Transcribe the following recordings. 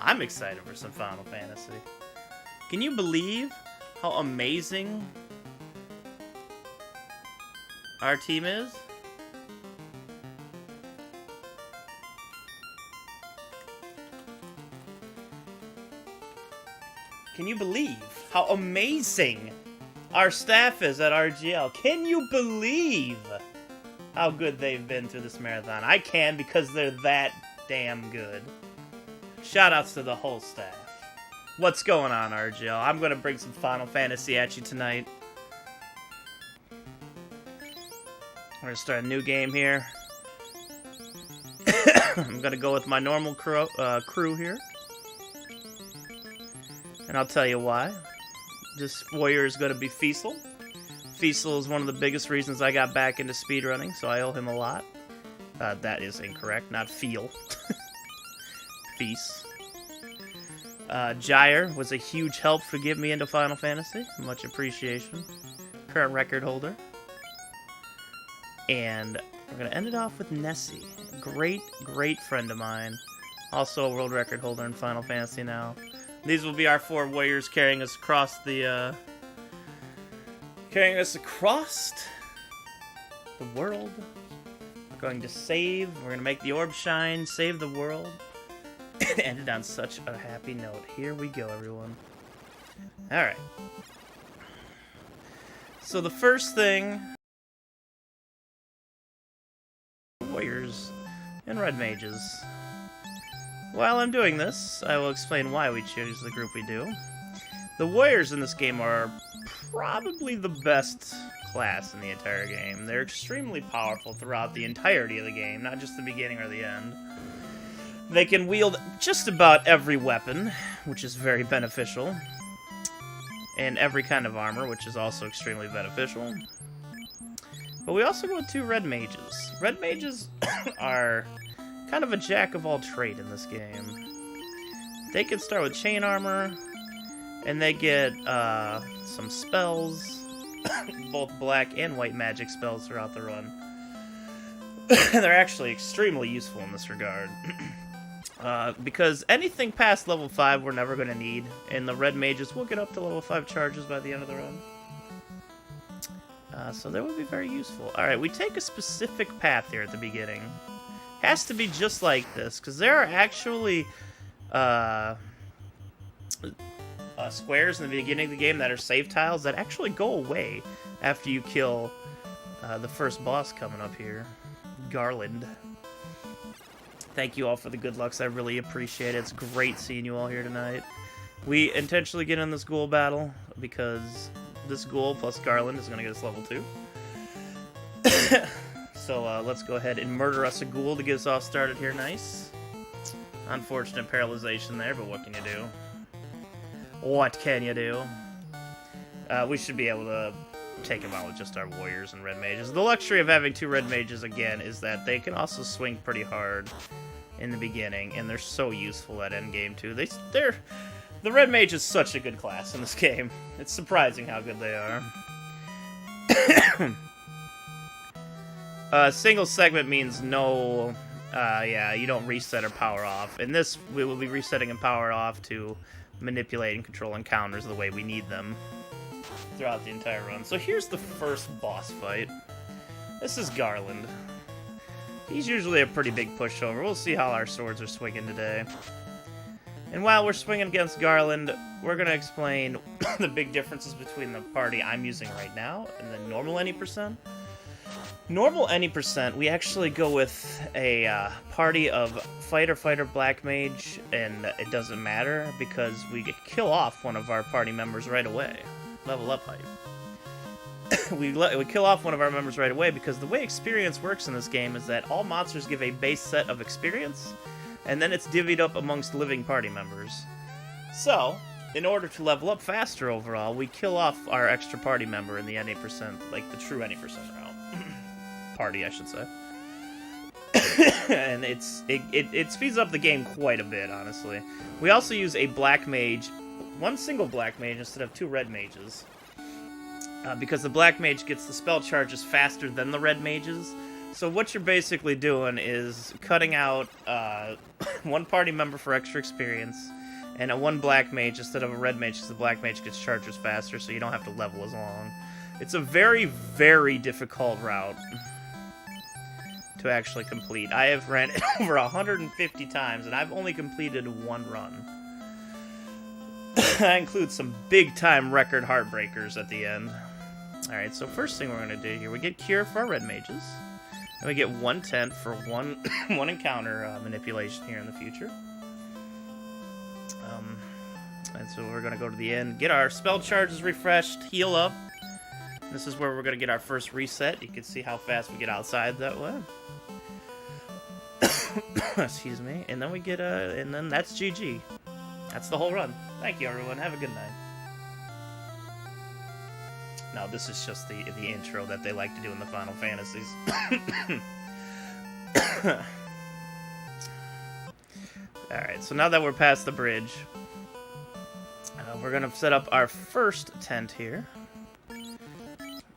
I'm excited for some Final Fantasy. Can you believe how amazing our team is? Can you believe how amazing our staff is at RGL? Can you believe how good they've been through this marathon? I can, because they're that damn good. Shoutouts to the whole staff. What's going on, RGL? I'm going to bring some Final Fantasy at you tonight. We're going to start a new game here. I'm going to go with my normal crew here. And I'll tell you why. This warrior is going to be Fiesel. Fiesel is one of the biggest reasons I got back into speedrunning, so I owe him a lot. That is incorrect, not Feel. Feast. Gyre was a huge help to get me into Final Fantasy. Much appreciation. Current record holder. And we're going to end it off with Nessie. Great, great friend of mine. Also a world record holder in Final Fantasy now. These will be our 4 warriors carrying us across the, world. We're going to save. We're going to make the orb shine, save the world. It ended on such a happy note. Here we go, everyone. Alright. So the first thing... warriors and red mages. While I'm doing this, I will explain why we choose the group we do. The warriors in this game are probably the best class in the entire game. They're extremely powerful throughout the entirety of the game, not just the beginning or the end. They can wield just about every weapon, which is very beneficial. And every kind of armor, which is also extremely beneficial. But we also go with 2 red mages. Red mages are kind of a jack-of-all-trade in this game. They can start with chain armor, and they get some spells, both black and white magic spells throughout the run. They're actually extremely useful in this regard. Because anything past level 5 we're never going to need, and the red mages will get up to level 5 charges by the end of the run. So they will be very useful. Alright, we take a specific path here at the beginning. Has to be just like this, because there are actually squares in the beginning of the game that are save tiles that actually go away after you kill the first boss coming up here, Garland. Thank you all for the good lucks. I really appreciate it. It's great seeing you all here tonight. We intentionally get in this ghoul battle because this ghoul plus Garland is going to get us level 2. So let's go ahead and murder us a ghoul to get us off started here. Nice. Unfortunate paralyzation there, but what can you do? What can you do? We should be able to take him out with just our warriors and red mages. The luxury of having 2 red mages, again, is that they can also swing pretty hard in the beginning, and they're so useful at endgame, too. The red mage is such a good class in this game. It's surprising how good they are. Single segment means no, you don't reset or power off. In this, we will be resetting and power off to manipulate and control encounters the way we need them throughout the entire run. So here's the first boss fight. This is Garland. He's usually a pretty big pushover. We'll see how our swords are swinging today. And while we're swinging against Garland, we're going to explain the big differences between the party I'm using right now and the normal any %. Normal any %, we actually go with a party of fighter, black mage, and it doesn't matter because we kill off one of our party members right away. Level up hype. we kill off one of our members right away because the way experience works in this game is that all monsters give a base set of experience, and then it's divvied up amongst living party members. So, in order to level up faster overall, we kill off our extra party member in the NA %, like the true NA % route. Party, I should say. And it speeds up the game quite a bit, honestly. We also use a black mage, one single black mage instead of 2 red mages. Because the black mage gets the spell charges faster than the red mages, So what you're basically doing is cutting out one party member for extra experience, and a one black mage instead of a red mage, because the black mage gets charges faster, so you don't have to level as long. It's a very, very difficult route to actually complete. I have ran it over 150 times, and I've only completed one run. That includes some big-time record heartbreakers at the end. Alright, so first thing we're going to do here, we get Cure for our red mages. And we get 1/10 for one encounter manipulation here in the future. And so we're going to go to the end, get our spell charges refreshed, heal up. This is where we're going to get our first reset. You can see how fast we get outside that way. Excuse me. And then we get and then that's GG. That's the whole run. Thank you, everyone. Have a good night. Now, this is just the intro that they like to do in the Final Fantasies. Alright, so now that we're past the bridge, we're going to set up our first tent here.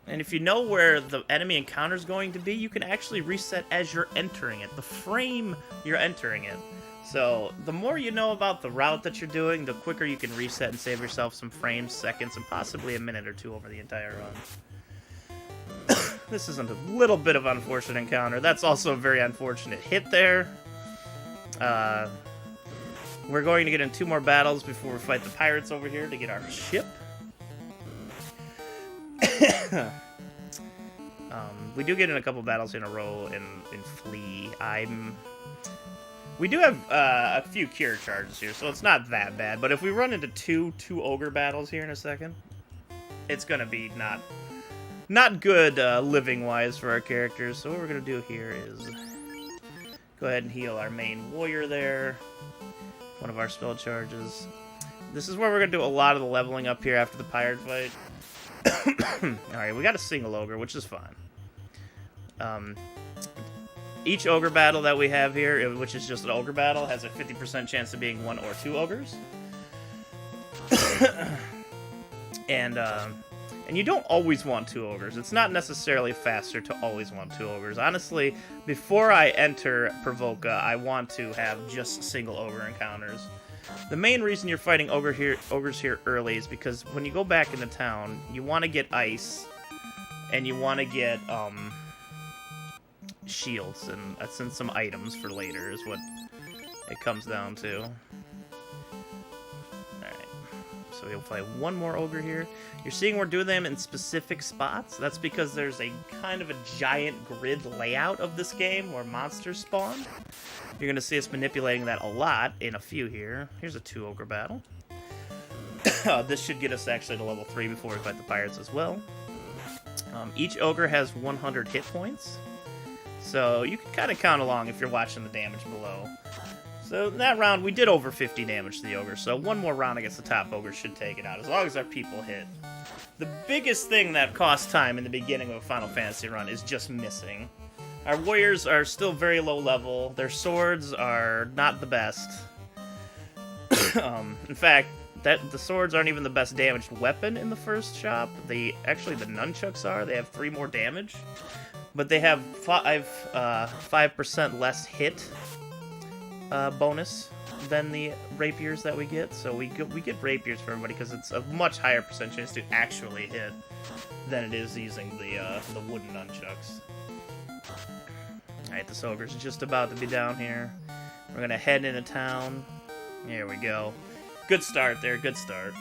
And if you know where the enemy encounter is going to be, you can actually reset as you're entering it. The frame you're entering it. So, the more you know about the route that you're doing, the quicker you can reset and save yourself some frames, seconds, and possibly a minute or two over the entire run. This isn't a little bit of unfortunate encounter. That's also a very unfortunate hit there. We're going to get in 2 more battles before we fight the pirates over here to get our ship. We do get in a couple battles in a row in Flea. We do have a few cure charges here, so it's not that bad. But if we run into two ogre battles here in a second, it's gonna be not good living-wise for our characters. So what we're gonna do here is go ahead and heal our main warrior there. One of our spell charges. This is where we're gonna do a lot of the leveling up here after the pirate fight. Alright, we got a single ogre, which is fine. Each ogre battle that we have here, which is just an ogre battle, has a 50% chance of being 1 or 2 ogres. And you don't always want 2 ogres. It's not necessarily faster to always want 2 ogres. Honestly, before I enter Provoca, I want to have just single ogre encounters. The main reason you're fighting ogres here early is because when you go back into town, you want to get ice, and you want to get shields and some items for later is what it comes down to. Alright, so we'll fight one more ogre here. You're seeing we're doing them in specific spots. That's because there's a kind of a giant grid layout of this game where monsters spawn. You're going to see us manipulating that a lot in a few here. Here's a 2 ogre battle. This should get us actually to level 3 before we fight the pirates as well. Each ogre has 100 hit points. So you can kind of count along if you're watching the damage below. So in that round, we did over 50 damage to the ogre. So one more round against the top ogre should take it out, as long as our people hit. The biggest thing that costs time in the beginning of a Final Fantasy run is just missing. Our warriors are still very low level. Their swords are not the best. In fact, the swords aren't even the best damaged weapon in the first shop. Actually, the nunchucks are. They have 3 more damage. But they have 5% less hit bonus than the rapiers that we get. So we get rapiers for everybody because it's a much higher percent chance to actually hit than it is using the wooden nunchucks. Alright, this ogre's just about to be down here. We're going to head into town. Here we go. Good start there, good start.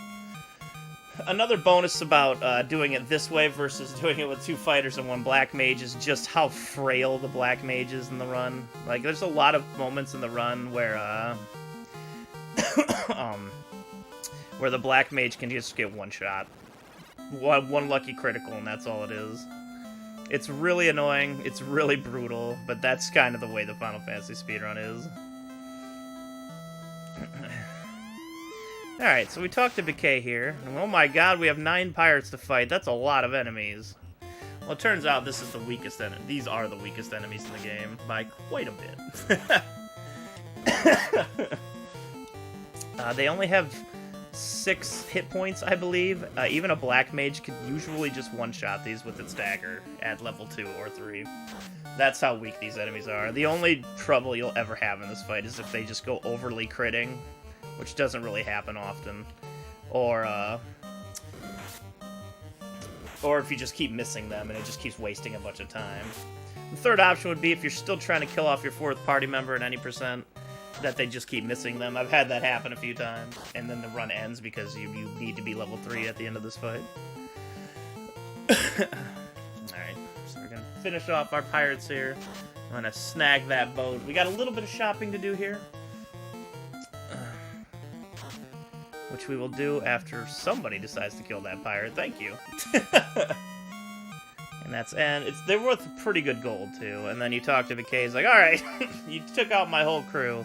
Another bonus about doing it this way versus doing it with 2 fighters and 1 black mage is just how frail the black mage is in the run. Like, there's a lot of moments in the run where where the black mage can just get 1 shot. One lucky critical, and that's all it is. It's really annoying, it's really brutal, but that's kind of the way the Final Fantasy speedrun is. Alright, so we talked to Bouquet here. And oh my god, we have 9 pirates to fight. That's a lot of enemies. Well, it turns out this is the weakest enemy. These are the weakest enemies in the game by quite a bit. They only have 6 hit points, I believe. Even a black mage could usually just one-shot these with its dagger at level 2 or 3. That's how weak these enemies are. The only trouble you'll ever have in this fight is if they just go overly critting, which doesn't really happen often. Or if you just keep missing them and it just keeps wasting a bunch of time. The third option would be if you're still trying to kill off your fourth party member at any percent, that they just keep missing them. I've had that happen a few times, and then the run ends because you need to be level 3 at the end of this fight. Alright, so we're gonna finish off our pirates here. I'm gonna snag that boat. We got a little bit of shopping to do here. Which we will do after somebody decides to kill that pirate. Thank you. And they're worth pretty good gold too. And then you talk to McKay, he's like, alright, you took out my whole crew.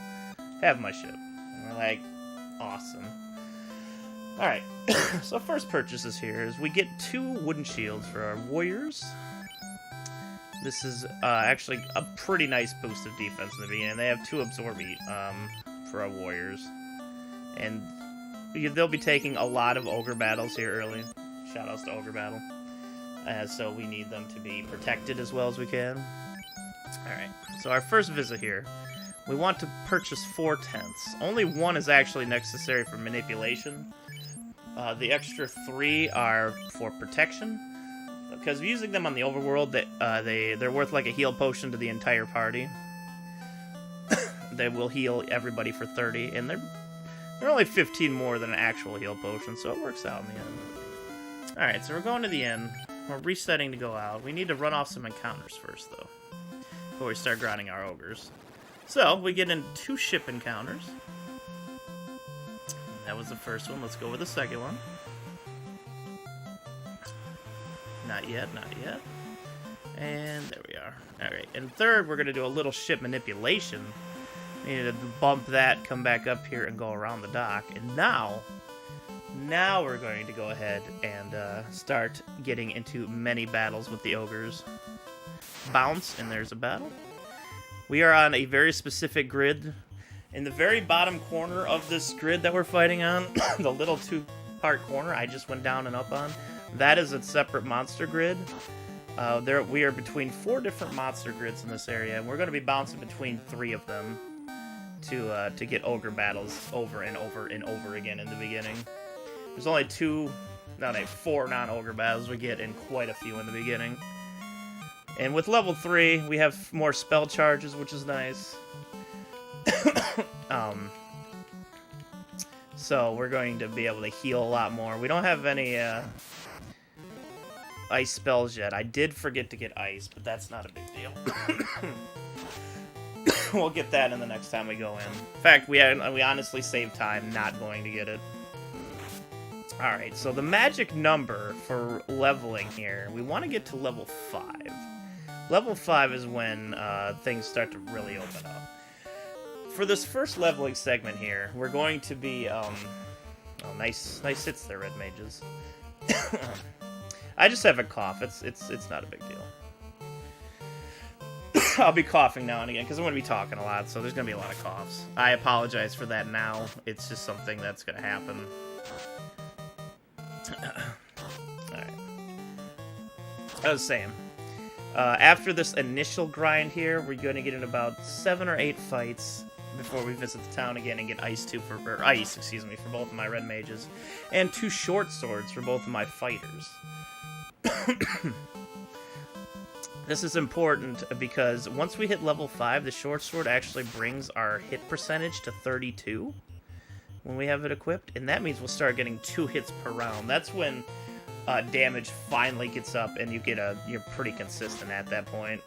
Have my ship. And we're like, awesome. Alright, so first purchases here is we get 2 wooden shields for our warriors. This is actually a pretty nice boost of defense in the beginning. They have 2 absorb eat for our warriors. And they'll be taking a lot of ogre battles here early. Shoutouts to ogre battle. So we need them to be protected as well as we can. Alright, so our first visit here. We want to purchase 4 tents. Only 1 is actually necessary for manipulation. The extra 3 are for protection. Because using them on the overworld, they're worth like a heal potion to the entire party. They will heal everybody for 30, and they're only 15 more than an actual heal potion, so it works out in the end. Alright, so we're going to the end. We're resetting to go out. We need to run off some encounters first, though, before we start grinding our ogres. So, we get in 2 ship encounters. That was the first one. Let's go with the second one. Not yet, not yet. And there we are. Alright, and third, we're going to do a little ship manipulation. We need to bump that, come back up here, and go around the dock. And now we're going to go ahead and start getting into many battles with the ogres. Bounce, and there's a battle. We are on a very specific grid. In the very bottom corner of this grid that we're fighting on, the little 2-part corner I just went down and up on, that is a separate monster grid. We are between 4 different monster grids in this area, and we're going to be bouncing between 3 of them to get ogre battles over and over and over again in the beginning. There's only 4 non-ogre battles we get, and quite a few in the beginning. And with level 3, we have more spell charges, which is nice. So we're going to be able to heal a lot more. We don't have any ice spells yet. I did forget to get ice, but that's not a big deal. We'll get that in the next time we go in. In fact, we honestly saved time not going to get it. Alright, so the magic number for leveling here, we want to get to level 5. Level 5 is when things start to really open up. For this first leveling segment here, we're going to be, oh, nice hits there, red mages. I just have a cough. It's not a big deal. I'll be coughing now and again because I'm going to be talking a lot, so there's going to be a lot of coughs. I apologize for that now. It's just something that's going to happen. Alright. I was saying, after this initial grind here, we're going to get in about 7 or 8 fights before we visit the town again and get ice for both of my red mages, and 2 short swords for both of my fighters. This is important because once we hit level 5, the short sword actually brings our hit percentage to 32 when we have it equipped, and that means we'll start getting 2 hits per round. That's when damage finally gets up and you're pretty consistent at that point,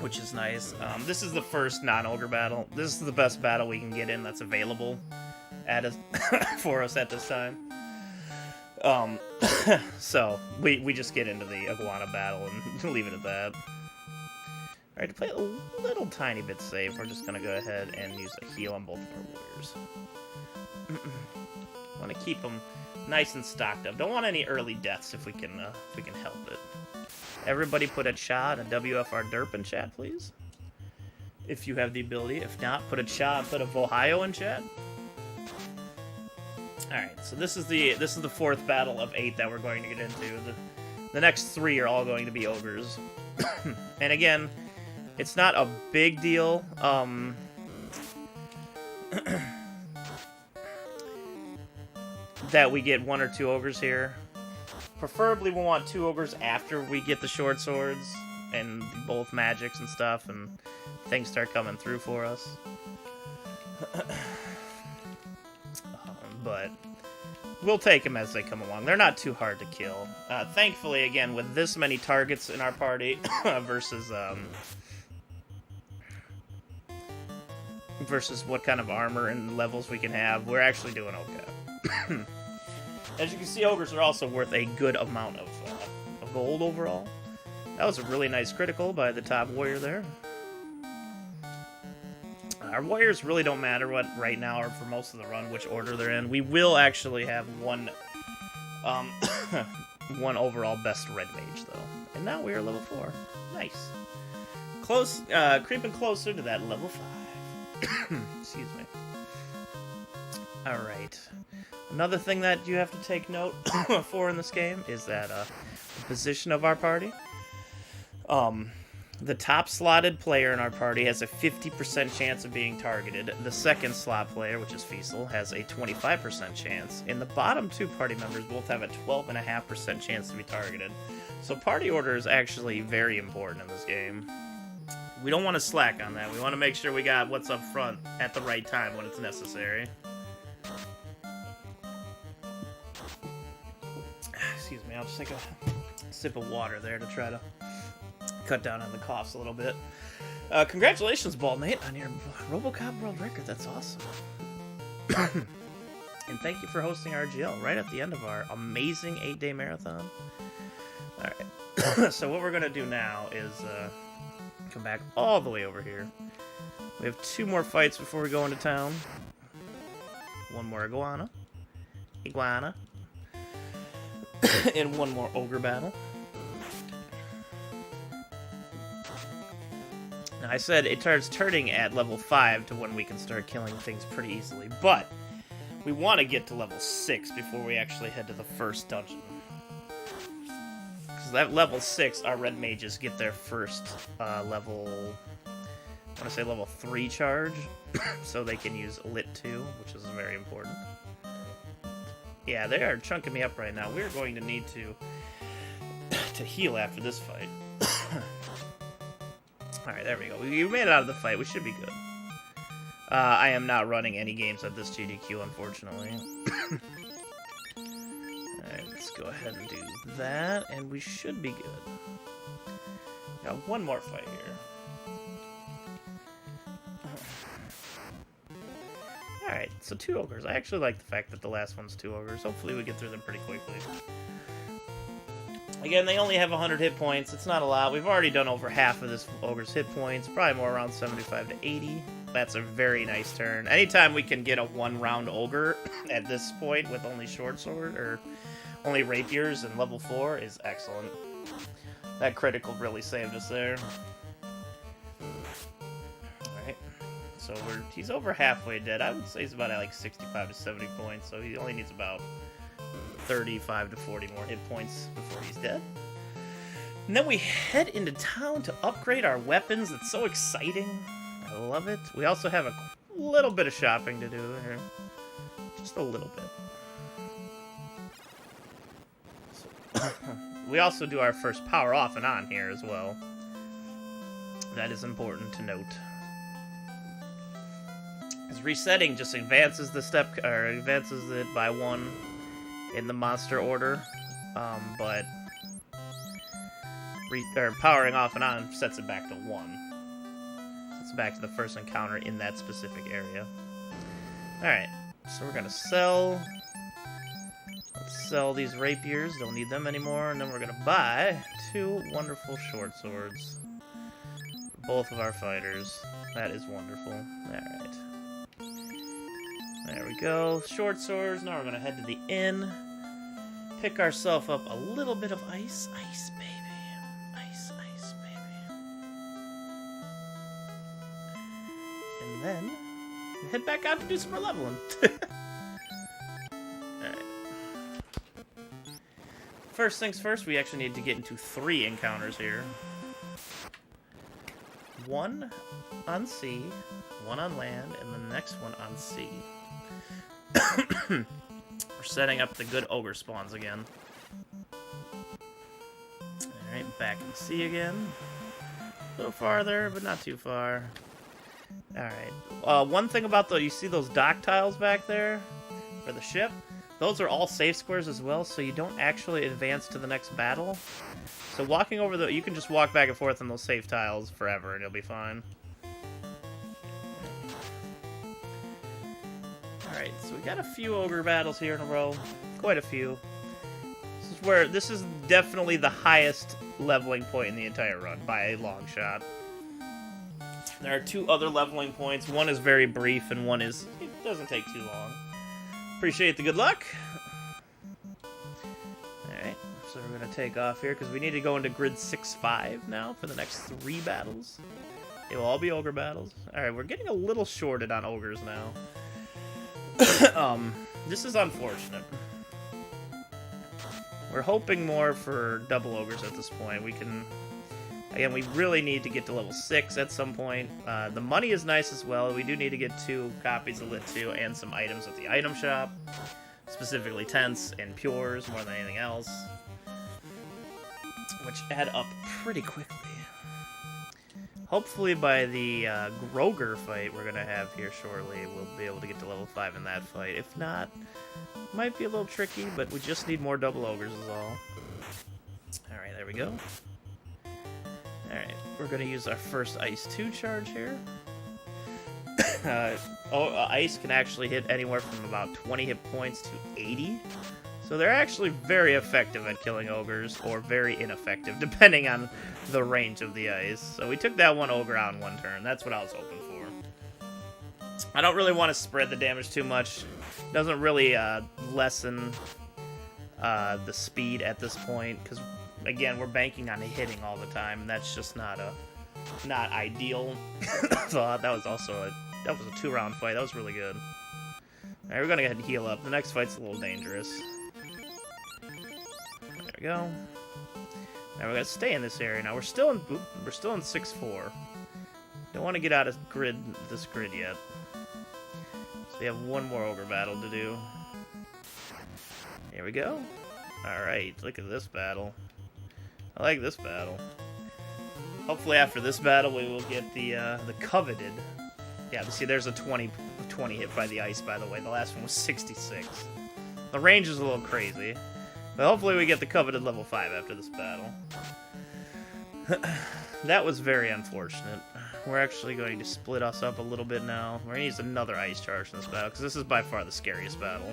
which is nice. This is the first non-ogre battle. This is the best battle we can get in that's available for us at this time. So we just get into the iguana battle and leave it at that. Alright, to play a little tiny bit safe, we're just gonna go ahead and use a heal on both of our warriors. Want to keep them nice and stocked up. Don't want any early deaths if we can help it. Everybody put a cha and a WFR derp in chat, please. If you have the ability. If not, put a cha and put a Vohio in chat. Alright, so this is the 4th battle of 8 that we're going to get into. The next 3 are all going to be ogres. And again, it's not a big deal. That we get 1 or 2 ogres here. Preferably we'll want 2 ogres after we get the short swords and both magics and stuff, and things start coming through for us. But we'll take them as they come along. They're not too hard to kill. Thankfully, again, with this many targets in our party versus what kind of armor and levels we can have, we're actually doing okay. As you can see, ogres are also worth a good amount of gold overall. That was a really nice critical by the top warrior there. Our warriors really don't matter what right now or for most of the run which order they're in. We will actually have one one overall best red mage though. And now we are level 4. Nice. Close, creeping closer to that level 5. Excuse me. Alright. Another thing that you have to take note for in this game is that the position of our party. The top slotted player in our party has a 50% chance of being targeted. The second slot player, which is Feasel, has a 25% chance. And the bottom 2 party members both have a 12.5% chance to be targeted. So party order is actually very important in this game. We don't want to slack on that. We want to make sure we got what's up front at the right time when it's necessary. Excuse me, I'll just take a sip of water there to try to cut down on the coughs a little bit. Congratulations, Baldmate, on your RoboCop world record. That's awesome. And thank you for hosting RGL right at the end of our amazing 8-day marathon. Alright, so what we're going to do now is come back all the way over here. We have 2 more fights before we go into town. 1 more iguana. And 1 more ogre battle. Now, I said it starts turning at level 5 to when we can start killing things pretty easily, but we want to get to level 6 before we actually head to the first dungeon. Because at level 6, our red mages get their first level, I want to say level 3 charge, so they can use Lit 2, which is very important. Yeah, they are chunking me up right now. We're going to need to heal after this fight. Alright, there we go. We made it out of the fight. We should be good. I am not running any games at this GDQ, unfortunately. Alright, let's go ahead and do that, and we should be good. Got 1 more fight here. Alright, so 2 ogres. I actually like the fact that the last one's 2 ogres. Hopefully we get through them pretty quickly. Again, they only have 100 hit points. It's not a lot. We've already done over half of this ogre's hit points. Probably more around 75 to 80. That's a very nice turn. Anytime we can get a 1-round ogre at this point with only short sword, or only rapiers and level 4 is excellent. That critical really saved us there. Alright. So he's over halfway dead. I would say he's about at like 65 to 70 points, so he only needs about 35 to 40 more hit points before he's dead. And then we head into town to upgrade our weapons. It's so exciting. I love it. We also have a little bit of shopping to do here. Just a little bit. So we also do our first power off and on here as well. That is important to note. As resetting just advances the step, or advances it by 1 in the monster order, but powering off and on sets it back to 1. Sets it back to the first encounter in that specific area. Alright, so we're gonna sell. Let's sell these rapiers, don't need them anymore, and then we're gonna buy 2 wonderful short swords for both of our fighters. That is wonderful. Alright. There we go. Short swords. Now we're going to head to the inn. Pick ourselves up a little bit of ice. Ice, baby. Ice, ice, baby. And then head back out to do some more leveling. Alright. First things first, we actually need to get into 3 encounters here. one on sea, one on land, and the next one on sea. We're setting up the good ogre spawns again. Alright, back in the sea again. A little farther, but not too far. Alright. One thing about you see those dock tiles back there for the ship? Those are all safe squares as well, so you don't actually advance to the next battle. So walking over you can just walk back and forth on those safe tiles forever and you'll be fine. Alright, so we got a few ogre battles here in a row. Quite a few. This is definitely the highest leveling point in the entire run, by a long shot. There are two other leveling points. One is very brief, and one is... it doesn't take too long. Appreciate the good luck. Alright, so we're going to take off here, because we need to go into grid 6-5 now for the next 3 battles. They will all be ogre battles. Alright, we're getting a little shorted on ogres now. This is unfortunate. We're hoping more for double ogres at this point. We can... again, we really need to get to level 6 at some point. The money is nice as well. We do need to get 2 copies of Lit 2 and some items at the item shop. Specifically tents and pures more than anything else. Which add up pretty quickly. Hopefully by the Groger fight we're going to have here shortly, we'll be able to get to level 5 in that fight. If not, might be a little tricky, but we just need more double ogres is all. Alright, there we go. Alright, we're going to use our first Ice 2 charge here. Ice can actually hit anywhere from about 20 hit points to 80. So they're actually very effective at killing ogres, or very ineffective, depending on the range of the ice. So we took that one ogre out in 1 turn. That's what I was hoping for. I don't really want to spread the damage too much. Doesn't really lessen the speed at this point, because again, we're banking on hitting all the time, and that's just not ideal. Thought that was also a 2-round fight. That was really good. All right, we're gonna go ahead and heal up. The next fight's a little dangerous. There we go. Now we're gonna stay in this area. Now we're still in 6-4. Don't want to get out of this grid yet. So we have one more ogre battle to do. Here we go. All right, look at this battle. I like this battle. Hopefully after this battle we will get the coveted. Yeah, see there's a 20 hit by the ice, by the way. The last one was 66. The range is a little crazy. But hopefully we get the coveted level 5 after this battle. That was very unfortunate. We're actually going to split us up a little bit now. We're going to use another ice charge in this battle, because this is by far the scariest battle.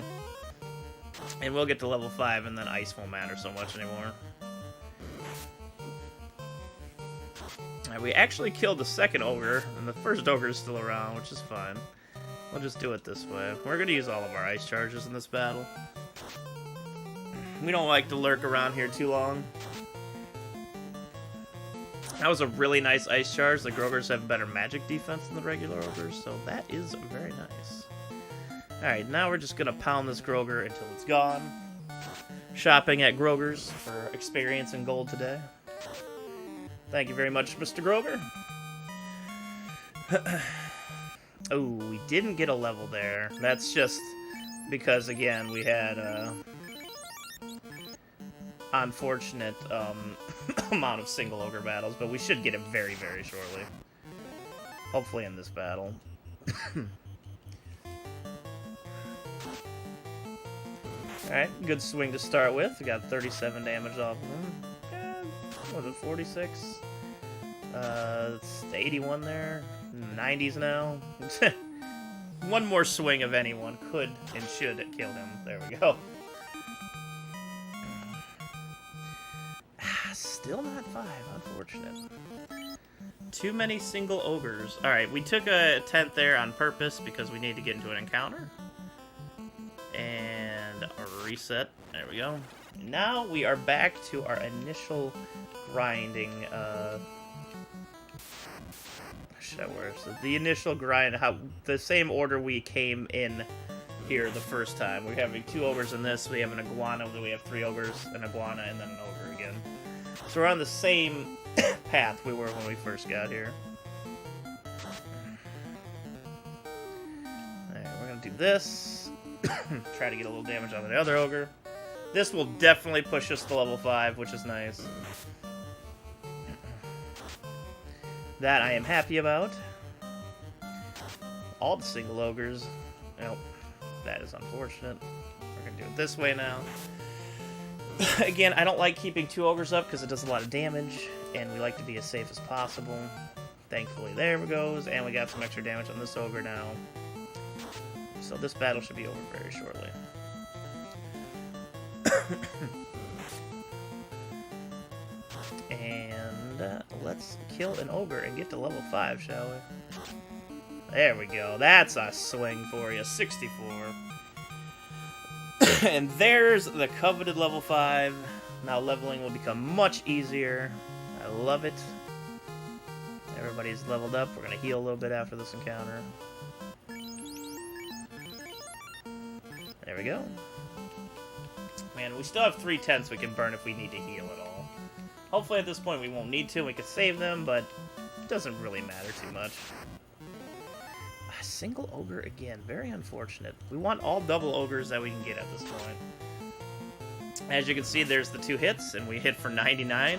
And we'll get to level 5, and then ice won't matter so much anymore. Right, we actually killed the second ogre, and the first ogre is still around, which is fine. We'll just do it this way. We're going to use all of our ice charges in this battle. We don't like to lurk around here too long. That was a really nice ice charge. The Grogers have better magic defense than the regular ogres, so that is very nice. Alright, now we're just going to pound this Groger until it's gone. Shopping at Groger's for experience and gold today. Thank you very much, Mr. Groger. Oh, we didn't get a level there. That's just because, again, we had unfortunate amount of single ogre battles, but we should get it very, very shortly. Hopefully in this battle. Alright, good swing to start with. We got 37 damage off of him. What was it, 46? It's 81 there. 90s now. One more swing of anyone could and should kill him. There we go. Still not 5, unfortunate. Too many single ogres. Alright, we took a tent there on purpose because we need to get into an encounter. And a reset. There we go. Now we are back to our initial grinding, so the initial grind, the same order we came in here the first time. We're having 2 ogres in this, we have an iguana, then we have 3 ogres, an iguana, and then an ogre again. So we're on the same path we were when we first got here. this. Try to get a little damage on the other ogre. This will definitely push us to level 5, which is nice. That I am happy about. All the single ogres. Nope. That is unfortunate. We're going to do it this way now. Again, I don't like keeping 2 ogres up because it does a lot of damage, and we like to be as safe as possible. Thankfully, there it goes, and we got some extra damage on this ogre now. So this battle should be over very shortly. And let's kill an ogre and get to level 5, shall we? There we go. That's a swing for you. 64. And there's the coveted level 5. Now leveling will become much easier. I love it. Everybody's leveled up. We're going to heal a little bit after this encounter. There we go. Man, we still have 3 tents we can burn if we need to heal at all. Hopefully at this point we won't need to. We could save them, but it doesn't really matter too much. A single ogre again. Very unfortunate. We want all double ogres that we can get at this point. As you can see, there's the 2 hits, and we hit for 99.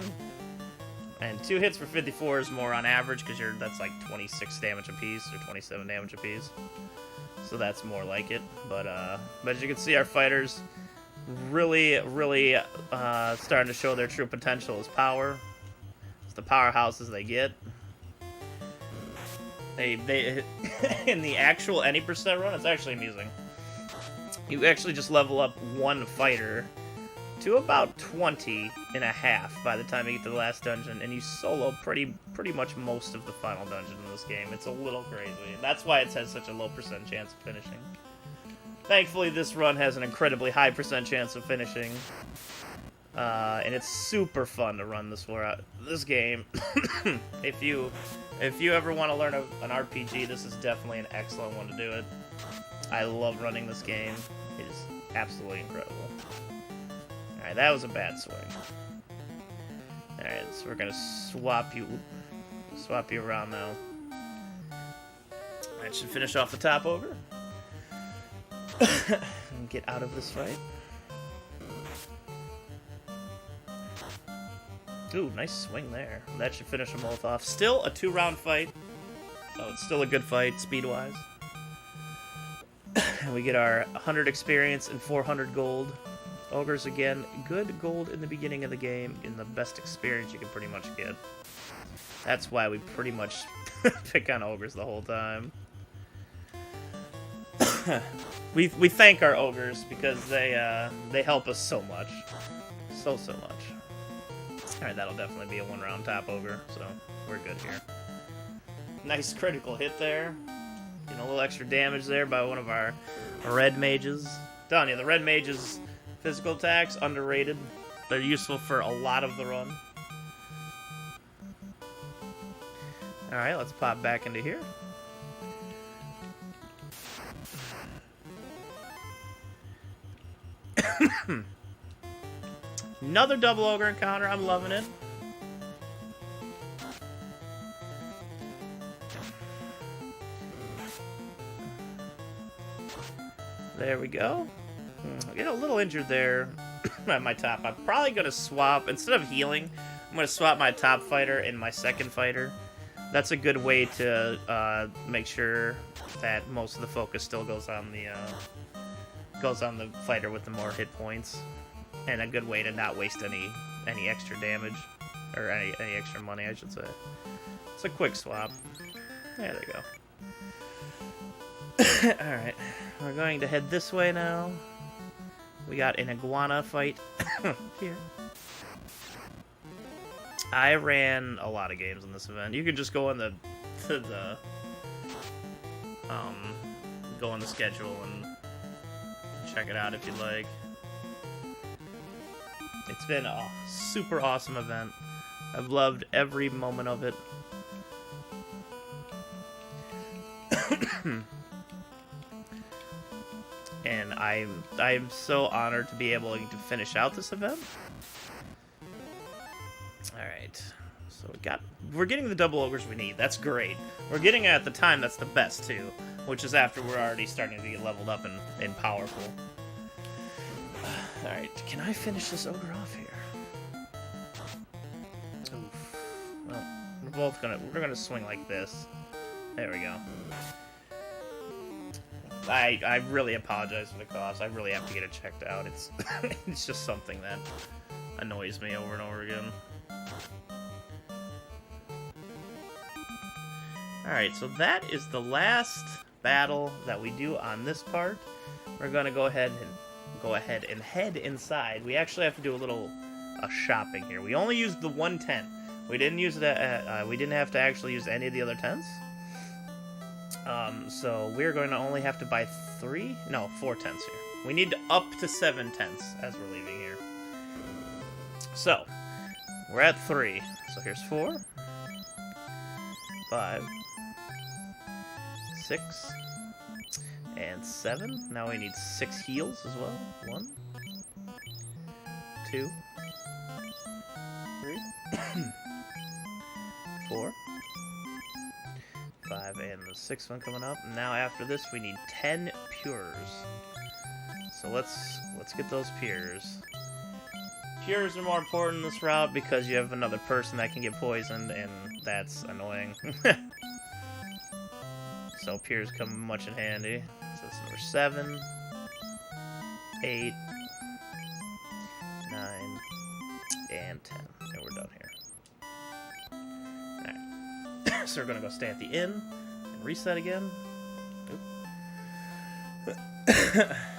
And 2 hits for 54 is more on average, because that's like 26 damage apiece, or 27 damage apiece. So that's more like it. But as you can see, our fighters really starting to show their true potential as power. It's the powerhouses they get. They in the actual any percent run, it's actually amusing. You actually just level up 1 fighter to about 20.5 by the time you get to the last dungeon, and you solo pretty much most of the final dungeon in this game. It's a little crazy. That's why it has such a low % chance of finishing. Thankfully, this run has an incredibly high % chance of finishing, and it's super fun to run this game. If you ever want to learn an RPG, this is definitely an excellent one to do it. I love running this game. It is absolutely incredible. Alright, that was a bad swing. Alright, so we're gonna swap you around now. That should finish off the top ogre. And get out of this fight. Ooh, nice swing there. That should finish them both off. Still a 2-round fight, so it's still a good fight, speed-wise. And we get our 100 experience and 400 gold. Ogres, again, good gold in the beginning of the game, and the best experience you can pretty much get. That's why we pretty much pick on ogres the whole time. we thank our ogres because they help us so much. So much. Alright, that'll definitely be a 1-round top ogre, so we're good here. Nice critical hit there. Getting a little extra damage there by one of our red mages. Telling you, the red mages' physical attacks, underrated. They're useful for a lot of the run. Alright, let's pop back into here. Another double ogre encounter. I'm loving it. There we go. I get a little injured there at my top. I'm probably going to swap, instead of healing, I'm going to swap my top fighter and my second fighter. That's a good way to make sure that most of the focus still goes on the fighter with the more hit points, and a good way to not waste any extra damage, or any extra money, I should say. It's a quick swap. There they go. Alright, we're going to head this way now. We got an iguana fight here. I ran a lot of games in this event. You can just go on the schedule and check it out if you'd like. It's been a super awesome event. I've loved every moment of it. And I'm so honored to be able to finish out this event. Alright. So we're getting the double ogres we need. That's great. We're getting it at the time that's the best too. which is after we're already starting to get leveled up and powerful. Alright, can I finish this ogre off here? Oof. Well, we're gonna swing like this. There we go. I really apologize for the cost. I really have to get it checked out. It's it's just something that annoys me over and over again. Alright, so that is the last battle that we do on this part. We're gonna go ahead and head inside. We actually have to do a little shopping here. We only used the one tent. We didn't use it. We didn't have to actually use any of the other tents. So we're going to only have to buy 4 tents here. We need up to 7 tents as we're leaving here. So we're at 3. So here's 4, 5, 6, and 7. Now we need 6 heals as well. 1, 2, 3, 4, 5, and the 6th one coming up. Now after this we need 10 pures. So let's get those pures. Pures are more important in this route because you have another person that can get poisoned, and that's annoying. So pures come much in handy. So that's number 7, 8, 9, and 10. And we're done here. Alright. So we're gonna go stay at the inn and reset again.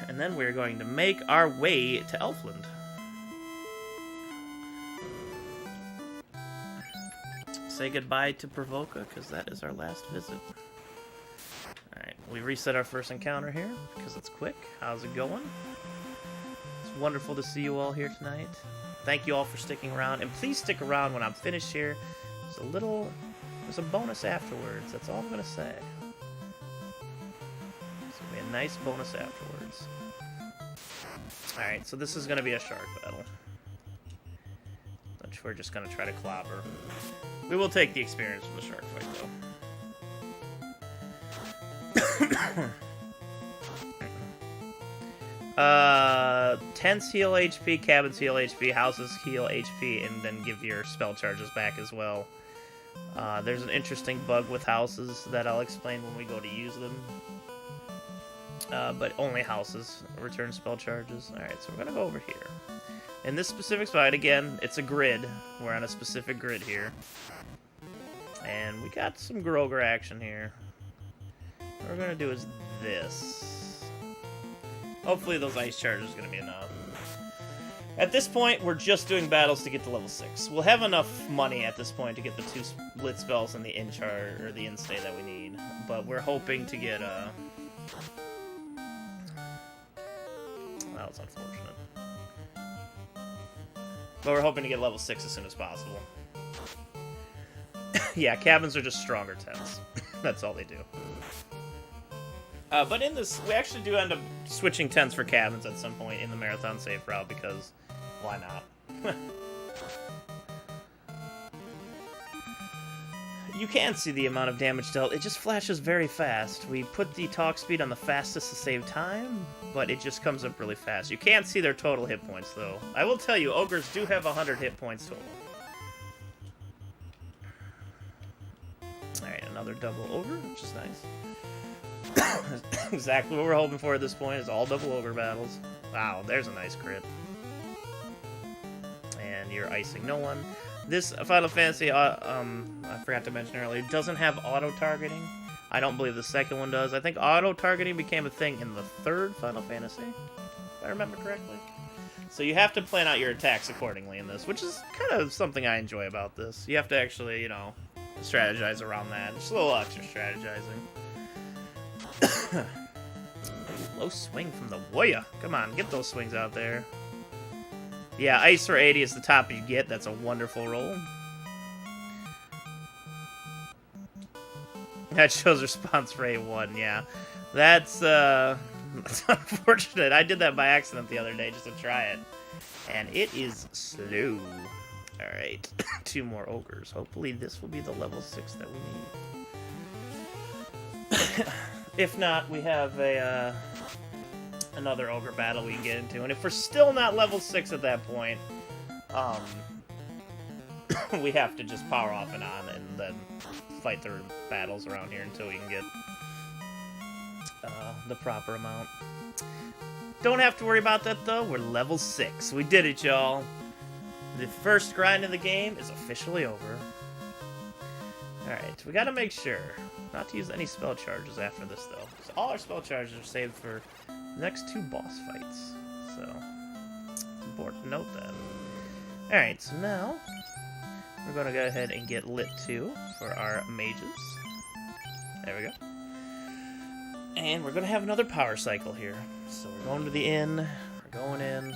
And then we're going to make our way to Elfland. Say goodbye to Provoca, because that is our last visit. Alright, we reset our first encounter here, because it's quick. How's it going? It's wonderful to see you all here tonight. Thank you all for sticking around, and please stick around when I'm finished here. There's a bonus afterwards, that's all I'm going to say. It's going to be a nice bonus afterwards. Alright, so this is going to be a shark battle, which we're just going to try to clobber. We will take the experience from the shark fight, though. Tents heal HP, cabins heal HP, houses heal HP, and then give your spell charges back as well. There's an interesting bug with houses that I'll explain when we go to use them. But only houses return spell charges. Alright, so we're going to go over here. In this specific spot, again, it's a grid. We're on a specific grid here. And we got some Groger action here. What we're going to do is this. Hopefully those ice charges are going to be enough. At this point, we're just doing battles to get to level 6. We'll have enough money at this point to get the 2 split spells and the in-chart, or the in-stay that we need. But we're hoping to get, that was unfortunate. But we're hoping to get level 6 as soon as possible. Yeah, cabins are just stronger tents. That's all they do. But in this, we actually do end up switching tents for cabins at some point in the marathon safe route, because why not? You can see the amount of damage dealt. It just flashes very fast. We put the talk speed on the fastest to save time, but it just comes up really fast. You can't see their total hit points, though. I will tell you, ogres do have 100 hit points total. Alright, another double ogre, which is nice. Exactly what we're hoping for at this point, is all double ogre battles. Wow, there's a nice crit. And you're icing no one. This Final Fantasy, I forgot to mention earlier, doesn't have auto-targeting. I don't believe the second one does. I think auto-targeting became a thing in the 3rd Final Fantasy, if I remember correctly. So you have to plan out your attacks accordingly in this, which is kind of something I enjoy about this. You have to actually, you know, strategize around that. Just a little extra strategizing. Low swing from the warrior. Come on, get those swings out there. Yeah, ice for 80 is the top you get. That's a wonderful roll. That shows response for A1, yeah. That's unfortunate. I did that by accident the other day just to try it. And it is slow. Alright, 2 more ogres. Hopefully this will be the level 6 that we need. If not, we have a another ogre battle we can get into. And if we're still not level 6 at that point, we have to just power off and on and then fight the battles around here until we can get the proper amount. Don't have to worry about that, though. We're level 6. We did it, y'all. The first grind of the game is officially over. Alright, we gotta make sure not to use any spell charges after this, though. So all our spell charges are saved for the next 2 boss fights. So, it's important to note that. Alright, so now we're gonna go ahead and get lit 2 for our mages. There we go. And we're gonna have another power cycle here. So we're going to the inn, we're going in,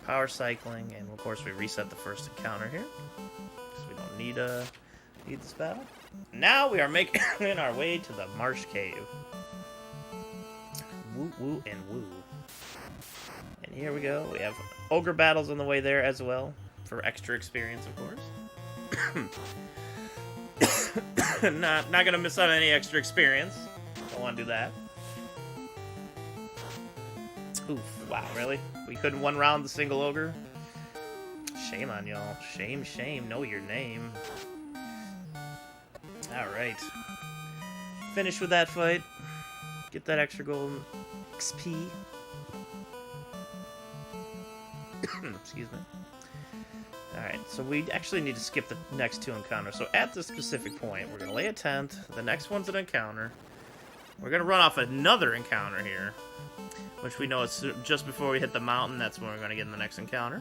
power cycling, and of course we reset the first encounter here. Because we don't need this battle. Now we are making our way to the Marsh Cave. Woo, woo, and woo. And here we go. We have ogre battles on the way there as well, for extra experience, of course. not gonna miss out on any extra experience. Don't want to do that. Oof, wow, really? We couldn't one round the single ogre? Shame on y'all. Shame, shame. Know your name. Alright. Finish with that fight. Get that extra golden XP. Excuse me. Alright, so we actually need to skip the next 2 encounters. So at this specific point, we're going to lay a tent. The next one's an encounter. We're going to run off another encounter here, which we know is just before we hit the mountain. That's when we're going to get in the next encounter.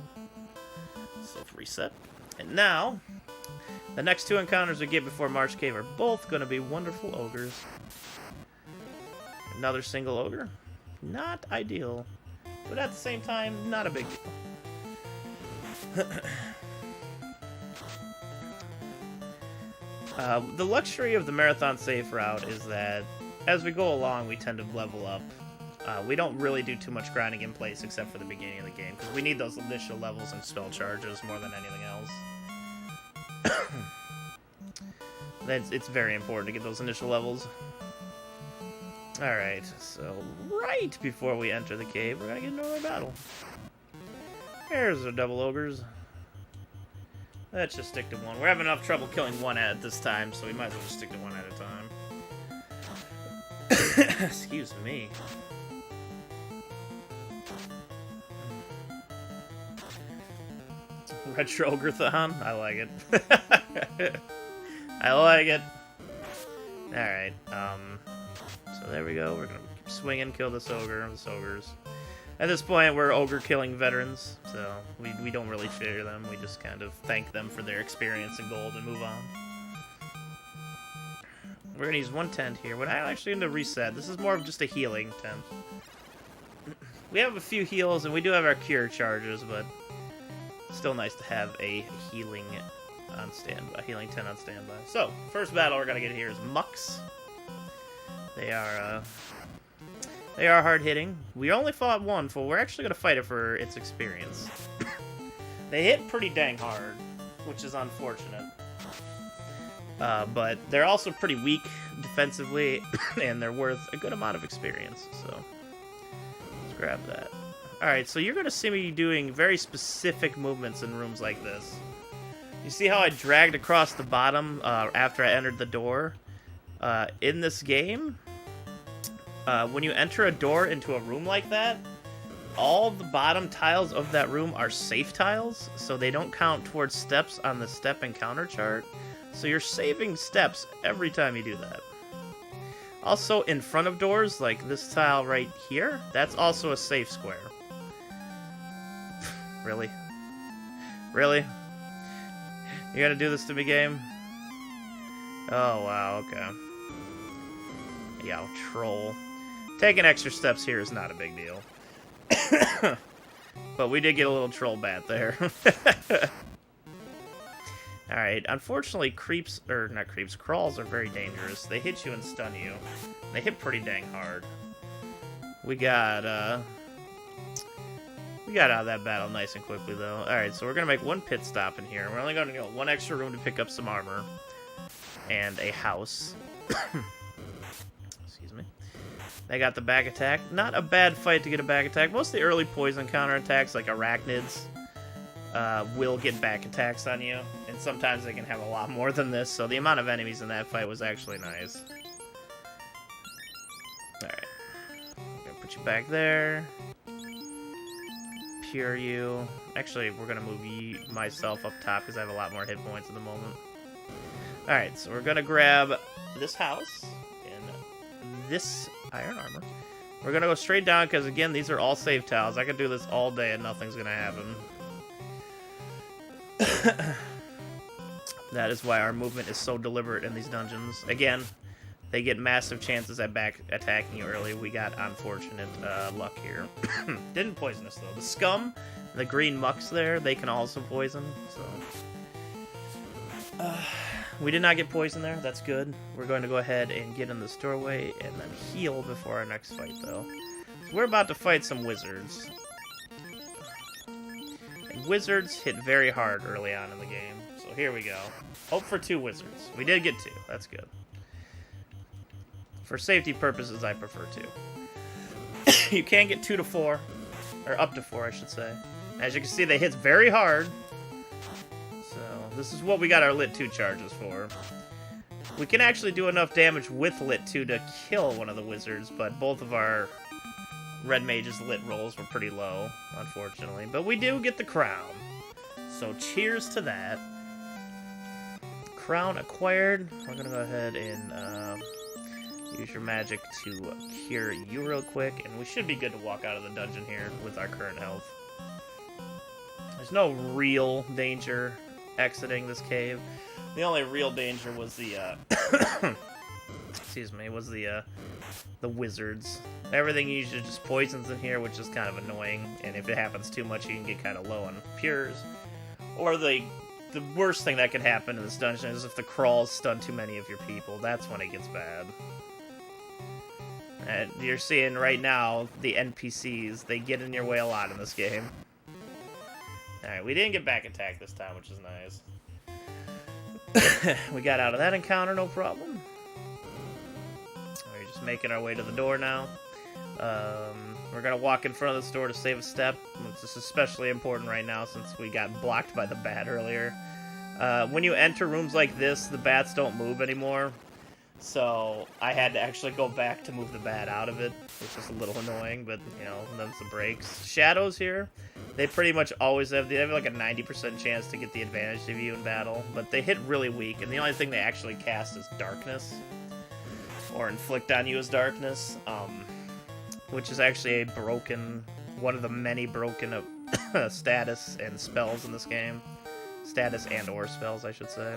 So reset. And now, the next 2 encounters we get before Marsh Cave are both going to be wonderful ogres. Another single ogre. Not ideal. But at the same time, not a big deal. The luxury of the marathon safe route is that as we go along, we tend to level up. We don't really do too much grinding in place except for the beginning of the game, because we need those initial levels and spell charges more than anything else. It's very important to get those initial levels. Alright, so right before we enter the cave, we're going to get into another battle. There's our double ogres. Let's just stick to one. We're having enough trouble killing one at this time, so we might as well just stick to one at a time. Excuse me. Retrothon? I like it. I like it. Alright, so there we go. We're gonna keep swinging, kill this ogre, this ogres. At this point, we're ogre-killing veterans, so we don't really fear them. We just kind of thank them for their experience and gold and move on. We're going to use 1 tent here. We're not actually going to reset. This is more of just a healing tent. We have a few heals, and we do have our cure charges, but still nice to have a healing on standby, healing tent on standby. So, first battle we're going to get here is Mucks. They are hard-hitting. We only fought one, so we're actually going to fight it for its experience. They hit pretty dang hard, which is unfortunate. But they're also pretty weak defensively, and they're worth a good amount of experience, so let's grab that. Alright, so you're going to see me doing very specific movements in rooms like this. You see how I dragged across the bottom after I entered the door? In this game, when you enter a door into a room like that, all the bottom tiles of that room are safe tiles, so they don't count towards steps on the step encounter chart. So you're saving steps every time you do that. Also, in front of doors, like this tile right here, that's also a safe square. Really? Really? You gotta do this to me, game? Oh, wow, okay. Yeah, troll. Taking extra steps here is not a big deal. But we did get a little troll bat there. Alright, unfortunately crawls are very dangerous. They hit you and stun you. They hit pretty dang hard. We got out of that battle nice and quickly, though. Alright, so we're gonna make 1 pit stop in here. We're only gonna go 1 extra room to pick up some armor. And a house. They got the back attack. Not a bad fight to get a back attack. Most of the early poison counterattacks, like arachnids, will get back attacks on you. And sometimes they can have a lot more than this, so the amount of enemies in that fight was actually nice. Alright. Gonna put you back there. Pure you. Actually, we're gonna move myself up top because I have a lot more hit points at the moment. Alright, so we're gonna grab this house and this iron armor. We're gonna go straight down because, again, these are all save tiles. I could do this all day and nothing's gonna happen. That is why our movement is so deliberate in these dungeons. Again, they get massive chances at back attacking you early. We got unfortunate luck here. Didn't poison us, though. The scum, the green mucks there, they can also poison, so... we did not get poisoned there. That's good. We're going to go ahead and get in this doorway and then heal before our next fight, though. So we're about to fight some wizards. And wizards hit very hard early on in the game. So here we go. Hope for 2 wizards. We did get 2. That's good. For safety purposes, I prefer 2. You can get 2 to 4. Or up to 4, I should say. As you can see, they hit very hard. This is what we got our Lit 2 charges for. We can actually do enough damage with Lit 2 to kill one of the wizards, but both of our Red Mage's Lit rolls were pretty low, unfortunately. But we do get the crown. So cheers to that. Crown acquired. We're going to go ahead and use your magic to cure you real quick, and we should be good to walk out of the dungeon here with our current health. There's no real danger exiting this cave. The only real danger was the excuse me, was the wizards. Everything usually just poisons in here, which is kind of annoying, and if it happens too much you can get kind of low on pures. Or the worst thing that could happen in this dungeon is if the crawls stun too many of your people. That's when it gets bad. And you're seeing right now the NPCs, they get in your way a lot in this game. Alright, we didn't get back attack this time, which is nice. We got out of that encounter, no problem. We're just making our way to the door now. We're going to walk in front of this door to save a step. This is especially important right now since we got blocked by the bat earlier. When you enter rooms like this, the bats don't move anymore. So I had to actually go back to move the bat out of it, which is a little annoying, but, you know, them's the breaks. Shadows here, they pretty much always have like a 90% chance to get the advantage of you in battle, but they hit really weak, and the only thing they actually cast is darkness, or inflict on you is darkness, which is actually one of the many broken status and spells in this game. Status and or spells, I should say.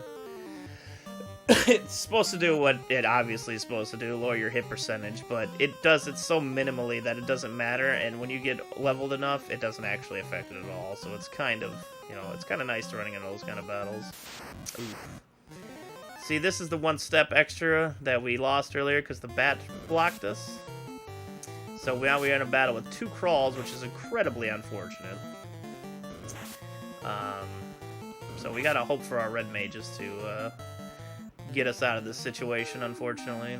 It's supposed to do what it obviously is supposed to do, lower your hit percentage, but it does it so minimally that it doesn't matter, and when you get leveled enough, it doesn't actually affect it at all, so it's kind of, you know, it's kind of nice to running into those kind of battles. Oof. See, this is the 1 step extra that we lost earlier because the bat blocked us. So now we're in a battle with 2 crawls, which is incredibly unfortunate. So we gotta hope for our red mages to, get us out of this situation, unfortunately.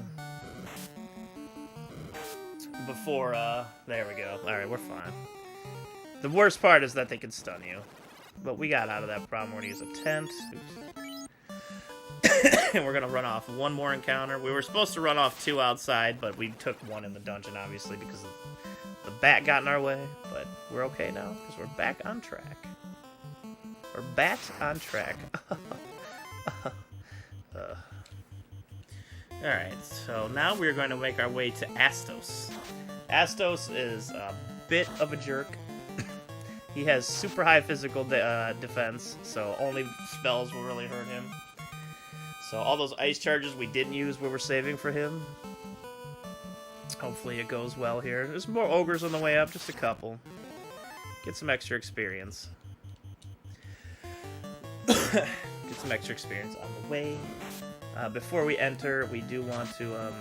Before, there we go. Alright, we're fine. The worst part is that they can stun you. But we got out of that problem. We're gonna use a tent. And we're gonna run off 1 more encounter. We were supposed to run off 2 outside, but we took 1 in the dungeon, obviously, because the bat got in our way. But we're okay now, because we're back on track. We're back on track. Alright, so now we're going to make our way to Astos. Astos is a bit of a jerk. He has super high physical defense, so only spells will really hurt him. So all those ice charges we didn't use, we were saving for him. Hopefully it goes well here. There's more ogres on the way up, just a couple. Get some extra experience. Get some extra experience on the way. Before we enter, we do want to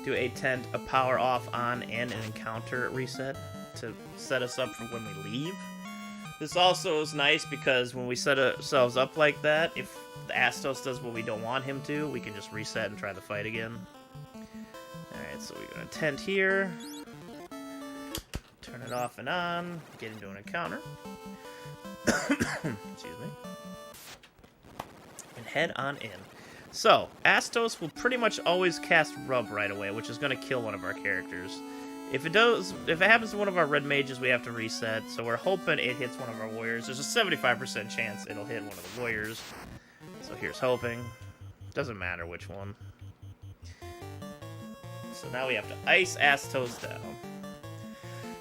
do a tent, a power off on, and an encounter reset to set us up for when we leave. This also is nice because when we set ourselves up like that, if the Astos does what we don't want him to, we can just reset and try the fight again. Alright, Alright, so we're gonna tent here. Turn it off and on. Get into an encounter. Excuse me. And head on in. So, Astos will pretty much always cast Rub right away, which is going to kill one of our characters. If it happens to one of our red mages, we have to reset, so we're hoping it hits one of our warriors. There's a 75% chance it'll hit one of the warriors. So here's hoping. Doesn't matter which one. So now we have to ice Astos down.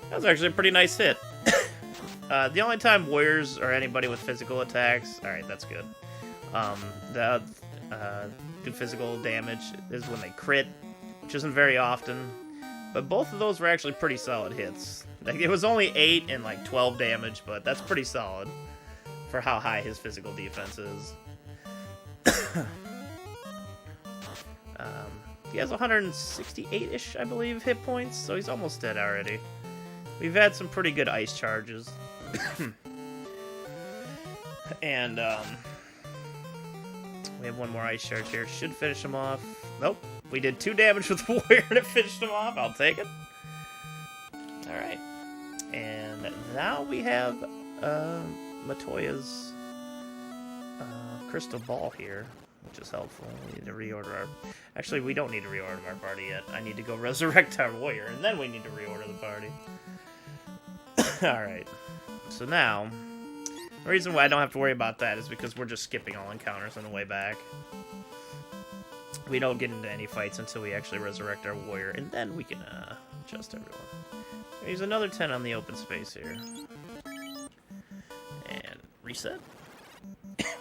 That was actually a pretty nice hit. The only time warriors or anybody with physical attacks... Alright, that's good. Do physical damage is when they crit, which isn't very often. But both of those were actually pretty solid hits. Like, it was only 8 and like 12 damage, but that's pretty solid for how high his physical defense is. He has 168-ish, I believe, hit points, so he's almost dead already. We've had some pretty good ice charges. And, we have one more ice charge here. Should finish him off. Nope. We did 2 damage with the warrior and it finished him off. I'll take it. Alright. And now we have Matoya's crystal ball here, which is helpful. We need to reorder our... Actually, we don't need to reorder our party yet. I need to go resurrect our warrior, and then we need to reorder the party. Alright. So now... The reason why I don't have to worry about that is because we're just skipping all encounters on the way back. We don't get into any fights until we actually resurrect our warrior, and then we can adjust everyone. Use another 10 on the open space here. And reset.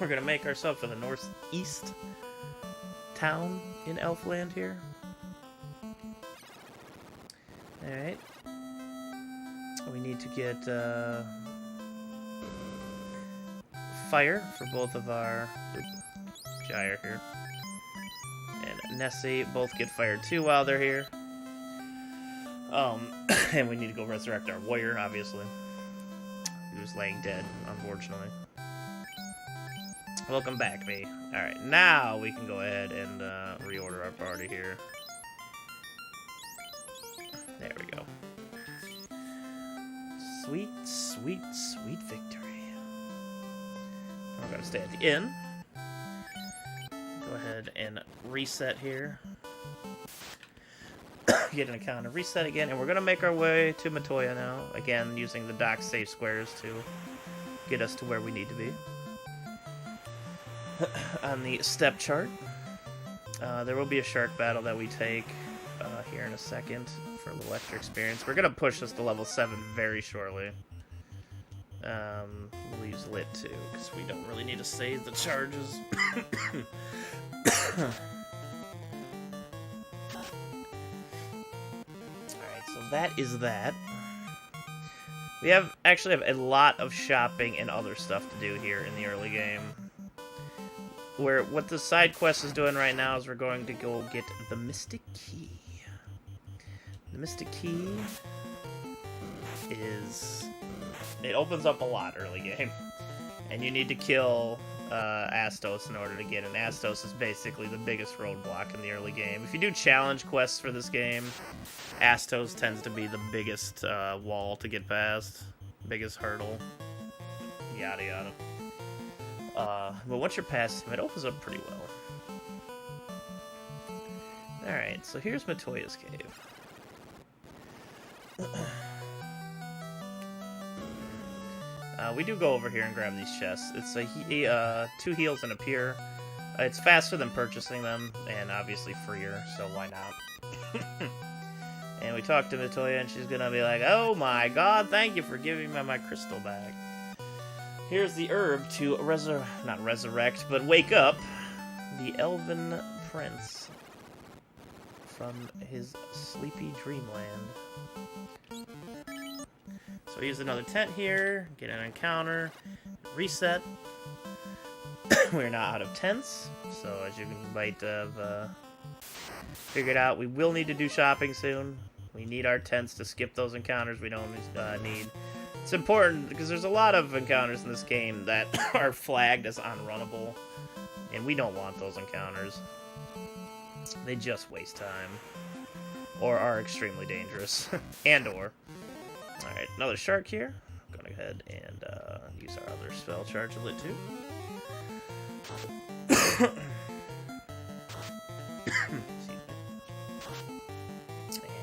We're going to make ourselves to the northeast town in Elfland here. Alright. We need to get... fire for both of our Gyre here. And Nessie both get fired too while they're here. And we need to go resurrect our warrior, obviously. He was laying dead, unfortunately. Welcome back, me. Alright, now we can go ahead and reorder our party here. There we go. Sweet, sweet, sweet victory. We're going to stay at the inn. Go ahead and reset here. Get an encounter, reset again, and we're going to make our way to Matoya now. Again, using the dock safe squares to get us to where we need to be. On the step chart, there will be a shark battle that we take here in a second for a little extra experience. We're going to push this to level 7 very shortly. We'll use lit too, because we don't really need to save the charges. Alright, so that is that. We actually have a lot of shopping and other stuff to do here in the early game. What the side quest is doing right now is we're going to go get the Mystic Key. The Mystic Key is... It opens up a lot early game. And you need to kill Astos in order to get it. And Astos is basically the biggest roadblock in the early game. If you do challenge quests for this game, Astos tends to be the biggest wall to get past. Biggest hurdle. Yada yada. But once you're past him, it opens up pretty well. Alright, so here's Matoya's cave. We do go over here and grab these chests. It's 2 heals and a pier. It's faster than purchasing them, and obviously freer, so why not? And we talk to Matoya, and she's gonna be like, "Oh my god, thank you for giving me my crystal back. Here's the herb to not resurrect, but wake up the elven prince from his sleepy dreamland." So we use another tent here, get an encounter, reset. We're not out of tents, so as you might have figured out, we will need to do shopping soon. We need our tents to skip those encounters we don't need. It's important because there's a lot of encounters in this game that are flagged as unrunnable, and we don't want those encounters. They just waste time. or are extremely dangerous. And or. Alright, another shark here. I'm gonna go ahead and use our other spell chargelet too.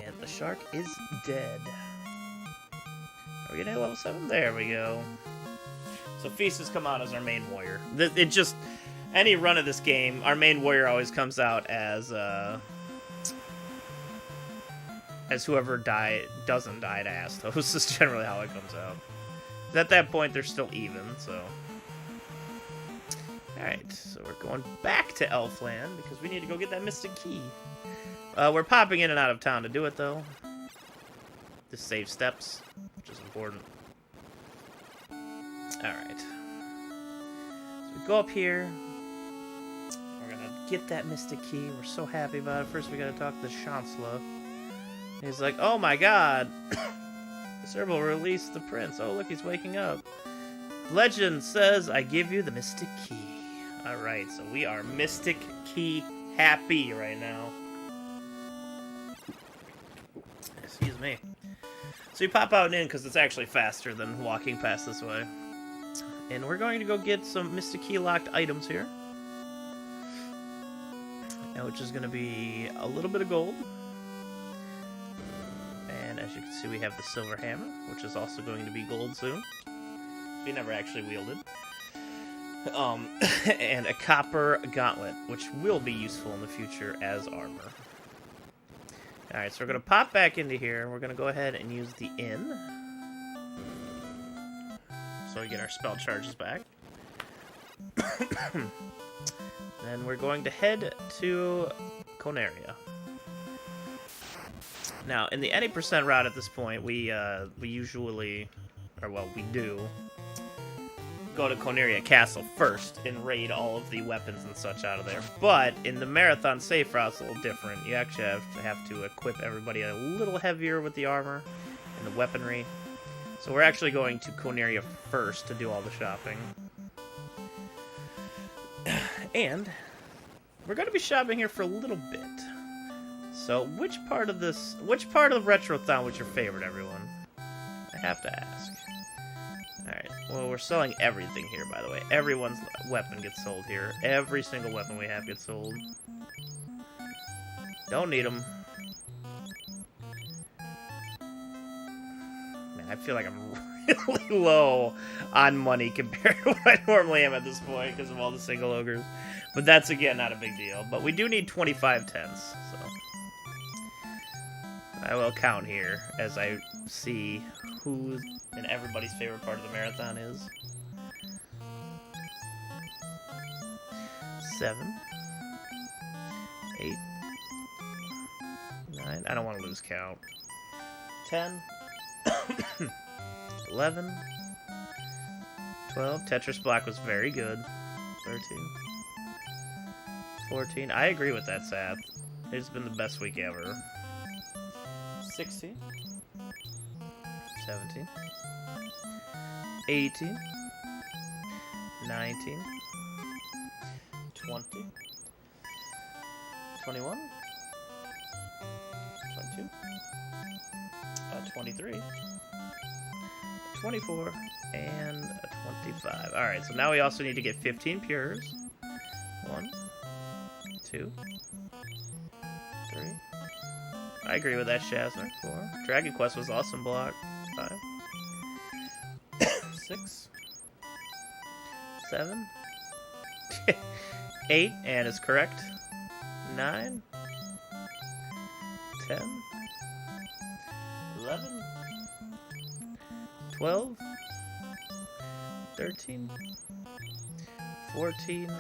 And the shark is dead. Are we getting level 7? There we go. So Feast has come out as our main warrior. It just... Any run of this game, our main warrior always comes out as whoever doesn't die to Astos. Is generally how it comes out. At that point, they're still even, so... Alright, so we're going back to Elfland, because we need to go get that Mystic Key. We're popping in and out of town to do it, though. To save steps, which is important. Alright. So we go up here. We're gonna get that Mystic Key. We're so happy about it. First, we gotta talk to Chancellor. He's like, oh my god! This herb will release the prince. Oh, look, he's waking up. Legend says, I give you the Mystic Key. Alright, so we are Mystic Key happy right now. Excuse me. So you pop out and in because it's actually faster than walking past this way. And we're going to go get some Mystic Key locked items here. Now, which is going to be a little bit of gold. And as you can see, we have the silver hammer, which is also going to be gold soon. We never actually wielded. And a copper gauntlet, which will be useful in the future as armor. Alright, so we're going to pop back into here. We're going to go ahead and use the inn. So we get our spell charges back. Then we're going to head to Conaria. Now, in the any percent route at this point, we usually, or well, we do, go to Conaria Castle first and raid all of the weapons and such out of there. But in the marathon safe route, it's a little different. You actually have to equip everybody a little heavier with the armor and the weaponry. So we're actually going to Conaria first to do all the shopping. And we're going to be shopping here for a little bit. So which part of Retrothon was your favorite, everyone? I have to ask. Alright, well, we're selling everything here, by the way. Everyone's weapon gets sold here. Every single weapon we have gets sold. Don't need them. Man, I feel like I'm really low on money compared to what I normally am at this point because of all the single ogres. But that's, again, not a big deal. But we do need 25 tens, so... I will count here as I see who and everybody's favorite part of the marathon is. 7, 8, 9. I don't want to lose count. 10, 11, 12. Tetris Black was very good. 13, 14. I agree with that, Seth. It's been the best week ever. 16, 17, 18, 19, 20, 21, 22, 23, 24, and 25. Alright, so now we also need to get 15 pures. 1, 2, 3. I agree with that, Shazner. 4. Dragon Quest was awesome block. 5. 6. 7. 8, and is correct. 9. 10. 11. 12. 13. 14.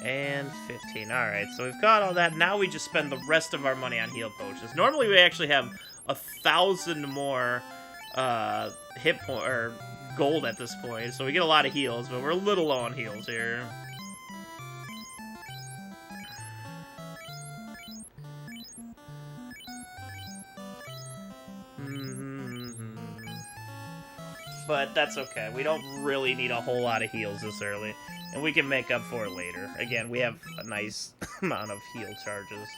And 15. Alright, so we've got all that. Now we just spend the rest of our money on heal potions. Normally we actually have 1,000 more hit point or gold at this point, so we get a lot of heals, but we're a little low on heals here. But that's okay. We don't really need a whole lot of heals this early. And we can make up for it later. Again, we have a nice amount of heal charges.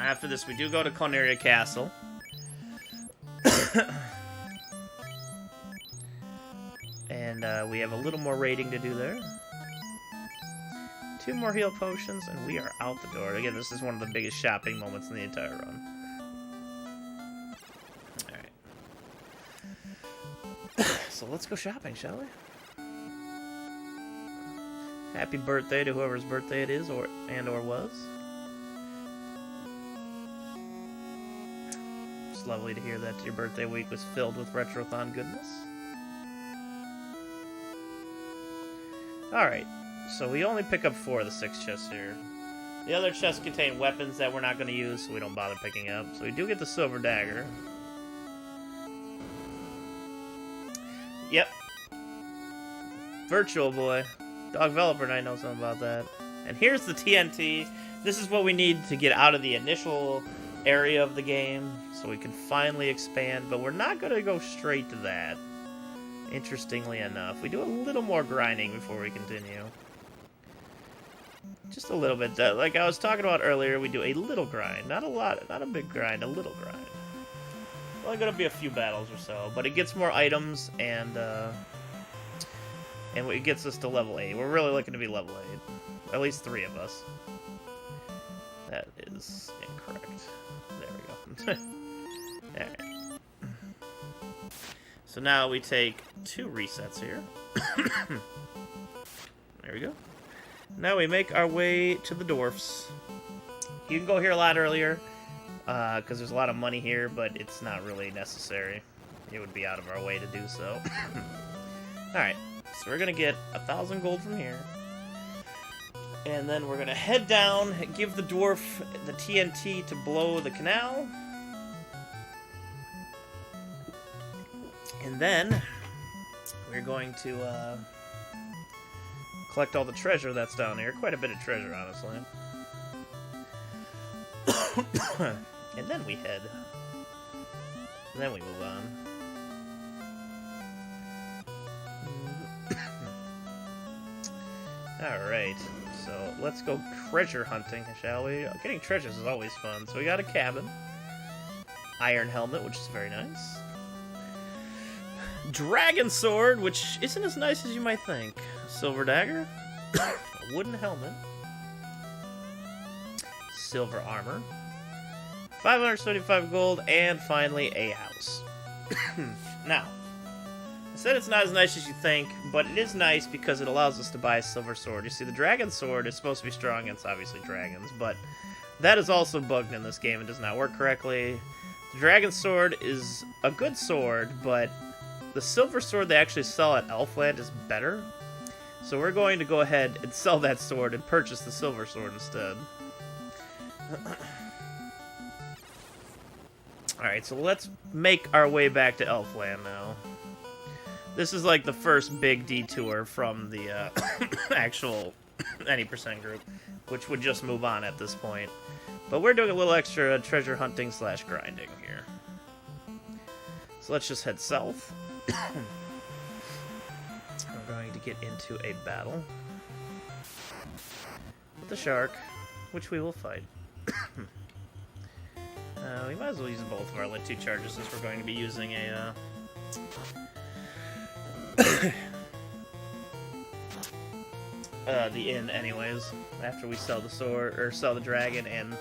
After this, we do go to Corneria Castle. And we have a little more raiding to do there. 2 more heal potions, and we are out the door. Again, this is one of the biggest shopping moments in the entire run. Alright. So let's go shopping, shall we? Happy birthday to whoever's birthday it is, or was. It's lovely to hear that your birthday week was filled with Retrothon goodness. Alright. So we only pick up 4 of the 6 chests here. The other chests contain weapons that we're not going to use, so we don't bother picking up. So we do get the silver dagger. Yep. Virtual Boy. Dog Developer and I know something about that. And here's the TNT. This is what we need to get out of the initial area of the game, so we can finally expand, but we're not going to go straight to that. Interestingly enough. We do a little more grinding before we continue. Just a little bit. Like I was talking about earlier, we do a little grind. Not a lot, not a big grind, a little grind. Only gonna be a few battles or so, but it gets more items, and it gets us to level 8. We're really looking to be level 8. At least 3 of us. That is incorrect. There we go. Alright. So now we take 2 resets here. There we go. Now we make our way to the dwarfs. You can go here a lot earlier, because there's a lot of money here, but it's not really necessary. It would be out of our way to do so. Alright, so we're going to get 1,000 gold from here. And then we're going to head down, give the dwarf the TNT to blow the canal. And then we're going to collect all the treasure that's down here. Quite a bit of treasure, honestly. And then we head. And then we move on. Alright, so let's go treasure hunting, shall we? Getting treasures is always fun. So we got a cabin. Iron helmet, which is very nice. Dragon sword, which isn't as nice as you might think. Silver dagger. A wooden helmet. Silver armor. 575 gold, and finally a house. Now, I said it's not as nice as you think, but it is nice because it allows us to buy a silver sword. You see, the dragon sword is supposed to be strong against, obviously, dragons, but that is also bugged in this game and does not work correctly. The dragon sword is a good sword, but the silver sword they actually sell at Elfland is better. So we're going to go ahead and sell that sword and purchase the silver sword instead. Alright, so let's make our way back to Elfland now. This is like the first big detour from the actual any% group, which would just move on at this point. But we're doing a little extra treasure hunting / grinding here. So let's just head south. We're going to get into a battle with the shark, which we will fight. We might as well use both of our lit 2 charges since we're going to be using a the inn anyways, after we sell the sword, or sell the dragon and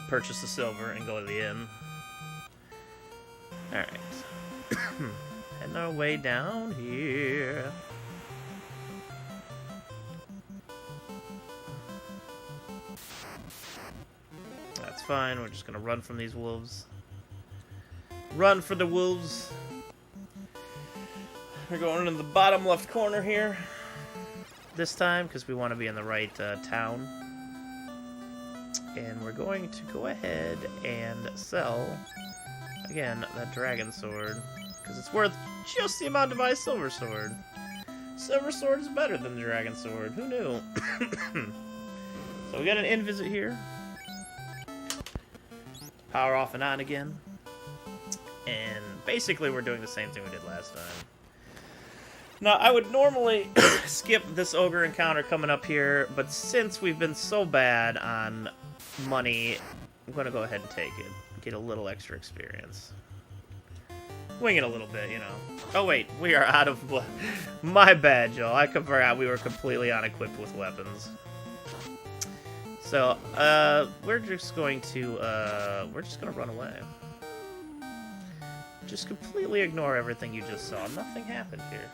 purchase the silver and go to the inn. Alright. Heading our way down here. That's fine, we're just gonna run from these wolves. Run for the wolves. We're going in the bottom left corner here this time because we want to be in the right town. And we're going to go ahead and sell, again, that dragon sword because it's worth just the amount to buy a silver sword. Silver sword is better than the dragon sword. Who knew? So we got an inn visit here. Power off and on again. And basically we're doing the same thing we did last time. Now, I would normally skip this ogre encounter coming up here, but since we've been so bad on money, I'm going to go ahead and take it. Get a little extra experience. Wing it a little bit, you know. Oh, wait. We are out of... My bad, Joel. I forgot we were completely unequipped with weapons. So, we're just going to run away. Just completely ignore everything you just saw. Nothing happened here.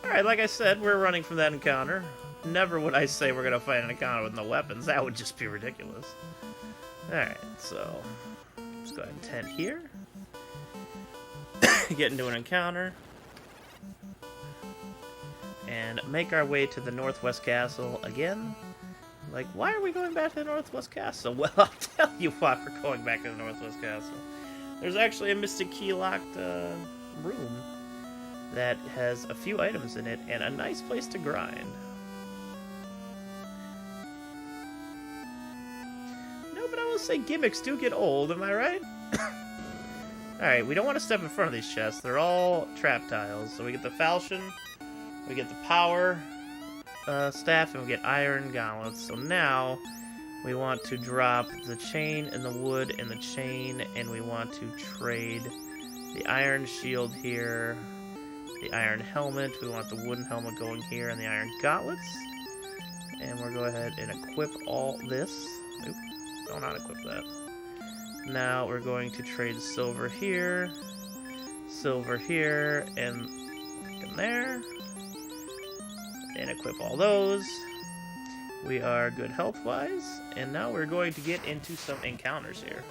Alright, like I said, we're running from that encounter. Never would I say we're gonna fight an encounter with no weapons. That would just be ridiculous. Alright, so let's go ahead and tent here. Get into an encounter. And make our way to the Northwest Castle again. Like, why are we going back to the Northwest Castle? Well, I'll tell you why we're going back to the Northwest Castle. There's actually a Mystic Key locked room that has a few items in it and a nice place to grind. No, but I will say gimmicks do get old, am I right? Alright, we don't want to step in front of these chests. They're all trap tiles. So we get the falchion, we get the power staff, and we get iron gauntlets. So now we want to drop the chain and the wood and the chain, and we want to trade the iron shield here, the iron helmet. We want the wooden helmet going here, and the iron gauntlets. And we'll go ahead and equip all this. Oop, don't unequip that. Now we're going to trade silver here, and in there. And equip all those. We are good health-wise, and now we're going to get into some encounters here.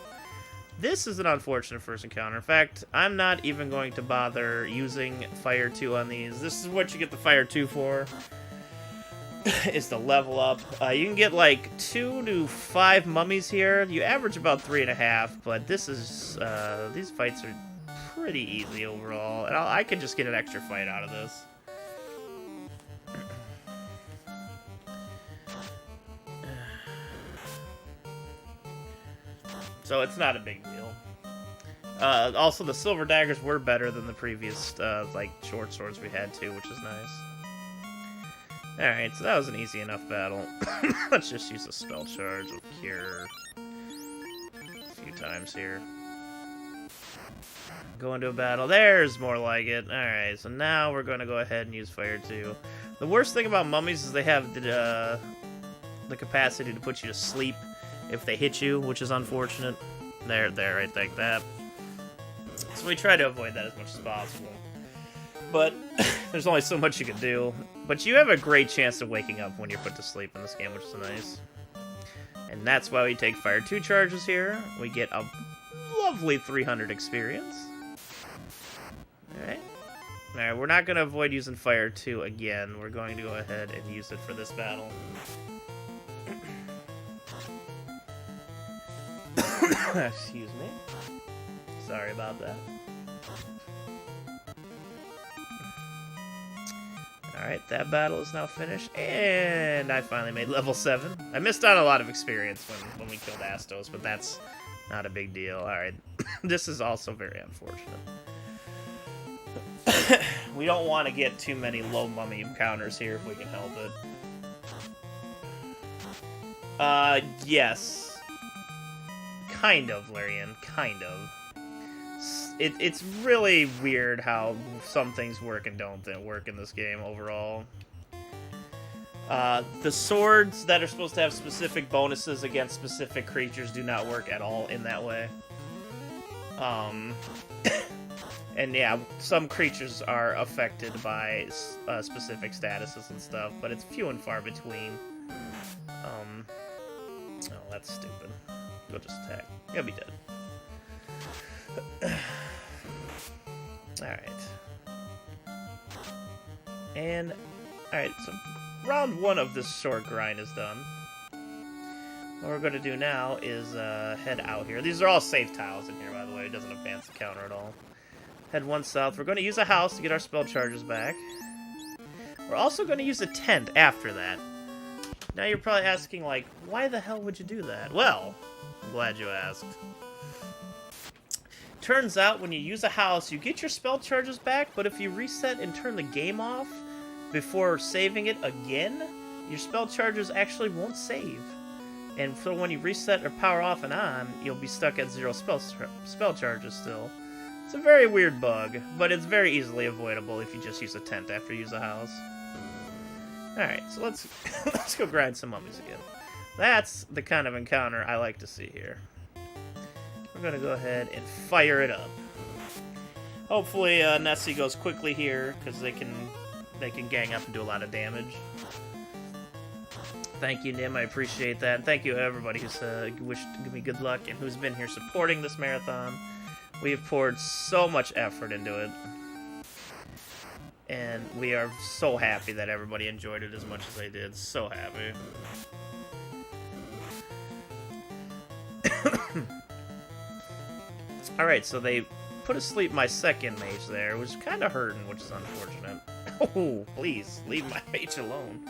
This is an unfortunate first encounter. In fact, I'm not even going to bother using Fire 2 on these. This is what you get the Fire 2 for, is to level up. You can get like 2 to 5 mummies here. You average about 3.5, but this is, these fights are pretty easy overall, and I could just get an extra fight out of this. So it's not a big deal. Also, the silver daggers were better than the previous, like, short swords we had, too, which is nice. Alright, so that was an easy enough battle. Let's just use a spell charge of Cure a few times here. Go into a battle. There's more like it. Alright, so now we're going to go ahead and use Fire 2. The worst thing about mummies is they have the capacity to put you to sleep if they hit you, which is unfortunate. There, right like that. So we try to avoid that as much as possible. But there's only so much you can do. But you have a great chance of waking up when you're put to sleep in this game, which is nice. And that's why we take Fire 2 charges here. We get a lovely 300 experience. Alright. Alright, we're not going to avoid using Fire 2 again. We're going to go ahead and use it for this battle. Excuse me. Sorry about that. Alright, that battle is now finished, and I finally made level 7. I missed out on a lot of experience when we killed Astos, but that's not a big deal. Alright, this is also very unfortunate. We don't want to get too many low mummy encounters here if we can help it. Yes. Kind of, Larian. Kind of. It's really weird how some things work and don't work in this game overall. The swords that are supposed to have specific bonuses against specific creatures do not work at all in that way. And yeah, some creatures are affected by specific statuses and stuff, but it's few and far between. Oh, that's stupid. Go just attack. You'll be dead. Alright. And, alright, so round 1 of this short grind is done. What we're going to do now is head out here. These are all safe tiles in here, by the way. It doesn't advance the counter at all. Head 1 south. We're going to use a house to get our spell charges back. We're also going to use a tent after that. Now you're probably asking, like, why the hell would you do that? Well, I'm glad you asked. Turns out when you use a house, you get your spell charges back, but if you reset and turn the game off before saving it again, your spell charges actually won't save. And so when you reset or power off and on, you'll be stuck at 0 spell charges still. It's a very weird bug, but it's very easily avoidable if you just use a tent after you use a house. Alright, so let's let's go grind some mummies again. That's the kind of encounter I like to see here. We're gonna go ahead and fire it up. Hopefully Nessie goes quickly here, because they can gang up and do a lot of damage. Thank you, Nim. I appreciate that. And thank you, everybody who's wished to give me good luck and who's been here supporting this marathon. We have poured so much effort into it. And we are so happy that everybody enjoyed it as much as they did. So happy. Alright, so they put asleep my second mage there, which is kind of hurting, which is unfortunate. Oh, please, leave my mage alone.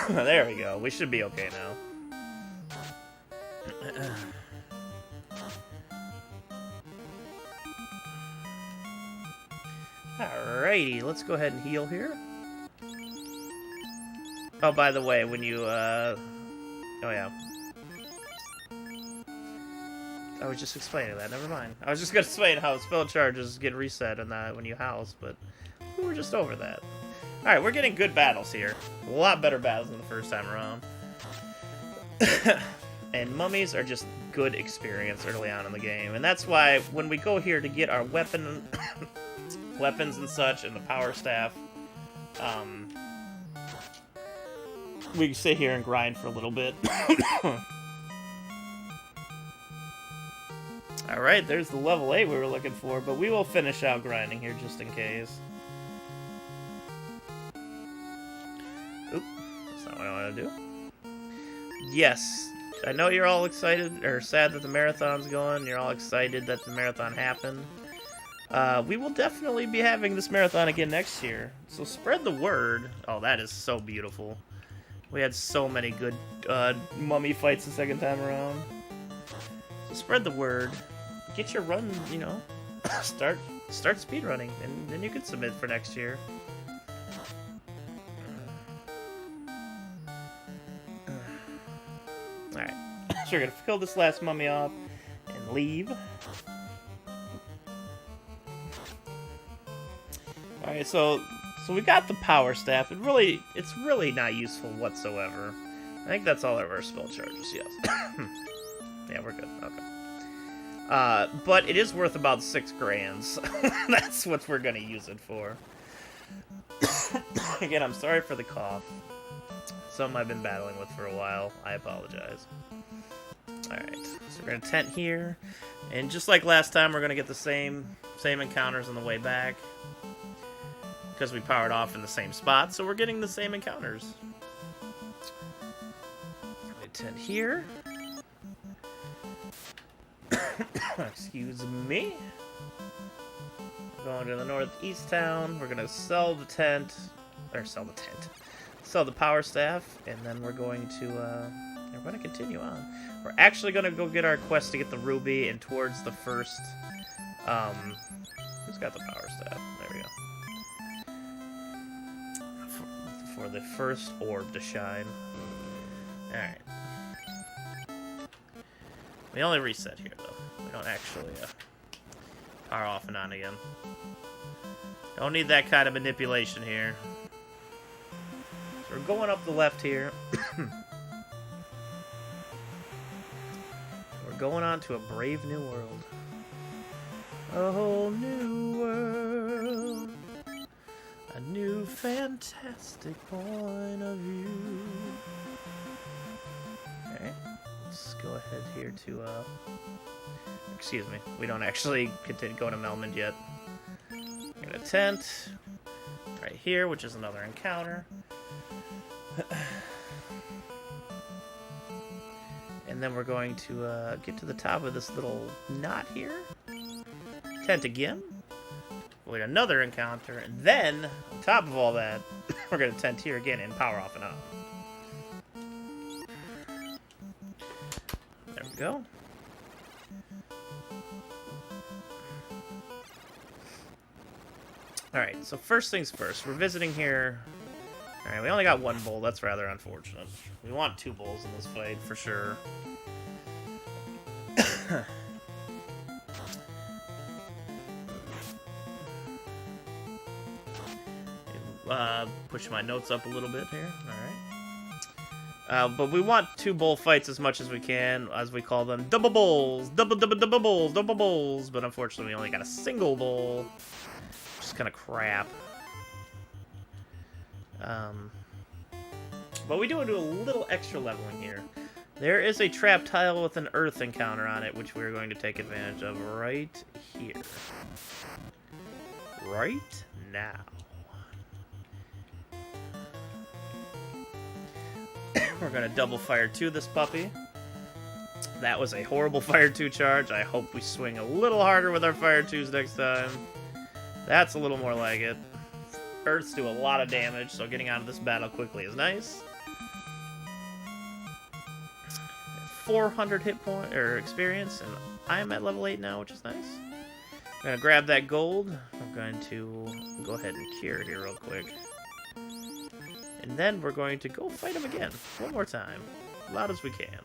There we go. We should be okay now. Alrighty, let's go ahead and heal here. Oh, by the way, when you, oh yeah. I was just explaining that, never mind. I was just gonna explain how spell charges get reset and that when you house, but we were just over that. Alright, we're getting good battles here. A lot better battles than the first time around. And mummies are just good experience early on in the game. And that's why when we go here to get our weapons and such, and the power staff, we can sit here and grind for a little bit. Alright, there's the level 8 we were looking for, but we will finish out grinding here just in case. Oop, that's not what I want to do. Yes, I know you're all excited, or sad that the marathon's going, you're all excited that the marathon happened. We will definitely be having this marathon again next year, so spread the word. Oh, that is so beautiful. We had so many good mummy fights the second time around. So spread the word. Get your run, you know, start speedrunning, and then you can submit for next year. Alright, so we're gonna kill this last mummy off and leave. Alright, so we got the power staff. It's really not useful whatsoever. I think that's all of our spell charges, yes. Yeah, we're good. Okay. But it is worth about 6 grand. So that's what we're gonna use it for. Again, I'm sorry for the cough. Something I've been battling with for a while. I apologize. Alright, so we're gonna tent here. And just like last time, we're gonna get the same encounters on the way back. Because we powered off in the same spot, so we're getting the same encounters. We tent here. Excuse me. We're going to the northeast town. We're gonna sell the tent, sell the power staff, and then we're going to continue on. We're actually gonna go get our quest to get the ruby, and towards the first, who's got the power staff? There we go. For the first orb to shine. Alright. We only reset here, though. We don't actually power off and on again. Don't need that kind of manipulation here. So we're going up the left here. We're going on to a brave new world. A whole new world. A new fantastic point of view. Alright, let's go ahead here to, excuse me, we don't actually continue going to Melmond yet. We're gonna tent right here, which is another encounter. And then we're going to get to the top of this little knot here. Tent again. Wait, another encounter, and then, on top of all that, we're going to tent here again and power off and on. There we go. Alright, so first things first. We're visiting here. Alright, we only got one bull. That's rather unfortunate. We want 2 bulls in this fight, for sure. Push my notes up a little bit here. Alright. But we want 2 bull fights as much as we can, as we call them. Double bulls! Double bulls! Double bulls! But unfortunately, we only got a single bull. Which is kind of crap. But we do do a little extra leveling here. There is a trap tile with an earth encounter on it, which we're going to take advantage of right here. Right now. We're going to double fire 2 this puppy. That was a horrible fire 2 charge. I hope we swing a little harder with our fire 2s next time. That's a little more like it. Earths do a lot of damage, so getting out of this battle quickly is nice. 400 hit point or experience, and I'm at level 8 now, which is nice. I'm gonna grab that gold. I'm going to go ahead and cure here real quick. And then we're going to go fight him again. One more time. As loud as we can.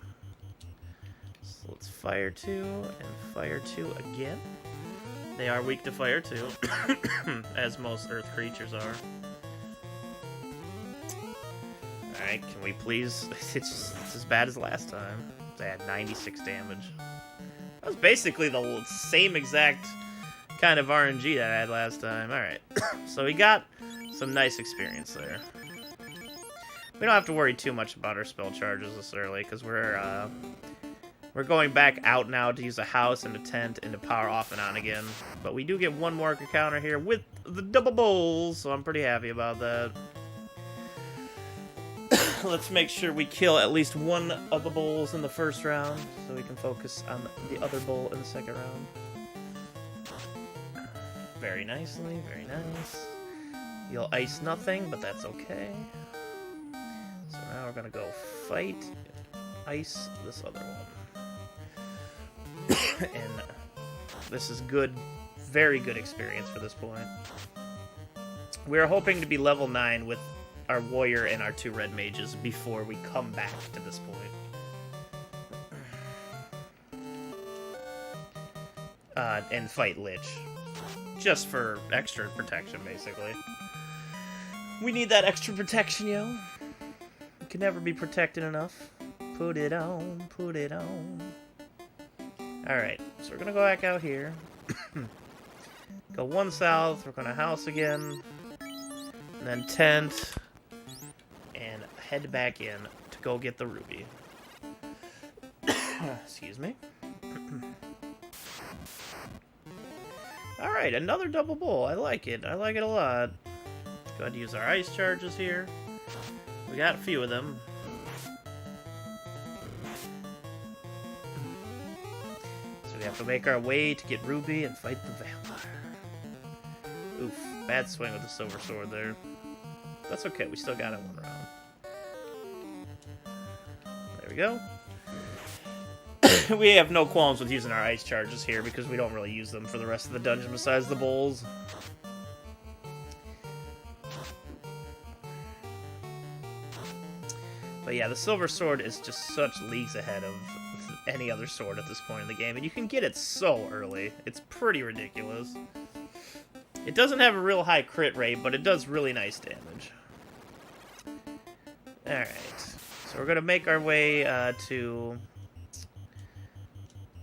So let's fire 2 and fire 2 again. They are weak to fire 2, as most earth creatures are. Alright, can we please... It's as bad as last time. They had 96 damage. That was basically the same exact kind of RNG that I had last time. Alright, so we got some nice experience there. We don't have to worry too much about our spell charges this early, because we're going back out now to use a house and a tent and to power off and on again. But we do get one more encounter here with the double bulls, so I'm pretty happy about that. Let's make sure we kill at least one of the bulls in the first round, so we can focus on the other bull in the second round. Very nicely, very nice. You'll ice nothing, but that's okay. So now we're gonna go fight, ice this other one. And this is good, very good experience for this point. We're hoping to be level 9 with our warrior and our 2 red mages before we come back to this point. And fight Lich. Just for extra protection, basically. We need that extra protection, yo. We can never be protected enough. Put it on, put it on. Alright, so we're gonna go back out here. Go 1 south, we're gonna house again. And then tent. And head back in to go get the ruby. Excuse me. Alright, another double bull. I like it. I like it a lot. Go ahead and use our ice charges here. We got a few of them. So we have to make our way to get ruby and fight the vampire. Oof, bad swing with the silver sword there. That's okay, we still got it 1 round. There we go. We have no qualms with using our ice charges here because we don't really use them for the rest of the dungeon besides the bowls. But yeah, the silver sword is just such leagues ahead of any other sword at this point in the game, and you can get it so early. It's pretty ridiculous. It doesn't have a real high crit rate, but it does really nice damage. Alright, so we're going to make our way to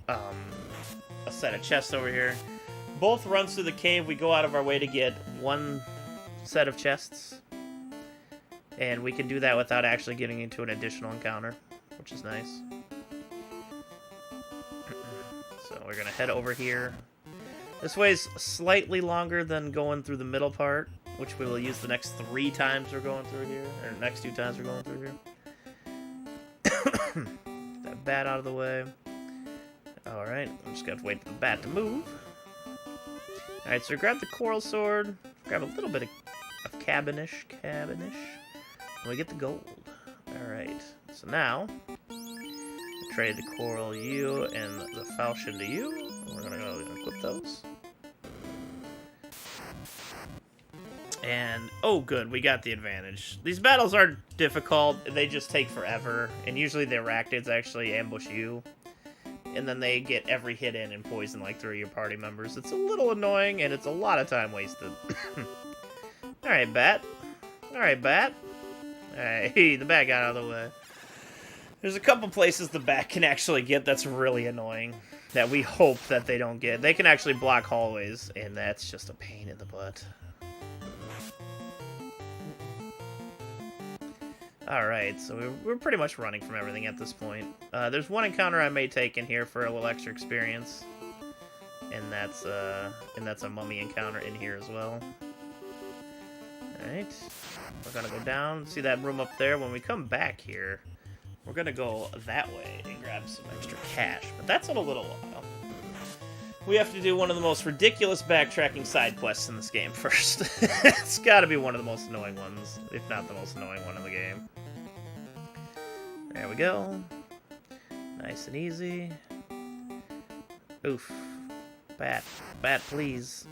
a set of chests over here. Both runs through the cave, we go out of our way to get 1 set of chests. And we can do that without actually getting into an additional encounter, which is nice. So we're going to head over here. This way is slightly longer than going through the middle part, which we will use the next 3 times we're going through here, or next 2 times we're going through here. That bat out of the way. Alright, I'm just gonna have to wait for the bat to move. Alright, so grab the coral sword, grab a little bit of cabinish, and we get the gold. Alright, so now, trade the coral you and the falchion to you. We're gonna go equip those. And, oh good, we got the advantage. These battles are difficult, they just take forever, and usually the Arachnids actually ambush you. And then they get every hit in and poison like 3 of your party members. It's a little annoying, and it's a lot of time wasted. Alright, Bat. Alright, Bat. Alright, the Bat got out of the way. There's a couple places the Bat can actually get that's really annoying, that we hope that they don't get. They can actually block hallways, and that's just a pain in the butt. Alright, so we're pretty much running from everything at this point. There's one encounter I may take in here for a little extra experience. And that's a mummy encounter in here as well. Alright. We're gonna go down, see that room up there. When we come back here, we're gonna go that way and grab some extra cash. But that's in a little while. We have to do one of the most ridiculous backtracking side quests in this game first. It's gotta be one of the most annoying ones, if not the most annoying one in the game. There we go. Nice and easy. Oof. Bat. Bat, please.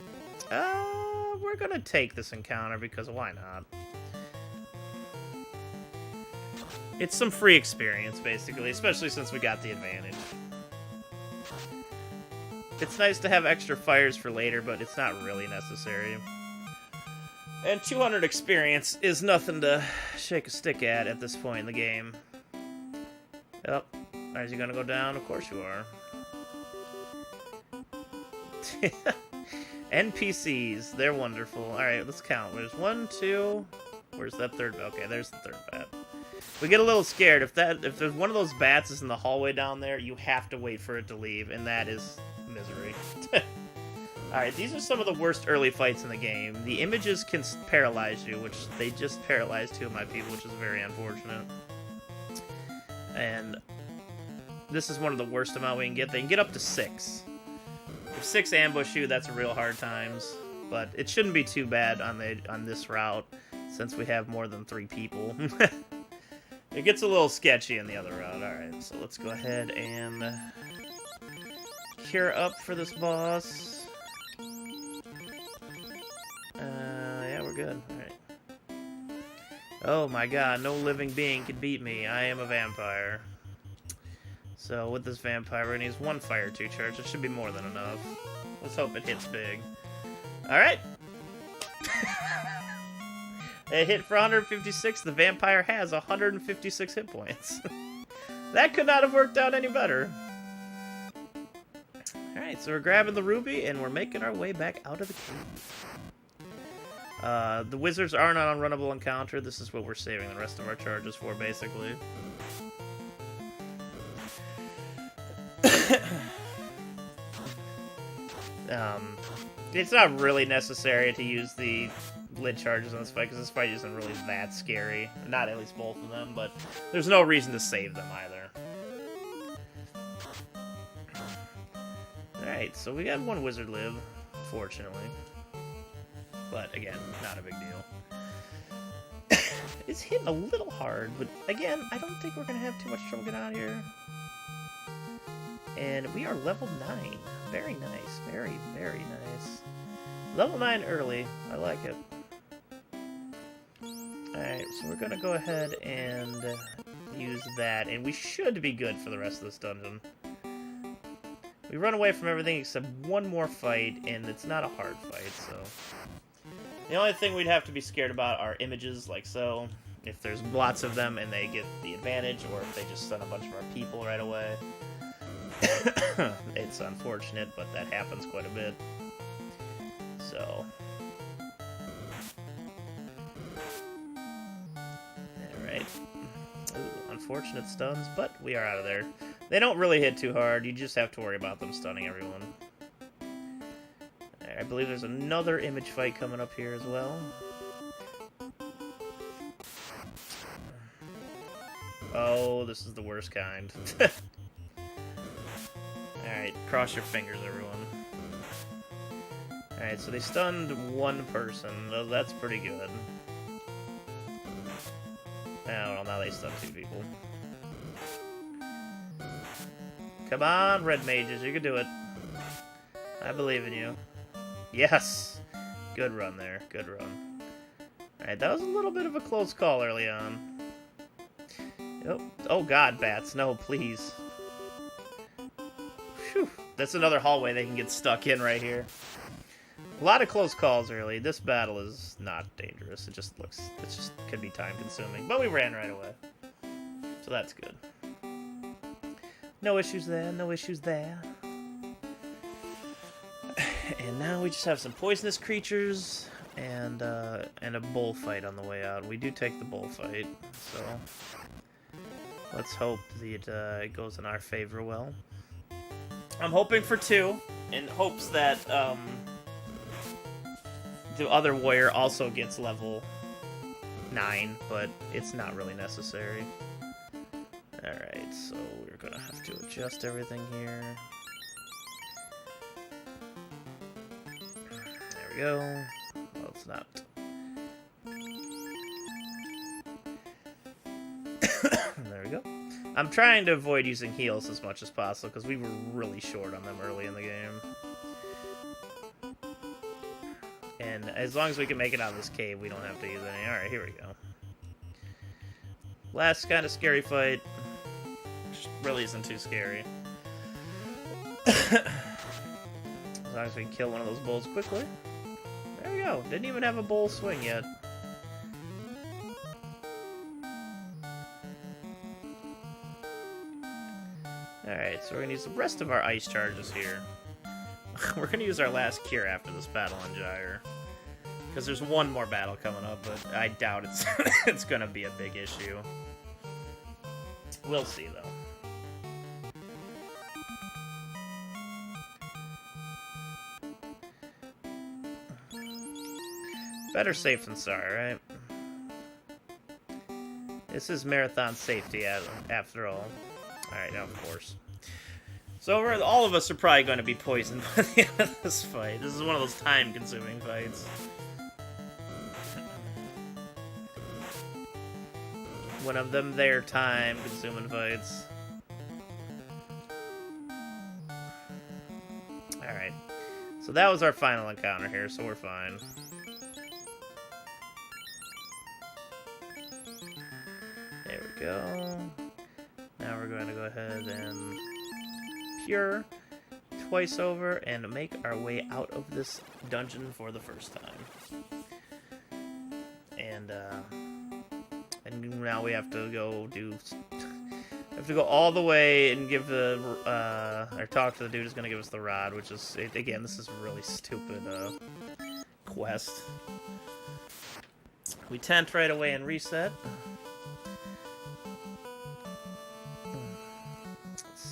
We're gonna take this encounter because why not? It's some free experience, basically, especially since we got the advantage. It's nice to have extra fires for later, but it's not really necessary. And 200 experience is nothing to shake a stick at this point in the game. Yep. Are you gonna go down? Of course you are. NPCs, they're wonderful. Alright, let's count. There's 1, 2... Where's that third? Okay, there's the third bat. We get a little scared. If there's one of those bats is in the hallway down there, you have to wait for it to leave, and that is misery. Alright, these are some of the worst early fights in the game. The images can paralyze you, which they just paralyzed 2 of my people, which is very unfortunate. And this is one of the worst amount we can get. They can get up to 6. If 6 ambush you, that's real hard times. But it shouldn't be too bad on this route, since we have more than 3 people. It gets a little sketchy in the other route. Alright, so let's go ahead and cure up for this boss. Yeah, we're good. Alright. Oh my god, no living being can beat me. I am a vampire. So with this vampire, we're gonna use 1 fire 2 charge. It should be more than enough. Let's hope it hits big. Alright. It hit for 156. The vampire has 156 hit points. That could not have worked out any better. Alright, so we're grabbing the ruby, and we're making our way back out of the cave. The wizards are not an unrunnable encounter. This is what we're saving the rest of our charges for, basically. It's not really necessary to use the lid charges in this fight, because this fight isn't really that scary. Not at least both of them, but there's no reason to save them either. Alright, so we got 1 wizard live, fortunately. But, again, not a big deal. It's hitting a little hard, but, again, I don't think we're going to have too much trouble getting out of here. And we are level 9. Very nice. Very, very nice. Level 9 early. I like it. Alright, so we're gonna go ahead and use that, and we should be good for the rest of this dungeon. We run away from everything except 1 more fight, and it's not a hard fight, so... The only thing we'd have to be scared about are images, like so. If there's lots of them and they get the advantage, or if they just stun a bunch of our people right away. It's unfortunate, but that happens quite a bit. So... Alright. Ooh, unfortunate stuns, but we are out of there. They don't really hit too hard, you just have to worry about them stunning everyone. I believe there's another image fight coming up here as well. Oh, this is the worst kind. Alright, cross your fingers, everyone. Alright, so they stunned 1 person. That's pretty good. Oh, well, now they stunned 2 people. Come on, red mages, you can do it. I believe in you. Yes! Good run there, good run. Alright, that was a little bit of a close call early on. Oh god, bats, no, please. Phew, that's another hallway they can get stuck in right here. A lot of close calls early. This battle is not dangerous. It just could be time consuming. But we ran right away. So that's good. No issues there, no issues there. And now we just have some poisonous creatures and a bullfight on the way out. We do take the bullfight, so let's hope that it goes in our favor well. I'm hoping for 2, in hopes that the other warrior also gets level 9, but it's not really necessary. Alright, so we're gonna have to adjust everything here. There we go. Well, it's not. There we go. I'm trying to avoid using heals as much as possible, because we were really short on them early in the game. And as long as we can make it out of this cave, we don't have to use any. Alright, here we go. Last kind of scary fight. Which really isn't too scary. As long as we can kill one of those bulls quickly. There we go. Didn't even have a bull swing yet. Alright, so we're gonna use the rest of our ice charges here. We're gonna use our last cure after this battle on Gyre. Because there's one more battle coming up, but I doubt it's gonna be a big issue. We'll see, though. Better safe than sorry, right? This is marathon safety, after all. Alright, now of course. So all of us are probably going to be poisoned by the end of this fight. This is one of those time-consuming fights. One of them their time-consuming fights. Alright. So that was our final encounter here, so we're fine. There we go. Now we're going to go ahead and cure twice over and make our way out of this dungeon for the first time. And now we have to go all the way and give the or talk to the dude who's going to give us the rod, which is, again, this is a really stupid quest. We tent right away and reset.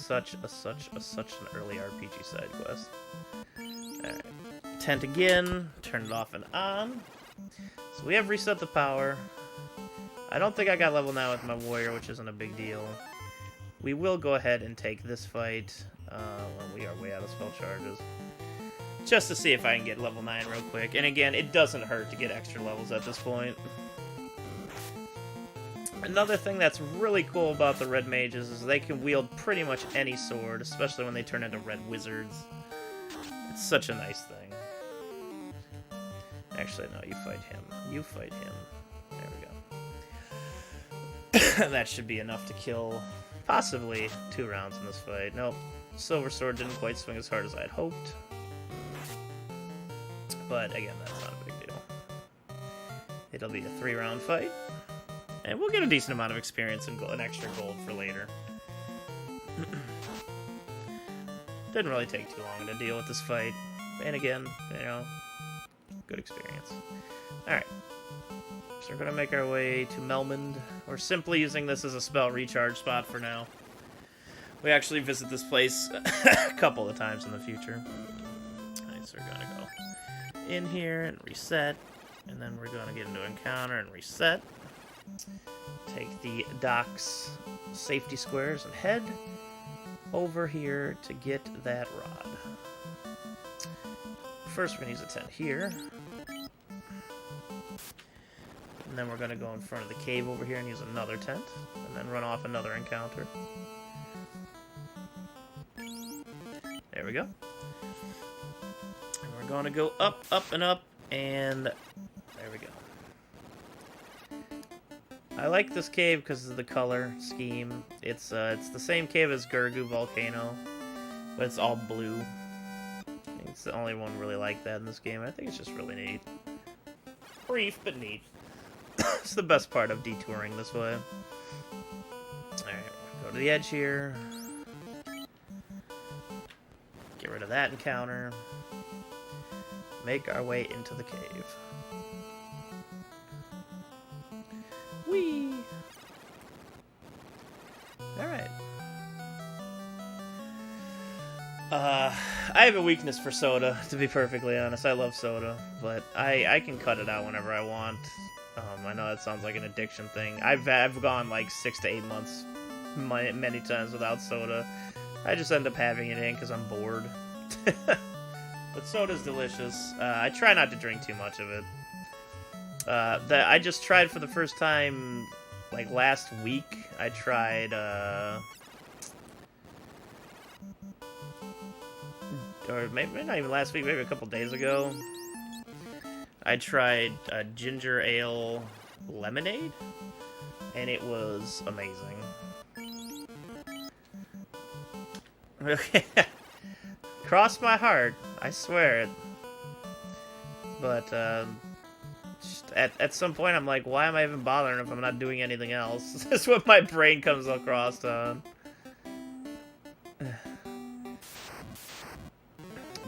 Such an early RPG side quest. Alright. Tent again, turn it off and on. So we have reset the power. I don't think I got level 9 with my warrior, which isn't a big deal. We will go ahead and take this fight when we are way out of spell charges. Just to see if I can get level 9 real quick. And again, it doesn't hurt to get extra levels at this point. Another thing that's really cool about the red mages is they can wield pretty much any sword, especially when they turn into red wizards. It's such a nice thing. Actually, no, you fight him. You fight him. There we go. That should be enough to kill possibly 2 rounds in this fight. Nope. Silver Sword didn't quite swing as hard as I had hoped. But again, that's not a big deal. It'll be a 3-round fight. And we'll get a decent amount of experience and an extra gold for later. Didn't really take too long to deal with this fight. And again, you know, good experience. Alright. So we're going to make our way to Melmond. We're simply using this as a spell recharge spot for now. We actually visit this place a couple of times in the future. Alright, so we're going to go in here and reset. And then we're going to get into encounter and reset. Take the docks safety squares and head over here to get that rod. First we're going to use a tent here. And then we're going to go in front of the cave over here and use another tent. And then run off another encounter. There we go. And we're going to go up, up, and up. And there we go. I like this cave because of the color scheme. It's the same cave as Gurgu Volcano, but it's all blue. I think it's the only one really like that in this game. I think it's just really neat. Brief, but neat. It's the best part of detouring this way. Alright, go to the edge here. Get rid of that encounter. Make our way into the cave. Whee! Alright. I have a weakness for soda, to be perfectly honest. I love soda, but I can cut it out whenever I want. I know that sounds like an addiction thing. I've gone like 6 to 8 months many times without soda. I just end up having it in because I'm bored. But soda's delicious. I try not to drink too much of it. That I just tried for the first time like last week. I tried or maybe not even last week, maybe a couple days ago. I tried ginger ale lemonade, and it was amazing. Okay. Cross my heart, I swear it. But just at some point I'm like, why am I even bothering if I'm not doing anything else? That's what my brain comes across on.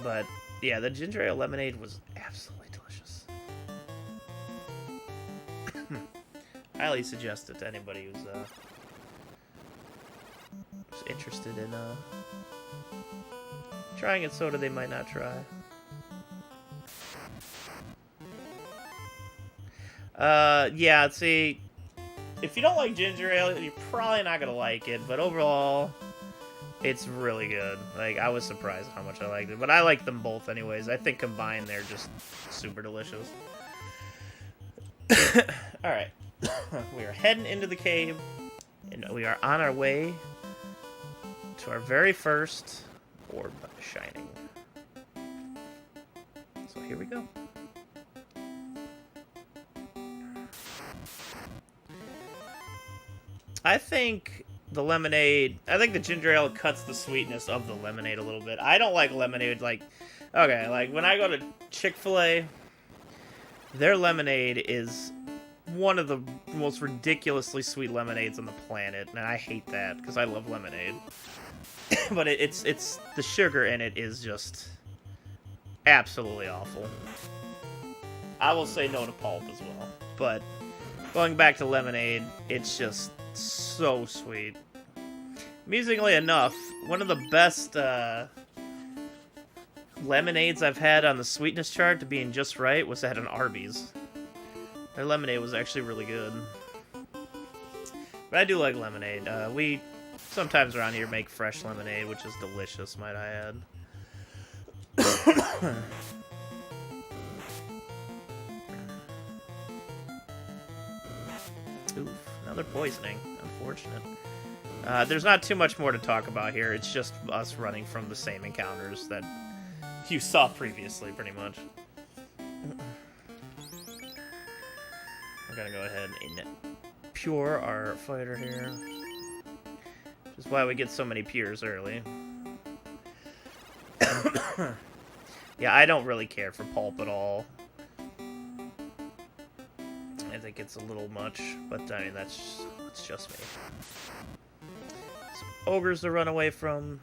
But yeah, the ginger ale lemonade was absolutely delicious. Highly suggest it to anybody who's interested in trying a soda they might not try. Yeah, see, if you don't like ginger ale, you're probably not gonna like it, but overall, it's really good. Like, I was surprised how much I liked it, but I like them both anyways. I think combined, they're just super delicious. Alright, we are heading into the cave, and we are on our way to our very first orb shining. So here we go. I think the ginger ale cuts the sweetness of the lemonade a little bit. I don't like lemonade, like, okay, like, when I go to Chick-fil-A, their lemonade is one of the most ridiculously sweet lemonades on the planet, and I hate that, because I love lemonade. But it's the sugar in it is just absolutely awful. I will say no to pulp as well, but going back to lemonade, it's just so sweet. Amusingly enough, one of the best lemonades I've had on the sweetness chart to being just right was at an Arby's. Their lemonade was actually really good. But I do like lemonade. We sometimes around here make fresh lemonade, which is delicious, might I add. Oof, another poisoning. Unfortunate. There's not too much more to talk about here. It's just us running from the same encounters that you saw previously, pretty much. We're gonna go ahead and pure our fighter here. Which is why we get so many pures early. Yeah, I don't really care for pulp at all. I think it's a little much, but I mean, that's just me. Some ogres to run away from.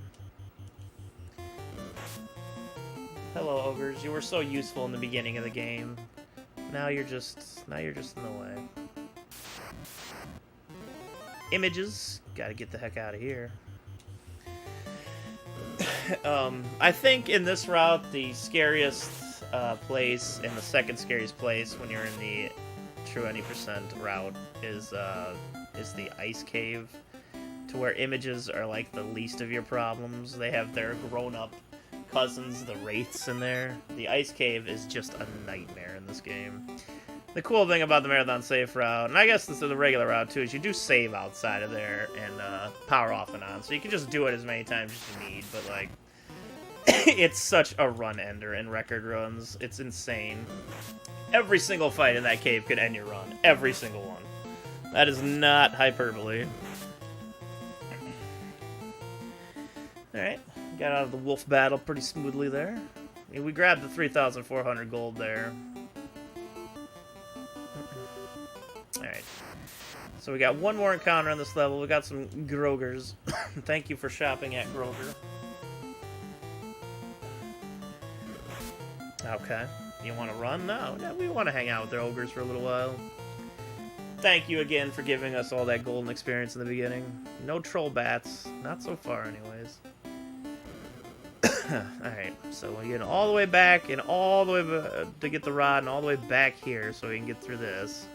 Hello, ogres. You were so useful in the beginning of the game. Now you're just in the way. Images. Gotta get the heck out of here. I think in this route, the scariest place and the second scariest place when you're in the true any percent route is the ice cave, to where images are like the least of your problems. They have their grown-up cousins, the wraiths, in there. The ice cave is just a nightmare in this game. The cool thing about the marathon safe route, and I guess this is the regular route too, is you do save outside of there and power off and on, so you can just do it as many times as you need. But like, it's such a run ender in record runs. It's insane. Every single fight in that cave could end your run. Every single one. That is not hyperbole. Alright, got out of the wolf battle pretty smoothly there. I mean, we grabbed the 3,400 gold there. Alright. So we got one more encounter on this level. We got some Grogers. Thank you for shopping at Groger. Okay. You want to run? No, we want to hang out with their ogres for a little while. Thank you again for giving us all that golden experience in the beginning. No troll bats. Not so far, anyways. Alright, so we get all the way back and all the way to get the rod and all the way back here so we can get through this.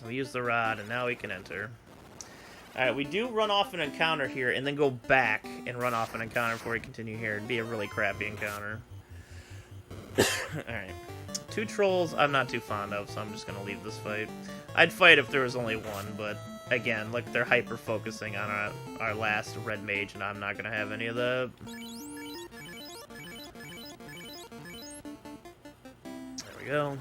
We use the rod and now we can enter. Alright, we do run off an encounter here and then go back and run off an encounter before we continue here. It'd be a really crappy encounter. Alright. 2 trolls I'm not too fond of, so I'm just gonna leave this fight. I'd fight if there was only one, but again, look, they're hyper-focusing on our last red mage, and I'm not gonna have any of that. There we go.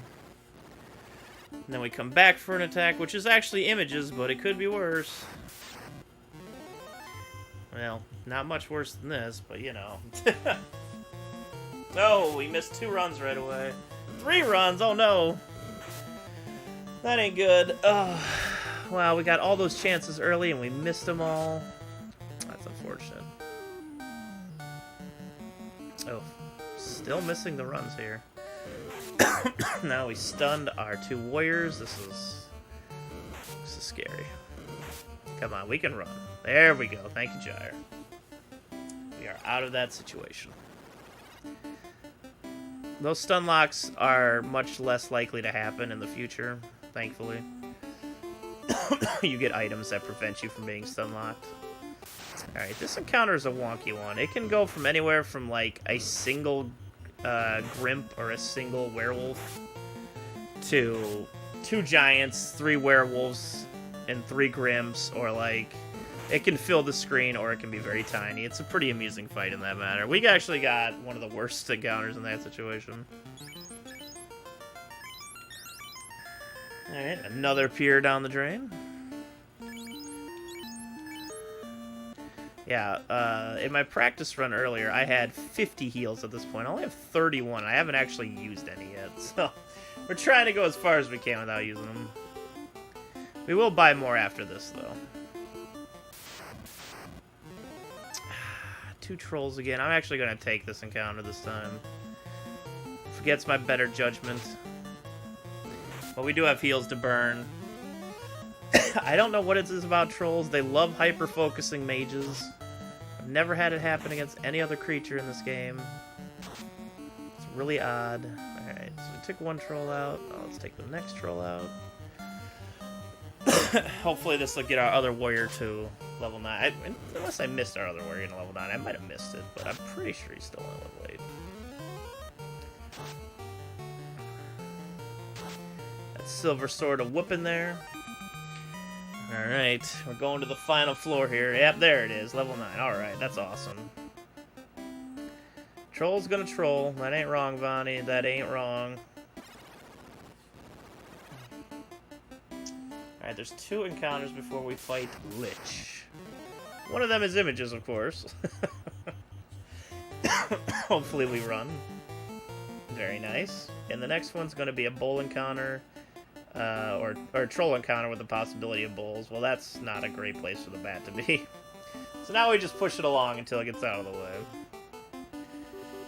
And then we come back for an attack, which is actually images, but it could be worse. Well, not much worse than this, but you know. Oh, we missed 2 runs right away. 3 runs, oh no. That ain't good. Oh, wow, we got all those chances early and we missed them all. That's unfortunate. Oh, still missing the runs here. Now we stunned our 2 warriors. This is scary. Come on, we can run. There we go. Thank you, Gyre. We are out of that situation. Those stun locks are much less likely to happen in the future, thankfully. You get items that prevent you from being stun locked. Alright, this encounter is a wonky one. It can go from anywhere from like a single Grimp or a single werewolf to 2 giants, 3 werewolves, and 3 Grimps, or like it can fill the screen or it can be very tiny. It's a pretty amusing fight in that matter. We actually got one of the worst encounters in that situation. Alright, another pier down the drain. Yeah, in my practice run earlier, I had 50 heals at this point. I only have 31. I haven't actually used any yet, so we're trying to go as far as we can without using them. We will buy more after this, though. 2 trolls again. I'm actually going to take this encounter this time. Forgets my better judgment. But we do have heals to burn. I don't know what it is about trolls. They love hyper-focusing mages. I've never had it happen against any other creature in this game. It's really odd. Alright, so we took 1 troll out. Now let's take the next troll out. Hopefully this will get our other warrior to level 9. Unless I missed our other warrior in level 9. I might have missed it, but I'm pretty sure he's still in level 8. That silver sword a whooping there. Alright, we're going to the final floor here. Yep, there it is, level 9. Alright, that's awesome. Troll's gonna troll. That ain't wrong, Vonnie. That ain't wrong. Alright, there's 2 encounters before we fight Lich. One of them is images, of course. Hopefully we run. Very nice. And the next one's going to be a bull encounter, or a troll encounter with the possibility of bulls. Well, that's not a great place for the bat to be. So now we just push it along until it gets out of the way.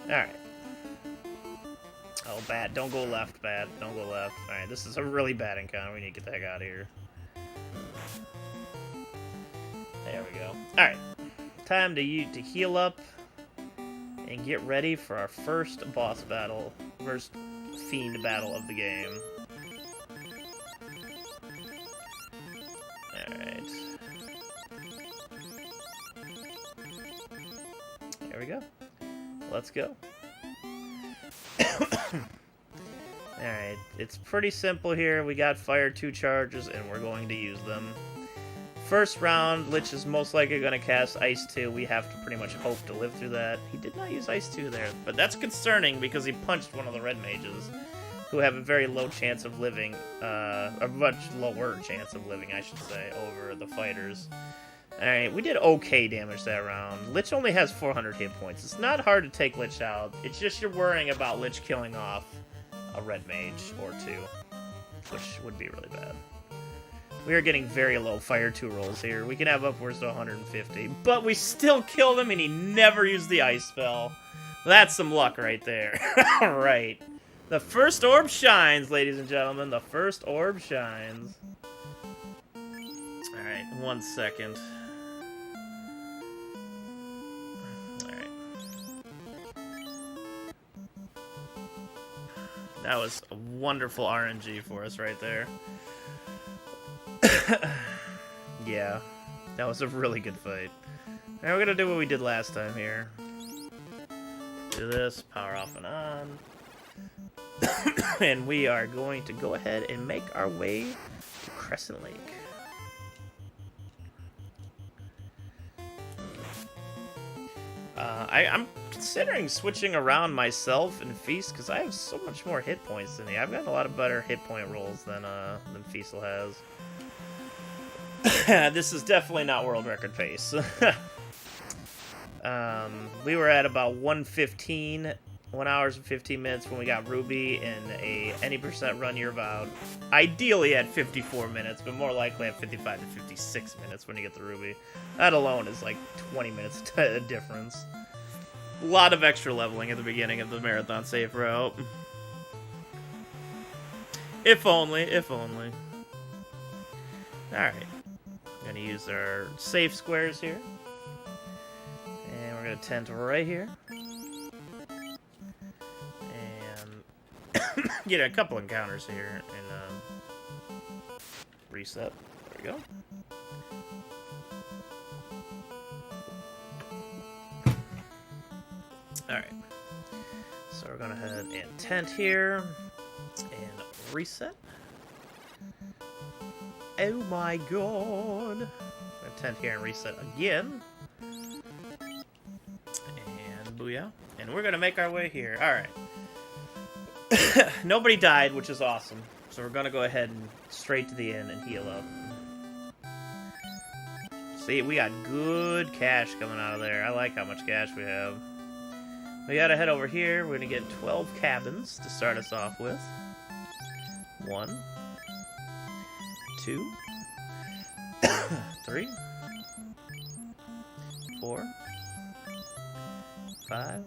Alright. Oh, bat. Don't go left, bat. Don't go left. Alright, this is a really bad encounter. We need to get the heck out of here. There we go. Alright. Time to heal up and get ready for our first boss battle. First fiend battle of the game. Alright. There we go. Let's go. Alright, it's pretty simple here. We got fire 2 charges, and we're going to use them. First round, Lich is most likely going to cast Ice 2. We have to pretty much hope to live through that. He did not use Ice 2 there, but that's concerning because he punched one of the red mages. who have a very low chance of living, a much lower chance of living, I should say, over the fighters. Alright, we did okay damage that round. Lich only has 400 hit points. It's not hard to take Lich out. It's just you're worrying about Lich killing off a red mage or two, which would be really bad. We are getting very low Fire 2 rolls here. We can have upwards to 150, but we still killed him and he never used the Ice Spell. That's some luck right there. Alright. The first orb shines, ladies and gentlemen. The first orb shines. Alright, 1 second. Alright. That was a wonderful RNG for us right there. Yeah, that was a really good fight. Now we're gonna do what we did last time here. Do this, power off and on. And we are going to go ahead and make our way to Crescent Lake. I'm considering switching around myself in Feast because I have so much more hit points than he. I've got a lot of better hit point rolls than Feastal has. This is definitely not world record pace. We were at about 1 hours and 15 minutes when we got Ruby, and any percent run you're about ideally at 54 minutes, but more likely at 55 to 56 minutes when you get the Ruby. That alone is like 20 minutes difference. A lot of extra leveling at the beginning of the marathon safe route. If only, if only. Alright. We're gonna use our safe squares here. And we're gonna tent right here. And get a couple encounters here and reset. There we go. Alright. So we're gonna head and tent here and reset. Oh my god. I'm gonna tent here and reset again. And booyah. And we're gonna make our way here. Alright. Nobody died, which is awesome. So we're gonna go ahead and straight to the inn and heal up. See, we got good cash coming out of there. I like how much cash we have. We gotta head over here. We're gonna get 12 cabins to start us off with. 1, 2, 3, 4, 5,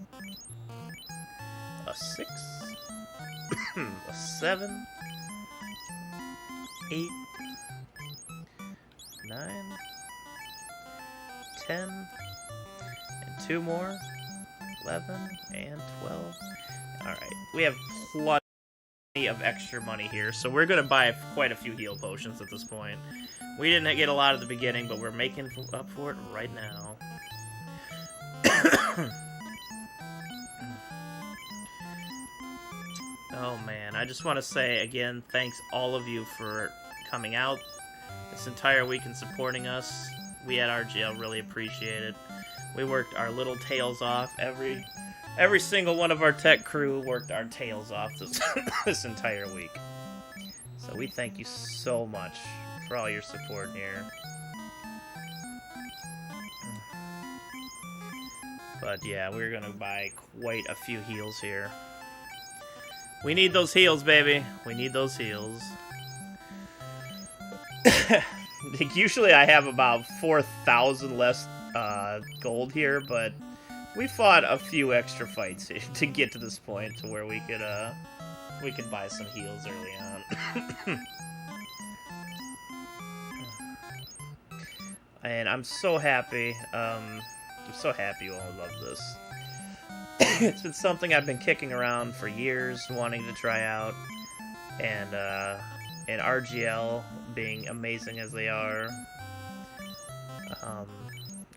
a 6, a 7, 8, 9, 10, and 2 more, 11, and 12. Alright, we have plenty of extra money here, so we're going to buy quite a few heal potions at this point. We didn't get a lot at the beginning, but we're making up for it right now. Oh man, I just want to say again, thanks all of you for coming out this entire week and supporting us. We at RGL really appreciate it. We worked our little tails off. Every single one of our tech crew worked our tails off this entire week. So we thank you so much for all your support here. But yeah, we're gonna buy quite a few heals here. We need those heals, baby. We need those heals. Usually I have about 4,000 less gold here, but we fought a few extra fights here to get to this point to where we could buy some heals early on. And I'm so happy. I'm so happy you all love this. It's been something I've been kicking around for years, wanting to try out, and RGL being amazing as they are,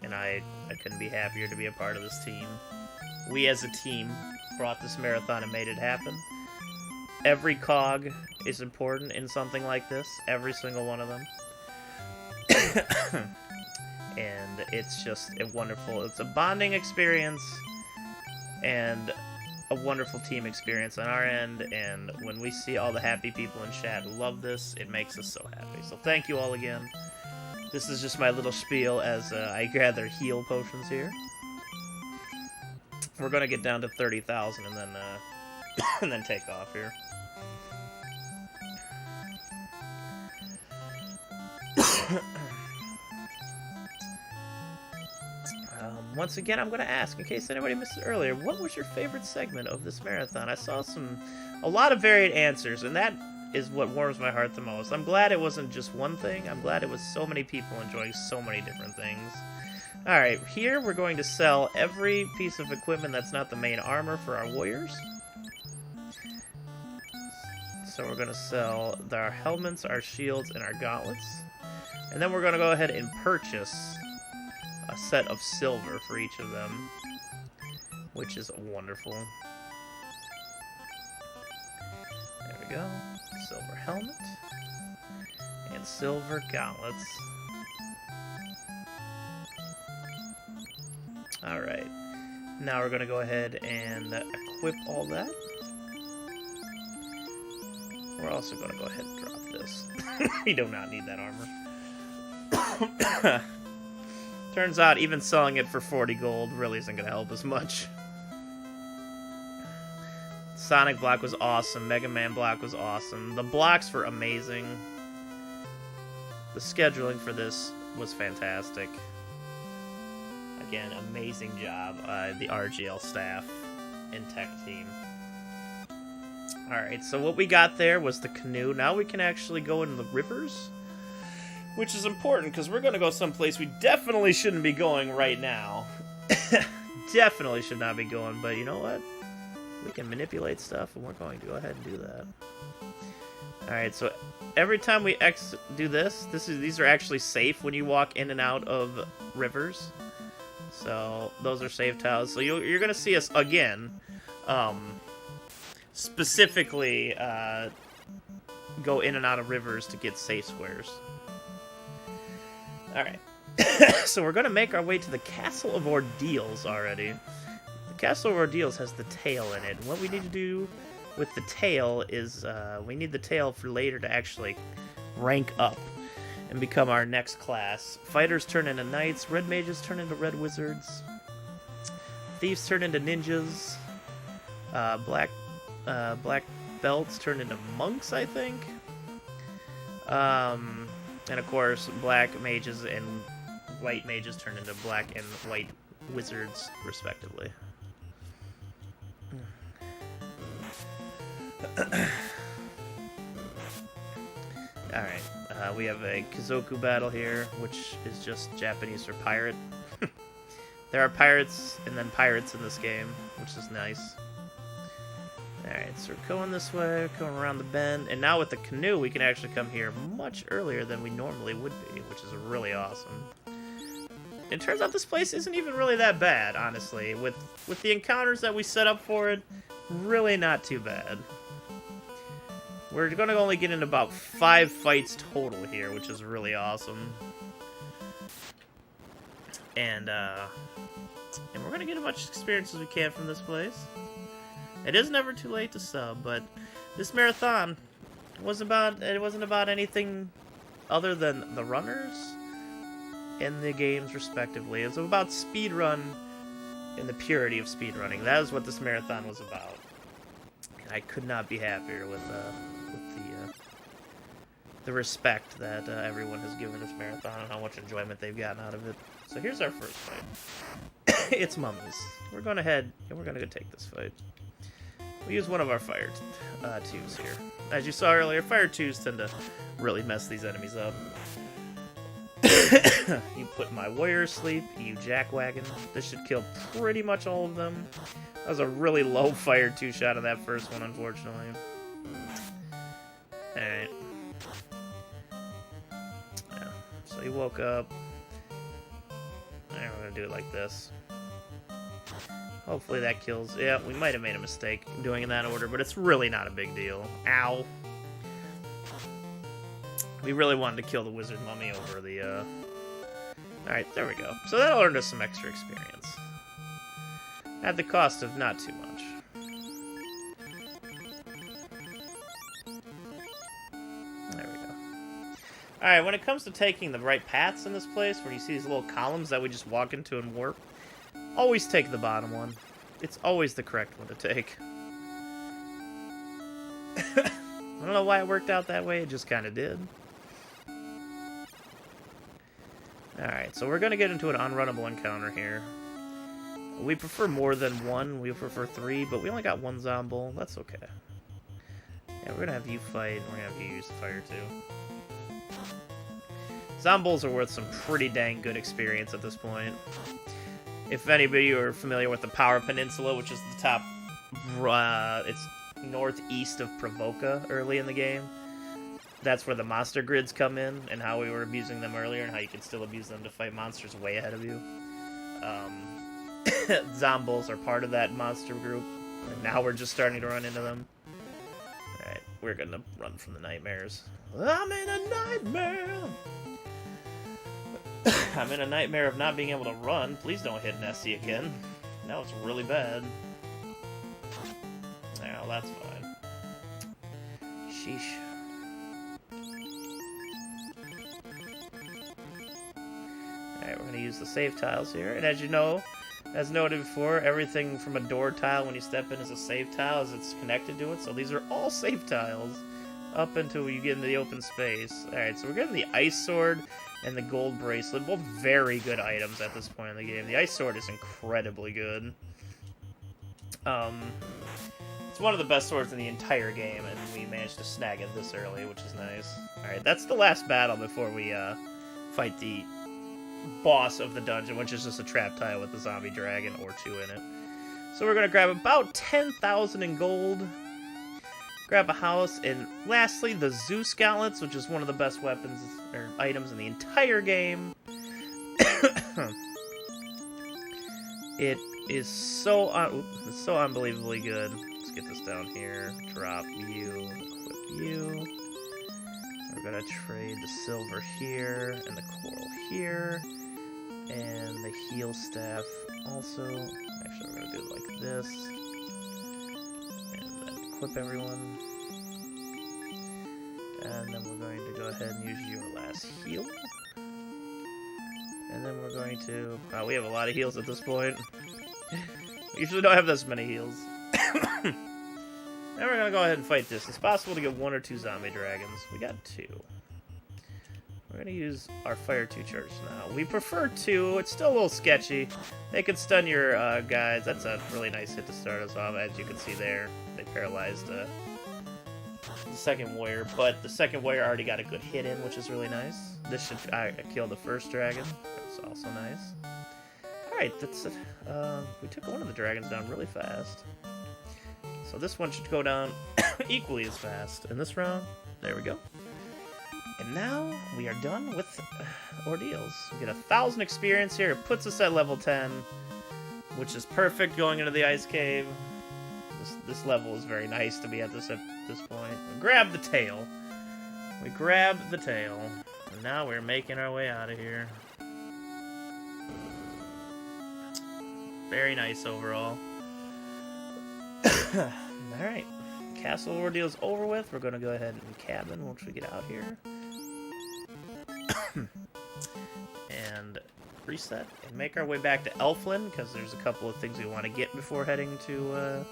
and I couldn't be happier to be a part of this team. We as a team brought this marathon and made it happen. Every cog is important in something like this, every single one of them. And it's just a wonderful, it's a bonding experience, and a wonderful team experience on our end, and when we see all the happy people in chat who love this, it makes us so happy. So thank you all again. This is just my little spiel as I gather heal potions here. We're gonna get down to 30,000 and then and then take off here. Once again, I'm going to ask, in case anybody missed it earlier, what was your favorite segment of this marathon? I saw a lot of varied answers, and that is what warms my heart the most. I'm glad it wasn't just one thing. I'm glad it was so many people enjoying so many different things. Alright, here we're going to sell every piece of equipment that's not the main armor for our warriors. So we're going to sell our helmets, our shields, and our gauntlets. And then we're going to go ahead and purchase a set of silver for each of them, which is wonderful. There we go. Silver helmet and silver gauntlets. Alright, now we're going to go ahead and equip all that. We're also going to go ahead and drop this. We do not need that armor. Turns out even selling it for 40 gold really isn't going to help as much. Sonic block was awesome. Mega Man block was awesome. The blocks were amazing. The scheduling for this was fantastic. Again, amazing job, the RGL staff and tech team. Alright, so what we got there was the canoe. Now we can actually go into the rivers, which is important because we're going to go someplace we definitely shouldn't be going right now. Definitely should not be going, but you know what? We can manipulate stuff, and we're going to go ahead and do that. Alright, so every time we do these are actually safe when you walk in and out of rivers. So those are safe tiles. So you're going to see us again, specifically go in and out of rivers to get safe squares. Alright, so we're going to make our way to the Castle of Ordeals already. The Castle of Ordeals has the tail in it. And what we need to do with the tail is we need the tail for later to actually rank up and become our next class. Fighters turn into knights, red mages turn into red wizards, thieves turn into ninjas, black belts turn into monks, I think. And of course, black mages and white mages turn into black and white wizards, respectively. Alright, we have a Kizoku battle here, which is just Japanese for pirate. There are pirates and then pirates in this game, which is nice. Alright, so we're going this way, going around the bend, and now with the canoe we can actually come here much earlier than we normally would be, which is really awesome. It turns out this place isn't even really that bad, honestly. With the encounters that we set up for it, really not too bad. We're going to only get in about 5 fights total here, which is really awesome. And we're going to get as much experience as we can from this place. It is never too late to sub, but this marathon wasn't about anything other than the runners and the games, respectively. It's about speedrun and the purity of speedrunning. That is what this marathon was about. And I could not be happier with the respect that everyone has given this marathon and how much enjoyment they've gotten out of it. So here's our first fight. It's mummies. We're going ahead and we're going to go take this fight. We use one of our fire twos here. As you saw earlier, fire twos tend to really mess these enemies up. You put my warrior asleep, you jackwagon. This should kill pretty much all of them. That was a really low fire 2 shot on that first one, unfortunately. Alright. Yeah. So he woke up. And we're gonna do it like this. Hopefully that kills. Yeah, we might have made a mistake doing it in that order, but it's really not a big deal. Ow. We really wanted to kill the wizard mummy over the, Alright, there we go. So that'll earn us some extra experience. At the cost of not too much. Alright, when it comes to taking the right paths in this place, where you see these little columns that we just walk into and warp, always take the bottom one. It's always the correct one to take. I don't know why it worked out that way, it just kind of did. Alright, so we're going to get into an unrunnable encounter here. We prefer more than one, we prefer 3, but we only got 1 Zomble. That's okay. Yeah, we're going to have you fight, and we're going to have you use the fire too. Zombles are worth some pretty dang good experience at this point. If anybody are familiar with the Power Peninsula, which is the top, it's northeast of Provoca early in the game. That's where the monster grids come in, and how we were abusing them earlier, and how you can still abuse them to fight monsters way ahead of you. Zombles are part of that monster group, and now we're just starting to run into them. Alright, we're gonna run from the nightmares. I'm in a nightmare! I'm in a nightmare of not being able to run. Please don't hit Nessie again. Now it's really bad. Yeah, well, that's fine. Sheesh. Alright, we're going to use the save tiles here. And as you know, as noted before, everything from a door tile when you step in is a save tile as it's connected to it. So these are all save tiles up until you get into the open space. Alright, so we're getting the Ice Sword and the Gold Bracelet. Both very good items at this point in the game. The Ice Sword is incredibly good. It's one of the best swords in the entire game, and we managed to snag it this early, which is nice. Alright, that's the last battle before we fight the boss of the dungeon, which is just a trap tile with a zombie dragon or 2 in it. So we're going to grab about 10,000 in gold, grab a house, and lastly, the Zeus Gauntlets, which is one of the best weapons or items in the entire game. It is so unbelievably good. Let's get this down here. Drop you, equip you. We're gonna trade the silver here, and the coral here, and the heal staff also. Actually, we're gonna do it like this. And then equip everyone. And then we're going to go ahead and use your last heal. And then we're going to... we have a lot of heals at this point. We usually don't have this many heals. Now we're going to go ahead and fight this. It's possible to get 1 or 2 zombie dragons. We got 2. We're going to use our Fire 2 charge now. We prefer 2. It's still a little sketchy. They could stun your guys. That's a really nice hit to start us off. As you can see there, they paralyzed the second warrior. But the second warrior already got a good hit in, which is really nice. This should kill the first dragon. That's also nice. Alright, that's it. We took one of the dragons down really fast. So this one should go down equally as fast in this round. There we go. And now we are done with ordeals. We get 1,000 experience here. It puts us at level 10, which is perfect going into the ice cave. This level is very nice to be at this point. We grab the tail. We grab the tail. And now we're making our way out of here. Very nice overall. Alright. Castle ordeal's over with. We're going to go ahead and cabin once we get out here. And reset. And make our way back to Elfland, because there's a couple of things we want to get before heading to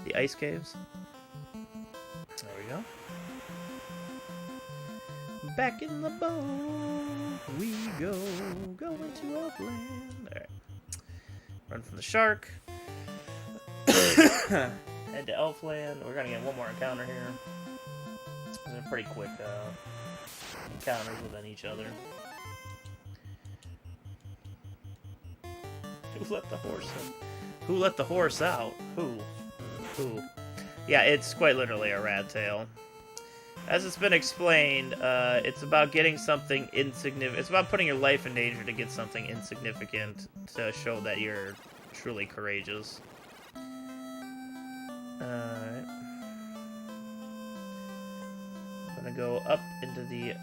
the ice caves. There we go. Back in the boat we go. Going to Elfland. Alright. Run from the shark. Head to Elfland. We're gonna get one more encounter here. These are pretty quick encounters within each other. Who let the horse in? Who let the horse out? Who? Yeah, it's quite literally a rat tail. As it's been explained, it's about getting something insignificant. It's about putting your life in danger to get something insignificant to show that you're truly courageous. Alright. I'm gonna go up into the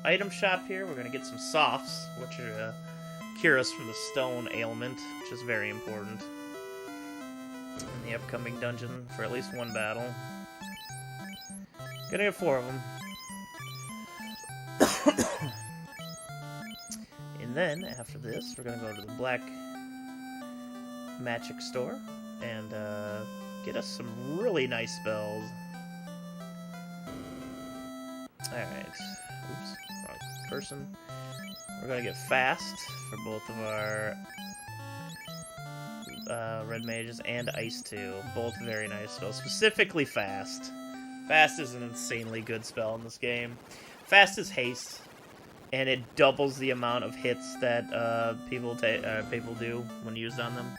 item shop here. We're gonna get some softs, which are cure us from the stone ailment, which is very important in the upcoming dungeon for at least one battle. Gonna get 4 of them. And then, after this, we're going to go to the Black Magic Store and get us some really nice spells. Alright. Oops, wrong person. We're going to get Fast for both of our Red Mages and Ice 2. Both very nice spells. Specifically Fast. Fast is an insanely good spell in this game. Fast is haste, and it doubles the amount of hits that people do when used on them.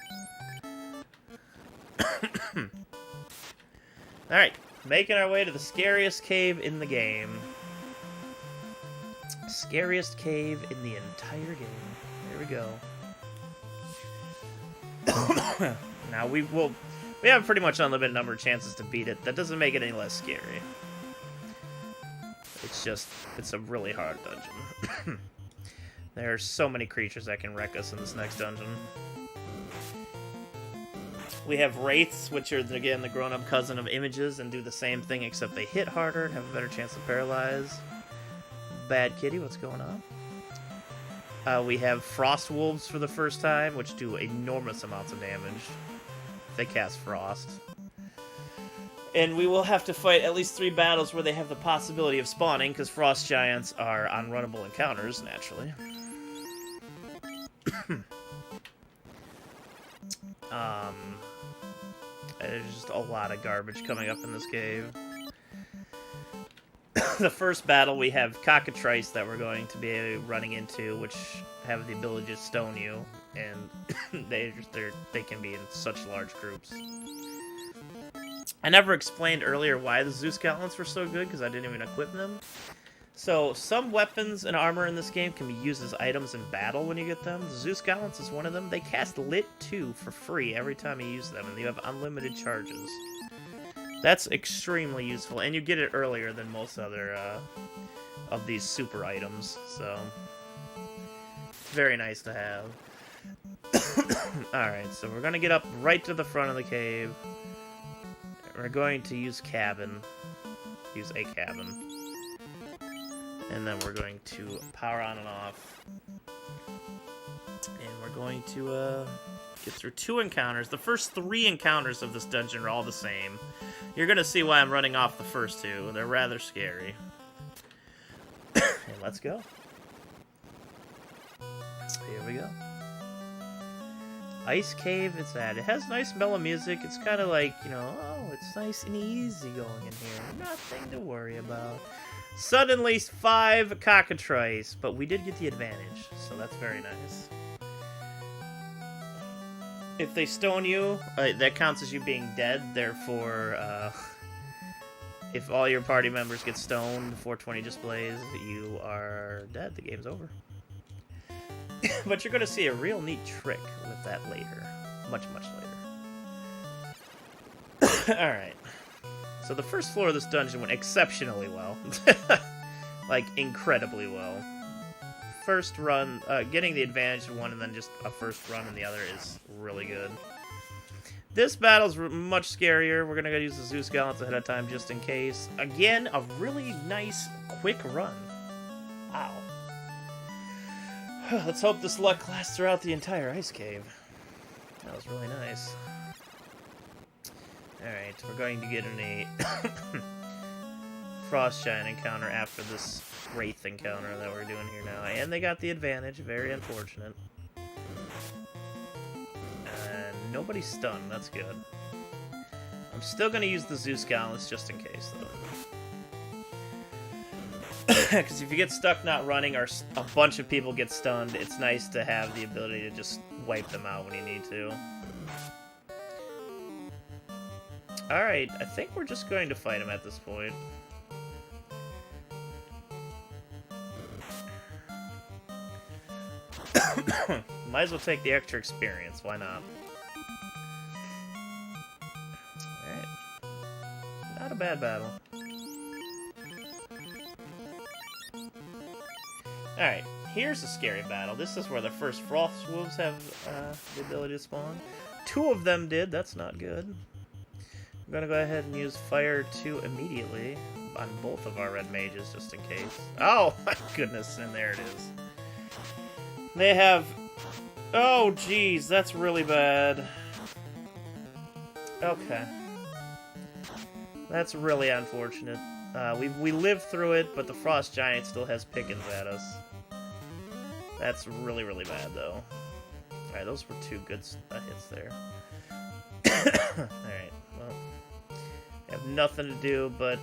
Alright, making our way to the scariest cave in the game. Scariest cave in the entire game. Here we go. Now we have pretty much unlimited number of chances to beat it. That doesn't make it any less scary. It's a really hard dungeon. There are so many creatures that can wreck us in this next dungeon. We have Wraiths, which are, again, the grown-up cousin of Images, and do the same thing, except they hit harder and have a better chance to paralyze. Bad Kitty, what's going on? We have Frost Wolves for the first time, which do enormous amounts of damage. They cast Frost. And we will have to fight at least 3 battles where they have the possibility of spawning, because Frost Giants are unrunnable encounters, naturally. There's just a lot of garbage coming up in this cave. The first battle, we have Cockatrice that we're going to be running into, which have the ability to stone you, and they can be in such large groups. I never explained earlier why the Zeus Gauntlets were so good, because I didn't even equip them. So, some weapons and armor in this game can be used as items in battle when you get them. The Zeus Gauntlets is one of them. They cast Lit 2 for free every time you use them, and you have unlimited charges. That's extremely useful, and you get it earlier than most other of these super items, so it's very nice to have. Alright, so we're going to get up right to the front of the cave. We're going to use a cabin. And then we're going to power on and off. And we're going to get through 2 encounters. The first 3 encounters of this dungeon are all the same. You're going to see why I'm running off the first 2. They're rather scary. And let's go. Here we go. Ice Cave, it's at. It has nice mellow music. It's kind of like, you know, oh, it's nice and easy going in here. Nothing to worry about. Suddenly 5 Cockatrice, but we did get the advantage, so that's very nice. If they stone you, that counts as you being dead, therefore, if all your party members get stoned before 20 displays, you are dead. The game's over. But you're going to see a real neat trick with that later. Much, much later. Alright. So the first floor of this dungeon went exceptionally well. Like, incredibly well. First run, getting the advantage in one and then just a first run in the other is really good. This battle's much scarier. We're going to go use the Zeus Gauntlets ahead of time just in case. Again, a really nice, quick run. Wow. Let's hope this luck lasts throughout the entire ice cave. That was really nice. Alright, we're going to get in a Frost Giant encounter after this Wraith encounter that we're doing here now. And they got the advantage, very unfortunate. And nobody's stunned, that's good. I'm still going to use the Zeus Gauntlets just in case, though. Because if you get stuck not running or a bunch of people get stunned, it's nice to have the ability to just wipe them out when you need to. Alright, I think we're just going to fight him at this point. Might as well take the extra experience, why not? Alright. Not a bad battle. Alright, here's a scary battle. This is where the first Frost Wolves have the ability to spawn. 2 of them did, that's not good. I'm gonna go ahead and use Fire 2 immediately on both of our red mages, just in case. Oh, my goodness, and there it is. They have... Oh, geez, that's really bad. Okay. That's really unfortunate. We lived through it, but the Frost Giant still has pickings at us. That's really, really bad, though. Alright, those were two good hits there. Alright, well... I have nothing to do but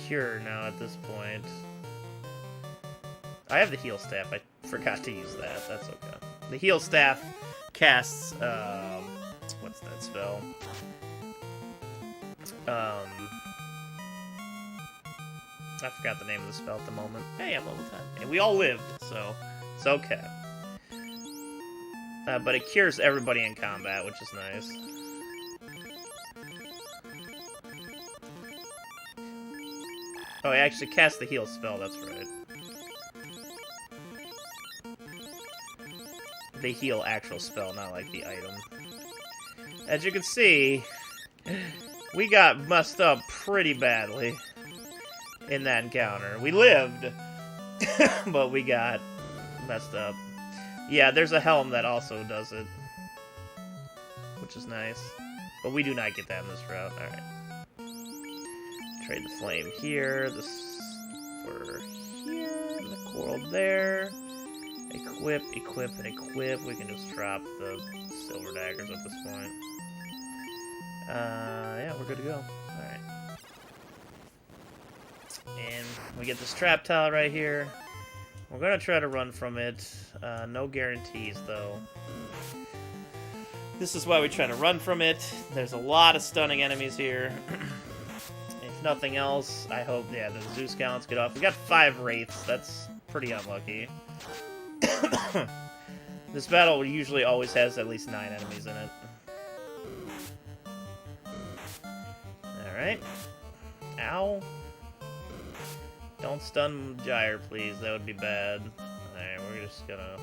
cure now at this point. I have the heal staff. I forgot to use that. That's okay. The heal staff casts... what's that spell? I forgot the name of the spell at the moment. Hey, I'm level 10. And we all lived, so it's okay. But it cures everybody in combat, which is nice. Oh, I actually cast the heal spell, that's right. The heal actual spell, not like the item. As you can see, we got messed up pretty badly in that encounter. We lived, but we got messed up. Yeah, there's a helm that also does it, which is nice. But we do not get that in this route. Alright. Trade the flame here, this for here, the coral there. Equip, equip, and equip. We can just drop the silver daggers at this point. Yeah, we're good to go. Alright. And we get this trap tile right here. We're gonna try to run from it. No guarantees, though. This is why we try to run from it. There's a lot of stunning enemies here. If nothing else, I hope, yeah, the Zeus Gallants get off. We got 5 Wraiths. That's pretty unlucky. This battle usually always has at least 9 enemies in it. Alright. Ow. Don't stun Gyre, please. That would be bad. Alright, we're just gonna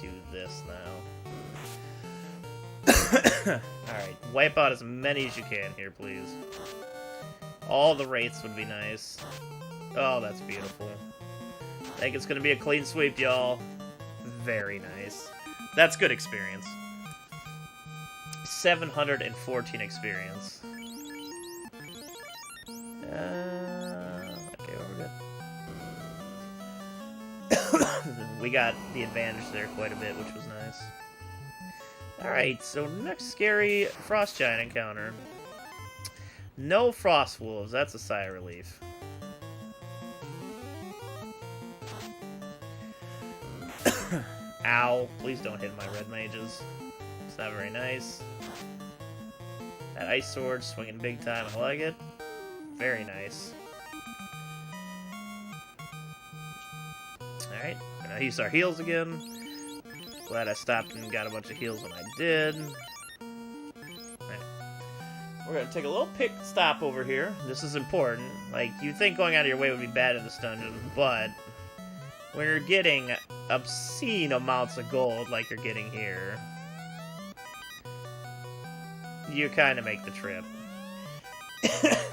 do this now. Alright, wipe out as many as you can here, please. All the Wraiths would be nice. Oh, that's beautiful. I think it's gonna be a clean sweep, y'all. Very nice. That's good experience. 714 experience. Okay, we're good. We got the advantage there quite a bit, which was nice. Alright, so next scary Frost Giant encounter. No Frost Wolves, that's a sigh of relief. Ow, please don't hit my red mages. It's not very nice. That ice sword swinging big time, I like it. Very nice. Alright, we're gonna use our heals again. Glad I stopped and got a bunch of heals when I did. Alright. We're gonna take a little pit stop over here. This is important. Like, you'd think going out of your way would be bad in this dungeon, but when you're getting obscene amounts of gold like you're getting here, you kind of make the trip.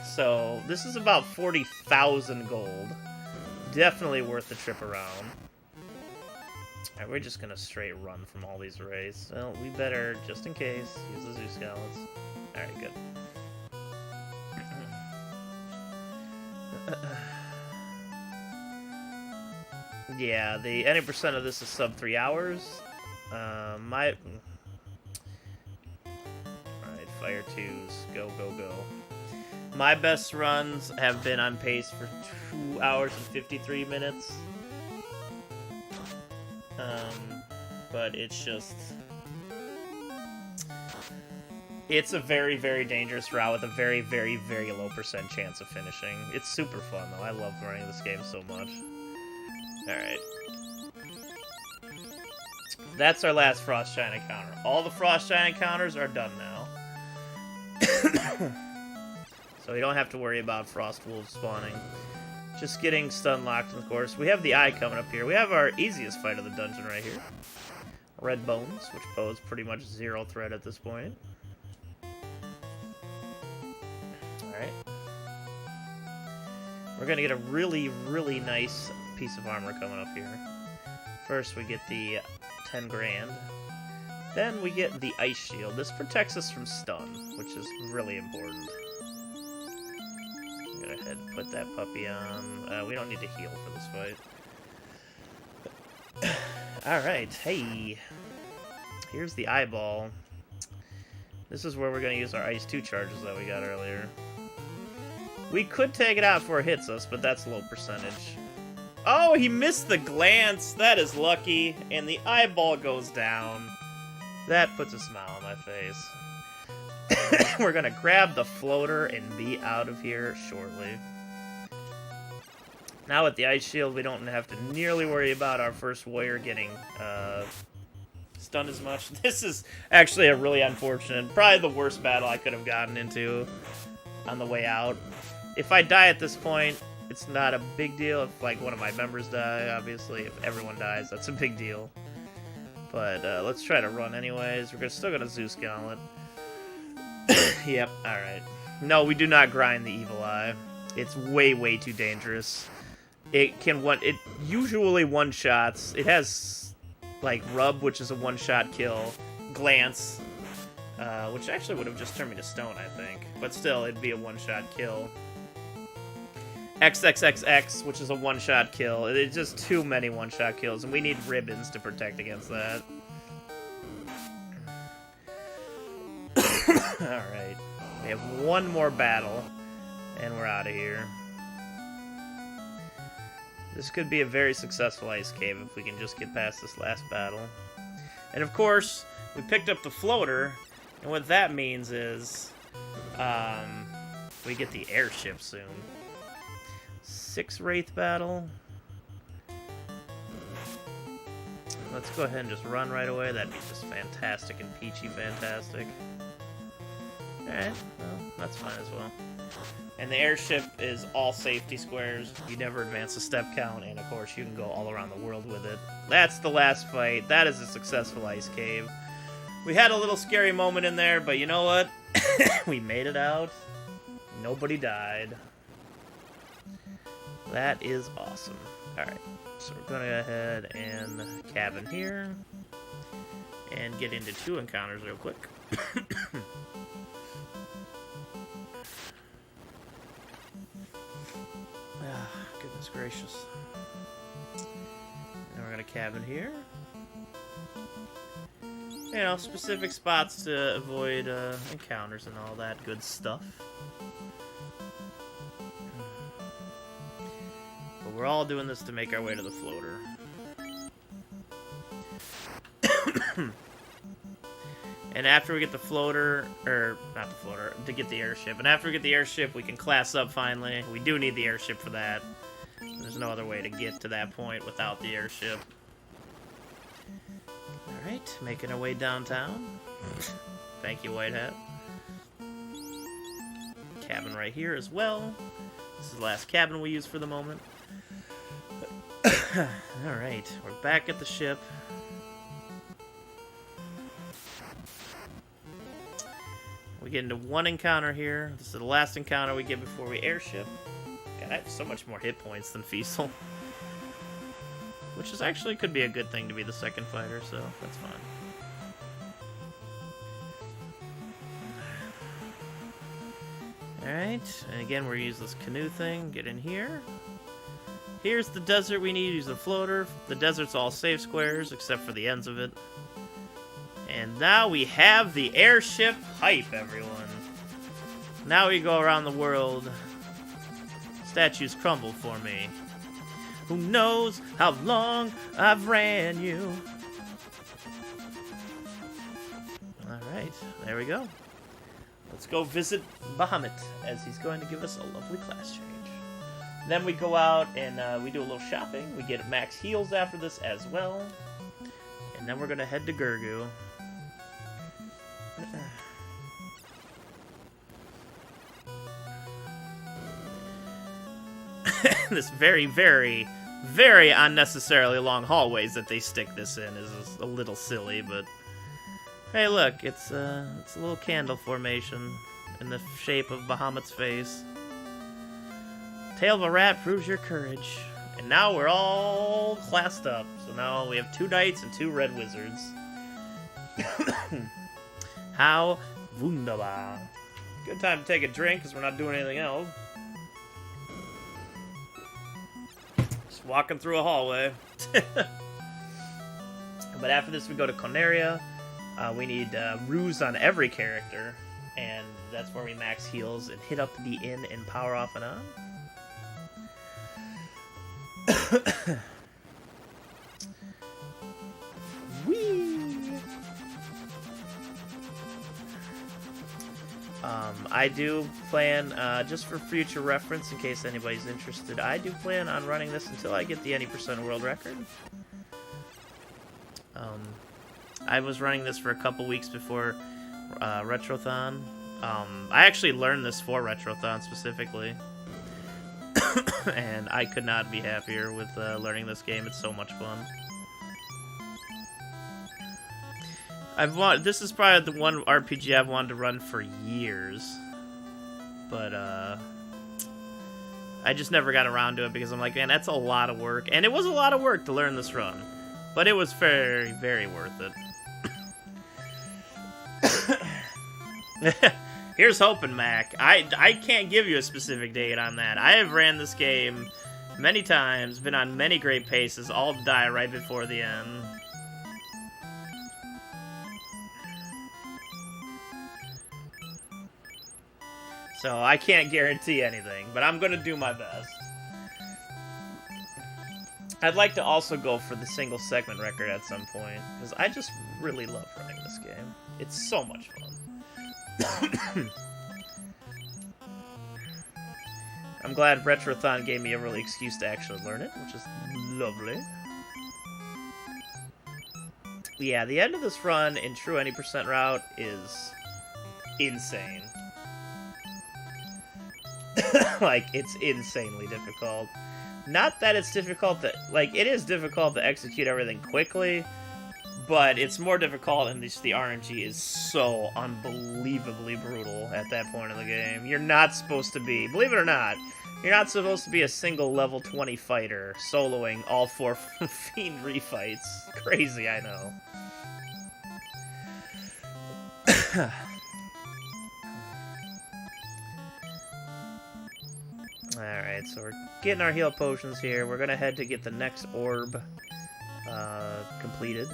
So, this is about 40,000 gold. Definitely worth the trip around. Alright, we're just gonna straight run from all these rays. Well, we better, just in case, use the Zeus Gallants. Alright, good. Yeah, the 80% of this is sub 3 hours. Alright, Fire 2s. Go, go, go. My best runs have been on pace for 2 hours and 53 minutes. But it's just... It's a very, very dangerous route with a very, very, very low % chance of finishing. It's super fun, though. I love running this game so much. Alright. That's our last Frost Giant encounter. All the Frost Giant encounters are done now. So we don't have to worry about Frost Wolves spawning. Just getting stun locked, of course. We have the Eye coming up here. We have our easiest fight of the dungeon right here. Red Bones, which pose pretty much 0 threat at this point. Alright. We're gonna get a really, really nice piece of armor coming up here. First, we get the 10 grand. Then we get the ice shield. This protects us from stun, which is really important. Go ahead and put that puppy on. We don't need to heal for this fight. Alright, hey. Here's the eyeball. This is where we're going to use our Ice 2 charges that we got earlier. We could take it out before it hits us, but that's low percentage. Oh, he missed the glance! That is lucky. And the eyeball goes down. That puts a smile on my face. We're going to grab the floater and be out of here shortly. Now with the Ice Shield, we don't have to nearly worry about our first warrior getting stunned as much. This is actually a really unfortunate, probably the worst battle I could have gotten into on the way out. If I die at this point, it's not a big deal. If like one of my members die, obviously, if everyone dies, that's a big deal. But let's try to run anyways. We're still gonna Zeus Gauntlet. Yep, alright. No, we do not grind the Evil Eye. It's way, way too dangerous. It usually one-shots. It has, like, Rub, which is a one-shot kill. Glance, which actually would have just turned me to stone, I think. But still, it'd be a one-shot kill. XXXX, which is a one-shot kill. It's just too many one-shot kills, and we need ribbons to protect against that. Alright. We have one more battle, and we're out of here. This could be a very successful ice cave if we can just get past this last battle. And of course, we picked up the floater, and what that means is we get the airship soon. 6 Wraith battle. Let's go ahead and just run right away. That'd be just fantastic and peachy fantastic. Alright, well, that's fine as well. And the airship is all safety squares. You never advance a step count, and of course you can go all around the world with it. That's the last fight. That is a successful ice cave. We had a little scary moment in there, but you know what? We made it out. Nobody died. That is awesome. Alright, so we're going to go ahead and cabin here. And get into 2 encounters real quick. Goodness gracious. Now we're going to cabin here. You know, specific spots to avoid encounters and all that good stuff. But we're all doing this to make our way to the floater. And after we get the floater, or not the floater, to get the airship. And after we get the airship, we can class up finally. We do need the airship for that. There's no other way to get to that point without the airship. Alright, making our way downtown. Thank you, White Hat. Cabin right here as well. This is the last cabin we use for the moment. Alright, we're back at the ship. We get into 1 encounter here. This is the last encounter we get before we airship. God, I have so much more hit points than Fiesel. Which is actually could be a good thing to be the second fighter, so that's fine. Alright, and again we're use this canoe thing, get in here. Here's the desert we need to use the floater. The desert's all safe squares, except for the ends of it. And now we have the airship hype, everyone. Now we go around the world. Statues crumble for me. Who knows how long I've ran you? Alright, there we go. Let's go visit Bahamut, as he's going to give us a lovely class change. Then we go out and we do a little shopping. We get max heals after this as well. And then we're going to head to Gurgu. This very, very, very unnecessarily long hallways that they stick this in is a little silly, but hey, look, it's a little candle formation in the shape of Bahamut's face. Tail of a rat proves your courage. And now we're all classed up. So now we have 2 knights and 2 red wizards. How wunderbar. Good time to take a drink because we're not doing anything else. Just walking through a hallway. But after this we go to Conaria. We need ruse on every character. And that's where we max heals and hit up the inn and power off and on. Whee! I do plan, just for future reference, in case anybody's interested, I do plan on running this until I get the any % world record. I was running this for a couple weeks before Retrothon. I actually learned this for Retrothon specifically. And I could not be happier with learning this game. It's so much fun. This is probably the one RPG I've wanted to run for years. But I just never got around to it because I'm like, man, that's a lot of work. And it was a lot of work to learn this run. But it was very, very worth it. Here's hoping, Mac. I can't give you a specific date on that. I have ran this game many times, been on many great paces, all to die right before the end. So I can't guarantee anything, but I'm going to do my best. I'd like to also go for the single segment record at some point, because I just really love running this game. It's so much fun. I'm glad Retrothon gave me a really excuse to actually learn it, which is lovely. Yeah, the end of this run in true any % route is insane. Like, it's insanely difficult. Not that it's difficult to, like, it is difficult to execute everything quickly, but it's more difficult, and the RNG is so unbelievably brutal at that point in the game. You're not supposed to be, believe it or not, you're not supposed to be a single level 20 fighter soloing all 4 Fiend refights. Crazy, I know. Alright, so we're getting our heal potions here. We're gonna head to get the next orb completed.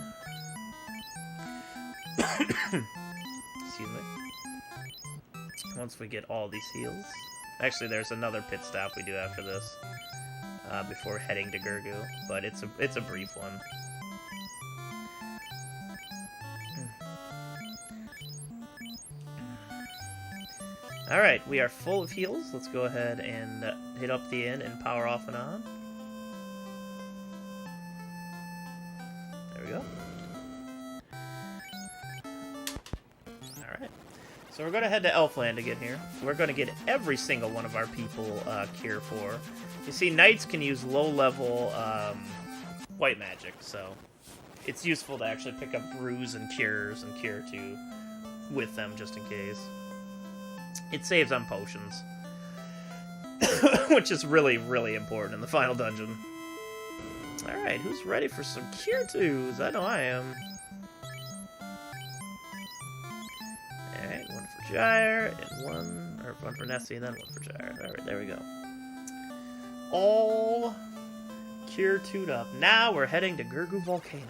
Excuse me. Once we get all these heals. Actually, there's another pit stop we do after this. Before heading to Gurgu. But it's a brief one. Alright, we are full of heals. Let's go ahead and hit up the inn and power off and on. There we go. Alright. So we're going to head to Elfland again here. We're going to get every single one of our people Cure for. You see, knights can use low-level white magic, so it's useful to actually pick up Brews and Cures and Cure 2 with them just in case. It saves on potions. Which is really, really important in the final dungeon. Alright, who's ready for some Cure 2s? I know I am. Alright, one for Gyre, and one for Nessie, and then one for Gyre. Alright, there we go. All Cure 2'd up. Now we're heading to Gurgu Volcano.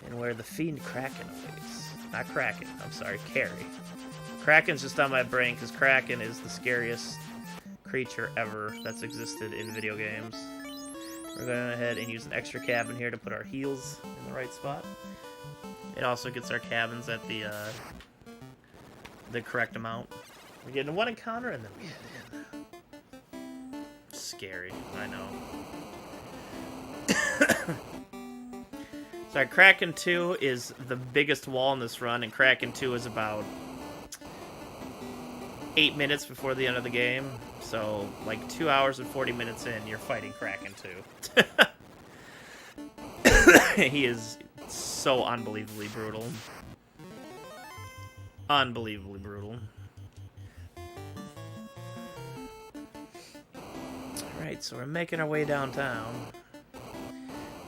And where the Fiend Kraken awaits. Not Kraken, I'm sorry, Carrie. Kraken's just on my brain, because Kraken is the scariest creature ever that's existed in video games. We're going ahead and use an extra cabin here to put our heals in the right spot. It also gets our cabins at the correct amount. We get into one encounter, and then we head in. Scary, I know. Sorry, Kraken 2 is the biggest wall in this run, and Kraken 2 is about 8 minutes before the end of the game, so like 2 hours and 40 minutes in, you're fighting Kraken 2. He is so unbelievably brutal. Unbelievably brutal. Alright, so we're making our way downtown.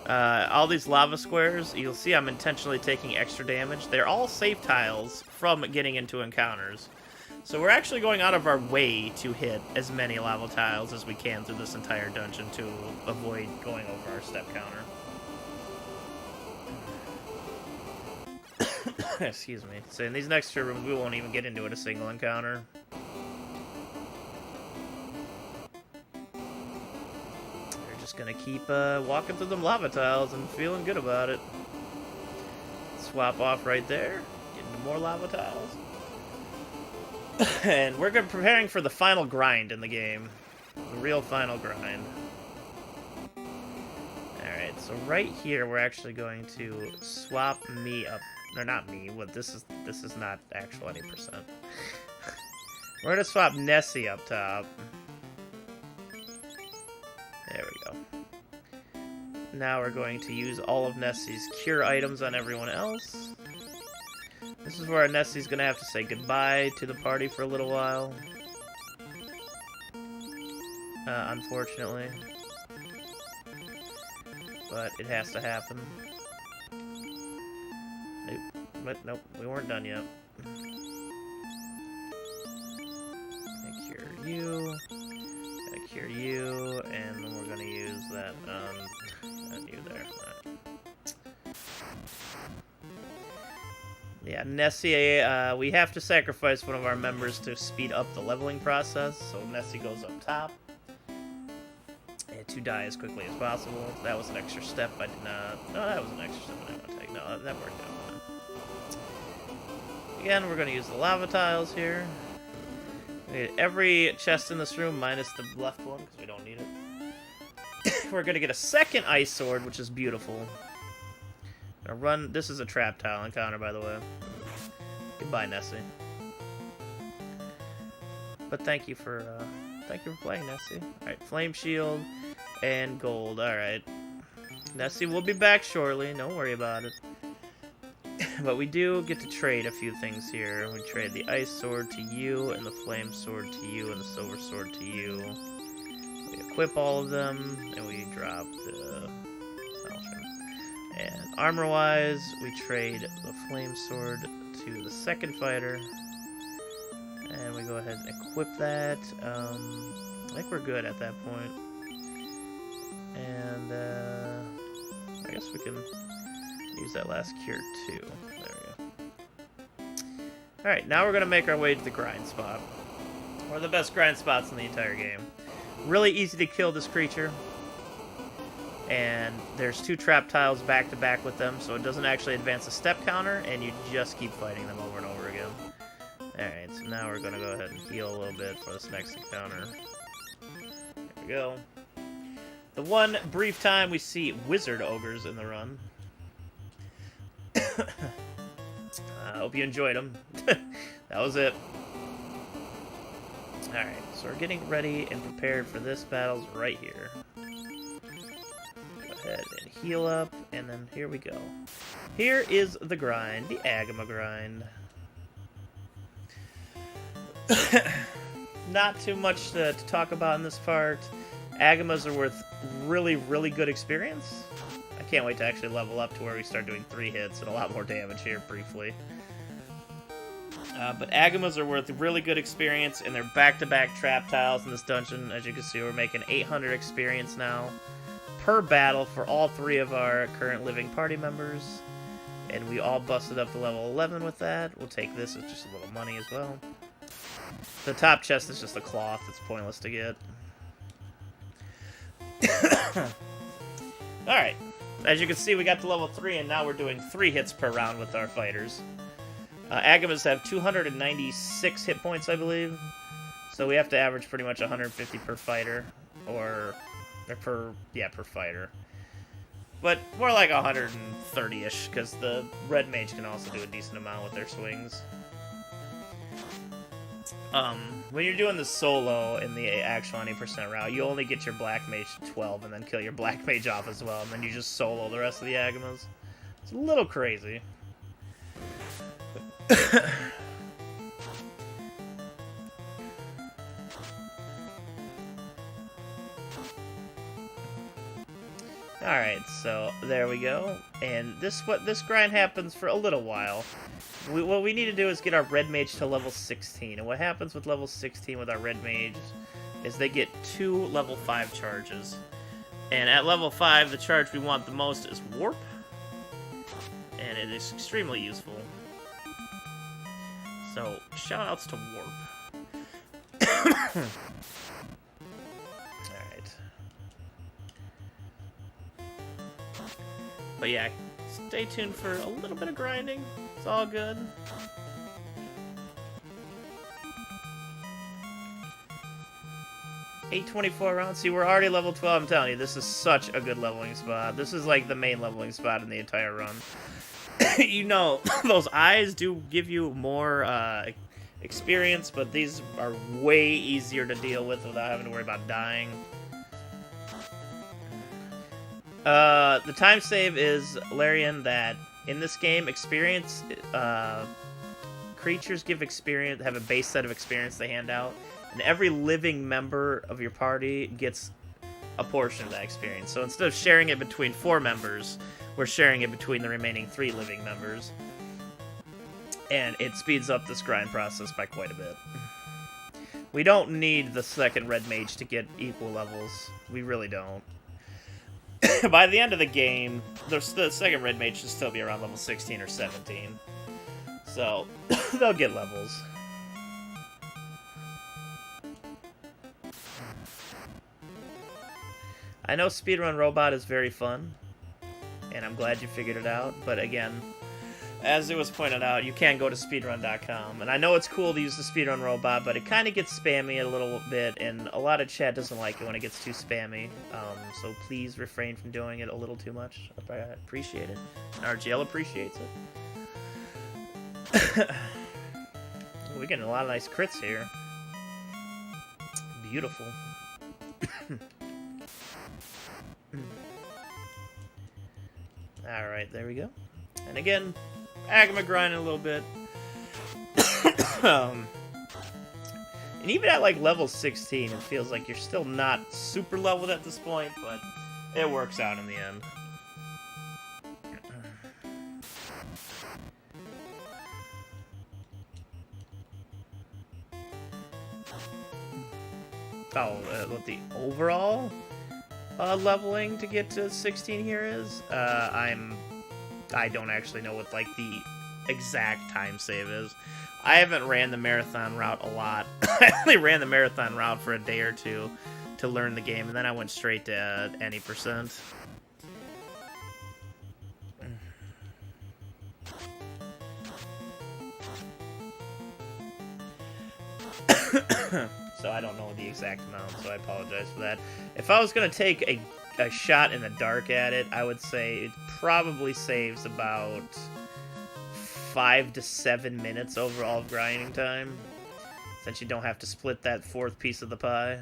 All these lava squares, you'll see I'm intentionally taking extra damage. They're all safe tiles from getting into encounters. So we're actually going out of our way to hit as many lava tiles as we can through this entire dungeon to avoid going over our step counter. Excuse me. So in these next two rooms, we won't even get into it a single encounter. We're just gonna keep walking through them lava tiles and feeling good about it. Swap off right there. Get into more lava tiles. And we're preparing for the final grind in the game. The real final grind. Alright, so right here we're actually going to swap me up. Or not me, what this is not actual any percent. We're gonna swap Nessie up top. There we go. Now we're going to use all of Nessie's cure items on everyone else. This is where Nessie's gonna have to say goodbye to the party for a little while. Unfortunately. But it has to happen. Nope. But nope, we weren't done yet. Gonna cure you. Gonna cure you, and then we're gonna use that on you there. Yeah, Nessie, we have to sacrifice one of our members to speed up the leveling process, so Nessie goes up top. And to die as quickly as possible. That was an extra step I did not... No, that was an extra step I didn't want to take. No, that worked out fine. Again, we're going to use the lava tiles here. We need every chest in this room minus the left one, because we don't need it. We're going to get a second ice sword, which is beautiful. Gonna run. This is a trap tile encounter, by the way. Goodbye, Nessie. But thank you for playing, Nessie. All right, flame shield and gold. All right, Nessie will be back shortly. Don't worry about it. But we do get to trade a few things here. We trade the ice sword to you, and the flame sword to you, and the silver sword to you. We equip all of them, and we drop the. And armor-wise, we trade the flame sword to the second fighter. And we go ahead and equip that. I think we're good at that point. And I guess we can use that last cure too. There we go. Alright, now we're going to make our way to the grind spot. One of the best grind spots in the entire game. Really easy to kill this creature. And there's two trap tiles back to back with them, so it doesn't actually advance the step counter, and you just keep fighting them over and over again. Alright, so now we're going to go ahead and heal a little bit for this next encounter. There we go. The one brief time we see wizard ogres in the run. I hope you enjoyed them. That was it. Alright, so we're getting ready and prepared for this battles right here. And heal up, and then here we go. Here is the grind, the Agama grind. Not too much to talk about in this part. Agamas are worth really, really good experience. I can't wait to actually level up to where we start doing 3 hits and a lot more damage here briefly. But Agamas are worth really good experience, and they're back-to-back trap tiles in this dungeon. As you can see, we're making 800 experience now per battle for all 3 of our current living party members. And we all busted up to level 11 with that. We'll take this as just a little money as well. The top chest is just a cloth that's pointless to get. Alright. As you can see, we got to level 3, and now we're doing 3 hits per round with our fighters. Agamas have 296 hit points, I believe. So we have to average pretty much 150 per fighter. Or per fighter. But more like 130-ish, because the red mage can also do a decent amount with their swings. When you're doing the solo in the actual 90% route, you only get your black mage to 12 and then kill your black mage off as well, and then you just solo the rest of the Agamas. It's a little crazy. Alright, so there we go. And this grind happens for a little while. What we need to do is get our red mage to level 16. And what happens with level 16 with our red mage is they get 2 level 5 charges. And at level 5, the charge we want the most is warp. And it is extremely useful. So, shoutouts to warp. But yeah, stay tuned for a little bit of grinding. It's all good. $8.24 rounds. See, we're already level 12. I'm telling you, this is such a good leveling spot. This is like the main leveling spot in the entire run. You know, those eyes do give you more experience, but these are way easier to deal with without having to worry about dying. The time save is, Larian, that in this game, experience, creatures give experience, have a base set of experience they hand out, and every living member of your party gets a portion of that experience. So instead of sharing it between 4 members, we're sharing it between the remaining 3 living members. And it speeds up this grind process by quite a bit. We don't need the second red mage to get equal levels. We really don't. By the end of the game, the second red mage should still be around level 16 or 17. So, they'll get levels. I know Speedrun Robot is very fun, and I'm glad you figured it out, but again, as it was pointed out, you can go to speedrun.com, and I know it's cool to use the Speedrun Robot, but it kind of gets spammy a little bit, and a lot of chat doesn't like it when it gets too spammy, so please refrain from doing it a little too much. I appreciate it. And RGL appreciates it. We're getting a lot of nice crits here. Beautiful. Alright, there we go. And again, Agama grinding a little bit. And even at like level 16, it feels like you're still not super leveled at this point, but it works out in the end. Oh, what the overall leveling to get to 16 here is? I don't actually know what like the exact time save is. I haven't ran the marathon route a lot. I only ran the marathon route for a day or two to learn the game, and then I went straight to any %. So I don't know the exact amount, so I apologize for that. If I was going to take a shot in the dark at it, I would say it probably saves about 5 to 7 minutes overall of grinding time, since you don't have to split that 4th piece of the pie.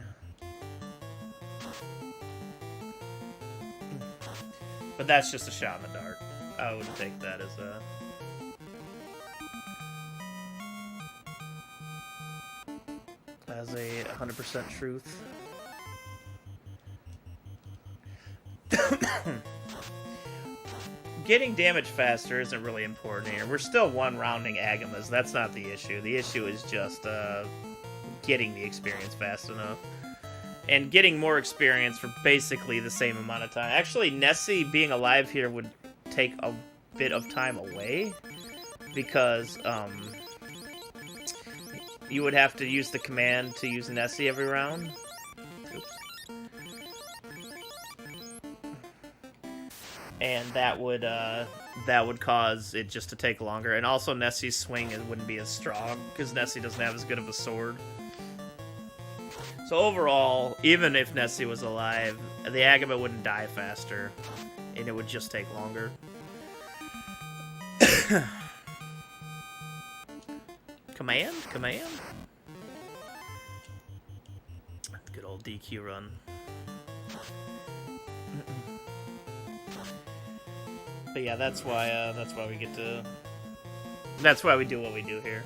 But that's just a shot in the dark. I would take that as a... as a 100% truth. Getting damage faster isn't really important here. We're still one-rounding Agamas. That's not the issue. The issue is just getting the experience fast enough. And getting more experience for basically the same amount of time. Actually, Nessie being alive here would take a bit of time away, because you would have to use the command to use Nessie every round. Oops. And that would cause it just to take longer. And also Nessie's swing wouldn't be as strong, because Nessie doesn't have as good of a sword. So overall, even if Nessie was alive, the Agama wouldn't die faster, and it would just take longer. Command? Command? Good old DQ run. But yeah, that's why we get to... That's why we do what we do here.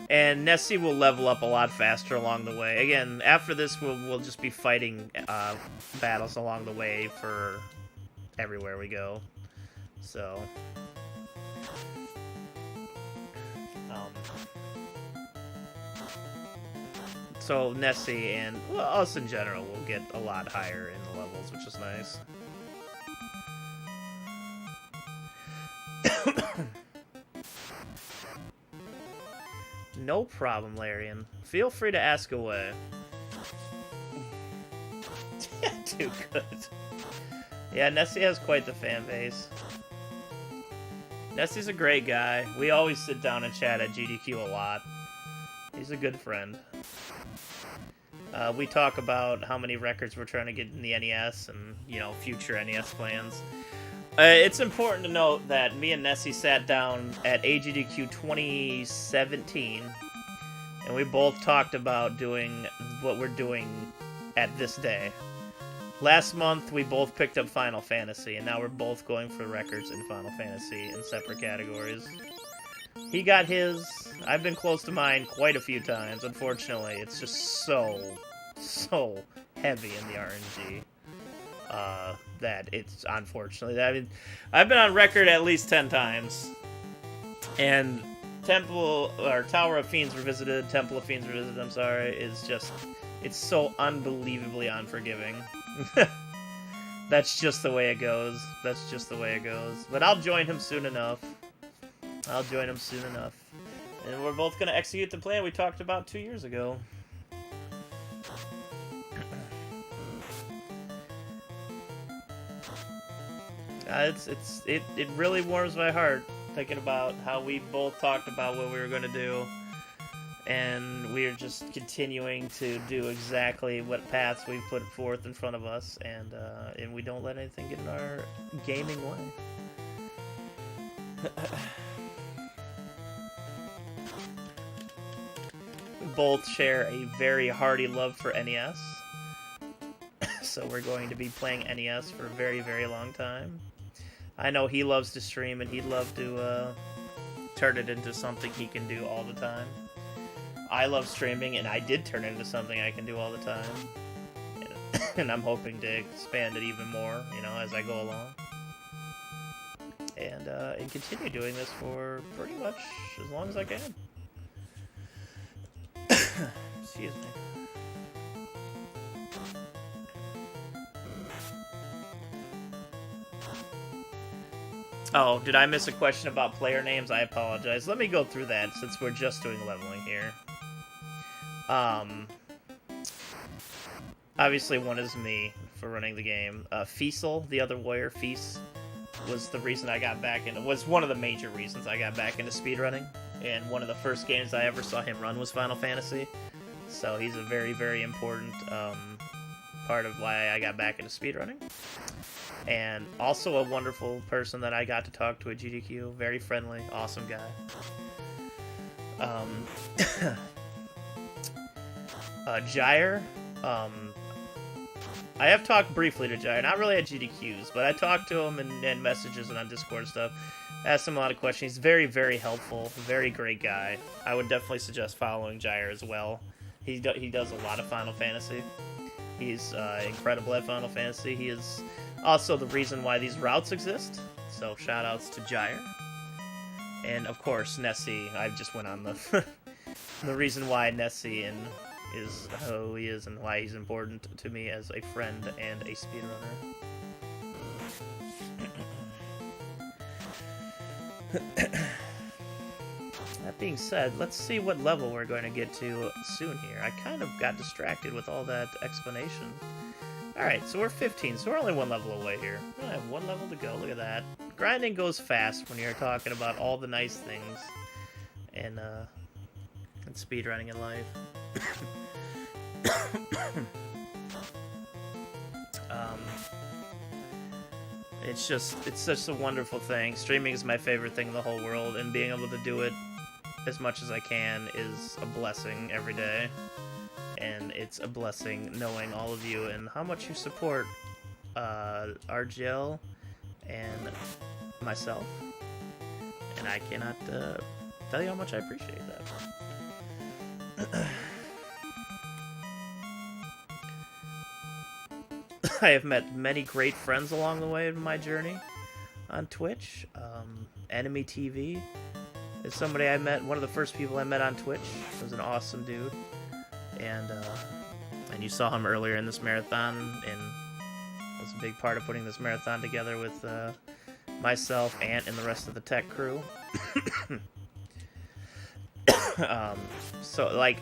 And Nessie will level up a lot faster along the way. Again, after this, we'll just be fighting battles along the way for everywhere we go. So, so Nessie and us in general will get a lot higher in the levels, which is nice. No problem, Larian. Feel free to ask away. Too good. Yeah, Nessie has quite the fan base. Nessie's a great guy. We always sit down and chat at GDQ a lot. He's a good friend. We talk about how many records we're trying to get in the NES and, you know, future NES plans. It's important to note that me and Nessie sat down at AGDQ 2017, and we both talked about doing what we're doing at this day. Last month, we both picked up Final Fantasy, and now we're both going for records in Final Fantasy in separate categories. He got his. I've been close to mine quite a few times. Unfortunately, it's just so heavy in the RNG. That it's unfortunately. I mean, I've been on record at least 10 times, and Tower of Fiends Revisited, Temple of Fiends Revisited. I'm sorry, is just it's so unbelievably unforgiving. That's just the way it goes. That's just the way it goes. But I'll join him soon enough. And we're both gonna execute the plan we talked about 2 years ago. It really warms my heart thinking about how we both talked about what we were going to do, and we're just continuing to do exactly what paths we've put forth in front of us, and we don't let anything get in our gaming way. We both share a very hearty love for NES, so we're going to be playing NES for a very, very long time. I know he loves to stream, and he'd love to turn it into something he can do all the time. I love streaming, and I did turn it into something I can do all the time. And I'm hoping to expand it even more, you know, as I go along. And continue doing this for pretty much as long as I can. Excuse me. Oh, did I miss a question about player names? I apologize. Let me go through that since we're just doing leveling here. Obviously one is me for running the game. Fiesel, the other warrior, Feast, was the reason I got back into, was one of the major reasons I got back into speedrunning. And one of the first games I ever saw him run was Final Fantasy. So he's a very, very important part of why I got back into speedrunning. And also a wonderful person that I got to talk to at GDQ. Very friendly, awesome guy. Gyre. I have talked briefly to Gyre, not really at GDQs, but I talked to him in messages and on Discord and stuff. Asked him a lot of questions. He's very, very helpful. Very great guy. I would definitely suggest following Gyre as well. He does a lot of Final Fantasy. He's incredible at Final Fantasy. He is also the reason why these routes exist. So shout outs to Gyre. And of course Nessie. I just went on the the reason why Nessie is who he is and why he's important to me as a friend and a speedrunner. That being said, let's see what level we're going to get to soon here. I kind of got distracted with all that explanation. Alright, so we're 15, so we're only one level away here. I have one level to go, look at that. Grinding goes fast when you're talking about all the nice things and speedrunning in life. It's such a wonderful thing. Streaming is my favorite thing in the whole world, and being able to do it as much as I can is a blessing every day. And it's a blessing knowing all of you and how much you support RGL and myself. And I cannot tell you how much I appreciate that. I have met many great friends along the way in my journey on Twitch. Enemy TV is somebody I met. One of the first people I met on Twitch. Was an awesome dude, and you saw him earlier in this marathon, and was a big part of putting this marathon together with myself, Ant, and the rest of the tech crew. So like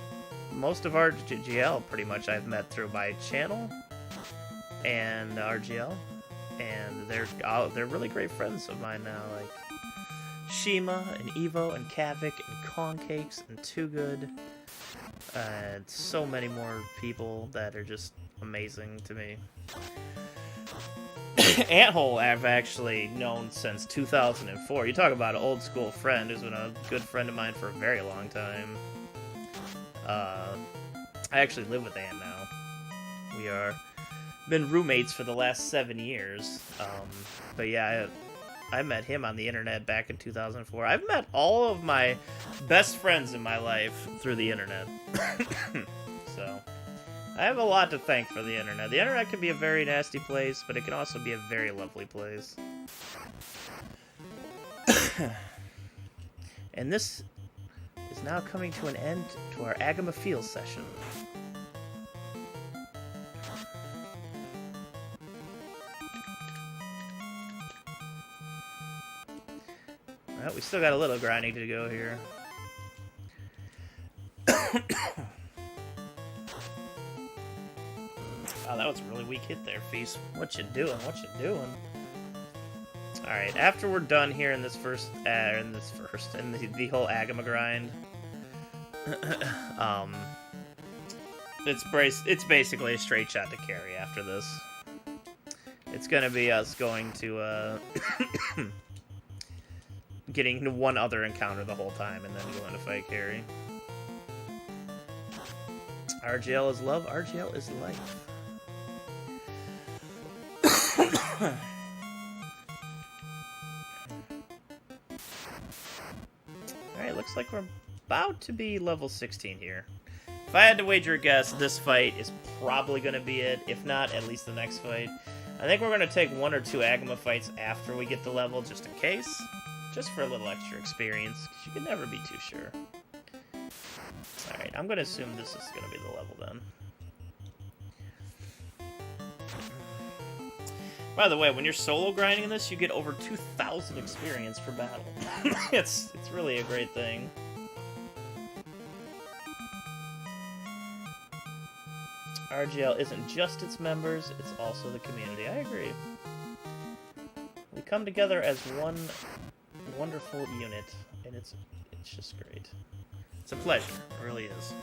most of RGL pretty much I've met through my channel and RGL, and they're really great friends of mine now, like Shima and Evo and Kavik and Concakes and Too Good, and so many more people that are just amazing to me. Anthole I've actually known since 2004. You talk about an old school friend who's been a good friend of mine for a very long time. I actually live with Ant now. We are been roommates for the last 7 years. But yeah, I met him on the internet back in 2004. I've met all of my best friends in my life through the internet. So I have a lot to thank for the internet. The internet can be a very nasty place, but it can also be a very lovely place. And this is now coming to an end to our Agama Field session. Well, we still got a little grinding to go here. Wow, that was a really weak hit there, Feast. What you doing? What you doing? Alright, after we're done here in this first, in the whole Agama grind, it's basically a straight shot to carry after this. It's gonna be us going to, getting one other encounter the whole time, and then going to fight carry. RGL is love, RGL is life. Alright, looks like we're about to be level 16 here. If I had to wager a guess, this fight is probably going to be it. If not, at least the next fight. I think we're going to take 1 or 2 Agama fights after we get the level, just in case. Just for a little extra experience, because you can never be too sure. Alright, I'm going to assume this is going to be the level then. By the way, when you're solo grinding this, you get over 2,000 experience per battle. It's really a great thing. RGL isn't just its members, it's also the community. I agree. We come together as one wonderful unit, and it's just great. It's a pleasure, it really is.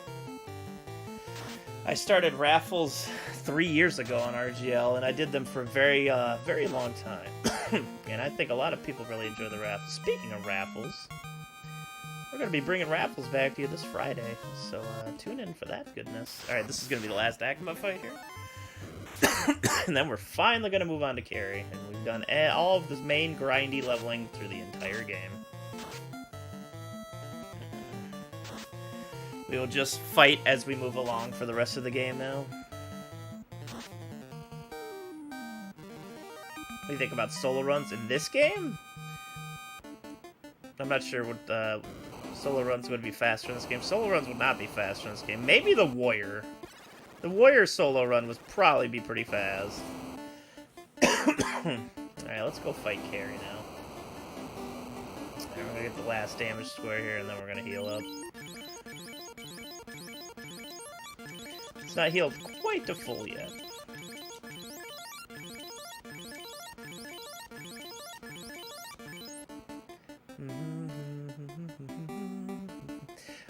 I started raffles 3 years ago on RGL, and I did them for a very long time. And I think a lot of people really enjoy the raffles. Speaking of raffles, we're going to be bringing raffles back to you this Friday, so tune in for that goodness. Alright, this is going to be the last Akuma fight here. And then we're finally going to move on to carry, and we've done all of this main grindy leveling through the entire game. We will just fight as we move along for the rest of the game now. What do you think about solo runs in this game? I'm not sure what solo runs would be faster in this game. Solo runs would not be faster in this game. Maybe the Warrior. The Warrior solo run would probably be pretty fast. Alright, let's go fight carry now. And we're gonna get the last damage square here, and then we're gonna heal up. It's not healed quite to full yet.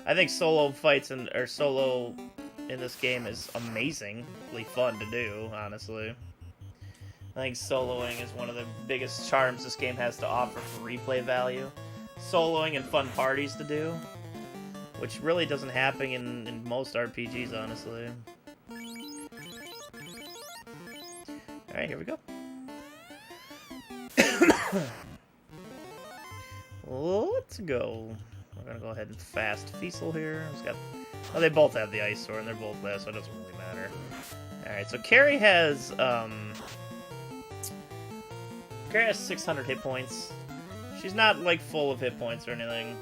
I think solo fights or solo in this game is amazingly fun to do, honestly. I think soloing is one of the biggest charms this game has to offer for replay value. Soloing and fun parties to do, which really doesn't happen in most RPGs, honestly. Alright, here we go. Let's go. We're gonna go ahead and fast Feasel here. Oh, they both have the Ice Sword, and they're both last, so it doesn't really matter. Alright, so Carrie has 600 hit points. She's not, like, full of hit points or anything.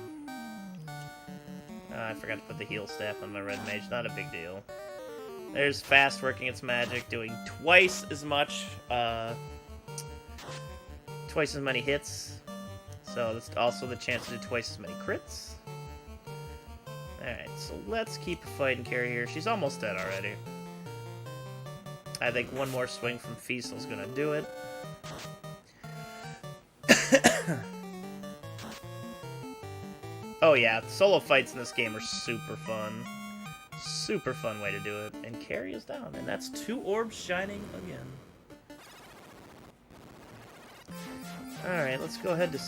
I forgot to put the heal staff on my red mage. Not a big deal. There's fast working its magic, doing twice as much, twice as many hits. So that's also the chance to do twice as many crits. Alright, so let's keep fighting Carrie here. She's almost dead already. I think one more swing from Feastel's gonna do it. Oh yeah, solo fights in this game are super fun. Super fun way to do it. And Carrie is down, and that's 2 orbs shining again. Alright, let's go ahead to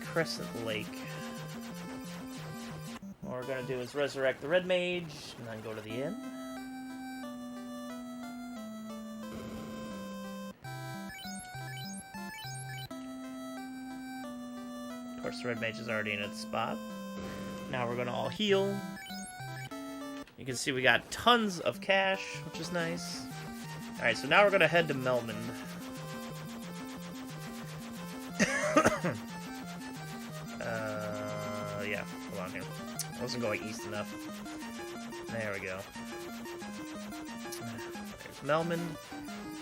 Crescent Lake. What we're gonna do is resurrect the red mage, and then go to the inn. Of course, the red mage is already in its spot. Now we're gonna all heal. You can see we got tons of cash, which is nice. Alright, so now we're gonna head to Melmond. Yeah, hold on here. I wasn't going east enough. There we go. There's Melmond.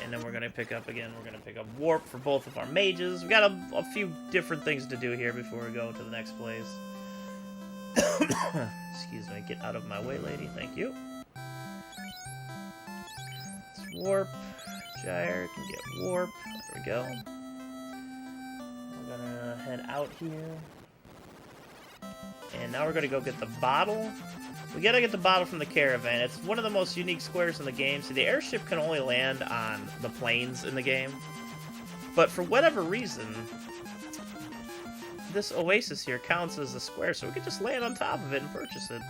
And then we're gonna pick up again. We're gonna pick up Warp for both of our mages. We got a few different things to do here before we go to the next place. Excuse me. Get out of my way, lady. Thank you. Let's Warp. Gyre can get Warp. There we go. We're gonna head out here. And now we're gonna go get the bottle. We gotta get the bottle from the caravan. It's one of the most unique squares in the game. See, the airship can only land on the planes in the game. But for whatever reason, this oasis here counts as a square, so we can just land on top of it and purchase it.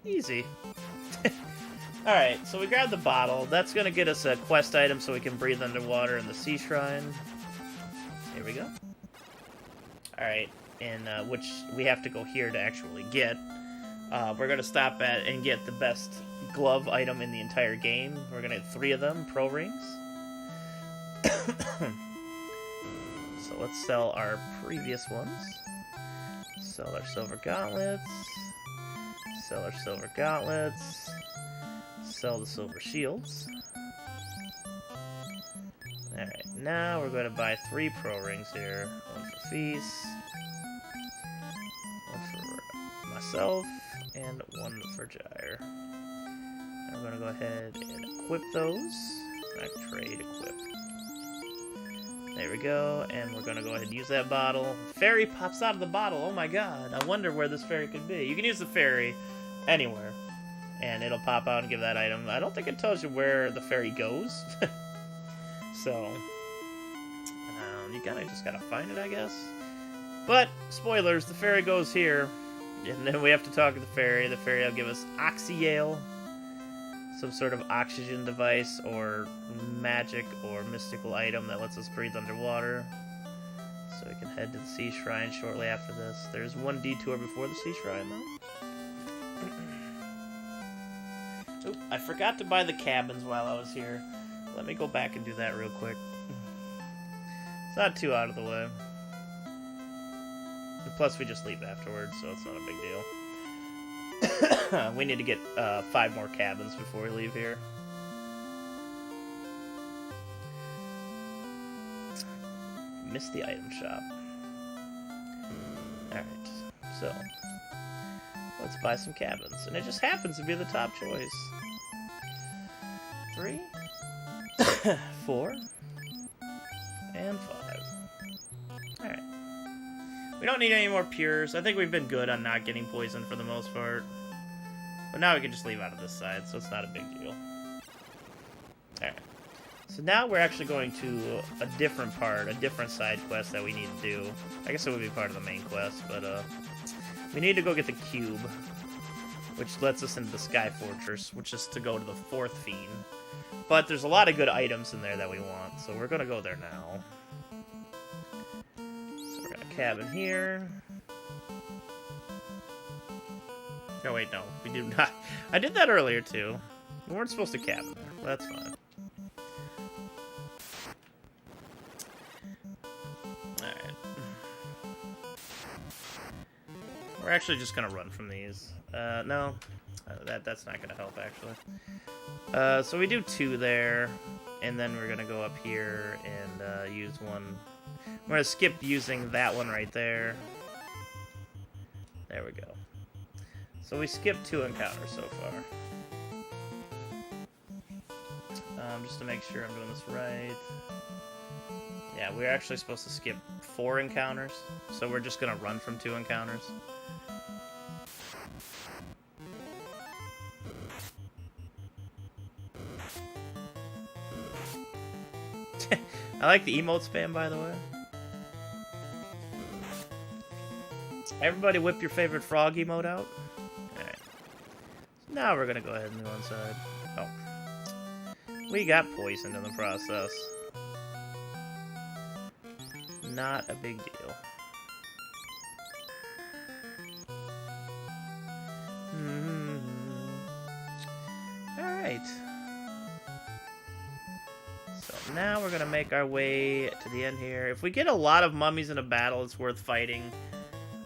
Easy. Alright, so we grabbed the bottle. That's gonna get us a quest item so we can breathe underwater in the sea shrine. Here we go. Alright, and which we have to go here to actually get. We're going to stop at and get the best glove item in the entire game. We're going to get 3 of them, pro rings. So let's sell our previous ones. Sell our silver gauntlets. Sell our silver gauntlets. Sell the silver shields. Alright, now we're going to buy 3 pro rings here. One for Feast. One for myself. And 1 for Gyre. I'm going to go ahead and equip those. Trade equip. There we go. And we're going to go ahead and use that bottle. Fairy pops out of the bottle. Oh my god. I wonder where this fairy could be. You can use the fairy anywhere. And it'll pop out and give that item. I don't think it tells you where the fairy goes. So, you just gotta find it, I guess. But, spoilers, the fairy goes here. And then we have to talk to the fairy. The fairy will give us Oxyale, some sort of oxygen device or magic or mystical item that lets us breathe underwater. So we can head to the sea shrine shortly after this. There's one detour before the sea shrine, though. Oop, I forgot to buy the cabins while I was here. Let me go back and do that real quick. It's not too out of the way. Plus, we just leave afterwards, so it's not a big deal. We need to get 5 more cabins before we leave here. Missed the item shop. Alright, so let's buy some cabins. And it just happens to be the top choice. 3, 4, and 5. Alright. We don't need any more pures. I think we've been good on not getting poisoned for the most part. But now we can just leave out of this side, so it's not a big deal. Alright. So now we're actually going to a different part, a different side quest that we need to do. I guess it would be part of the main quest, but we need to go get the cube, which lets us into the Sky Fortress, which is to go to the 4th Fiend. But there's a lot of good items in there that we want, so we're going to go there now. Cabin here. Oh wait, no, we do not. I did that earlier too. We weren't supposed to cabin there. That's fine. Alright. We're actually just gonna run from these. No. That's not gonna help, actually. So we do 2 there, and then we're gonna go up here and use 1. We're gonna skip using that one right there. There we go. So we skipped 2 encounters so far. Just to make sure I'm doing this right. Yeah, we're actually supposed to skip 4 encounters, so we're just gonna run from 2 encounters. I like the emote spam, by the way. Everybody whip your favorite frog emote out. Alright. So now we're gonna go ahead and go inside. Oh. We got poisoned in the process. Not a big deal. Alright. So now we're gonna make our way to the end here. If we get a lot of mummies in a battle, it's worth fighting.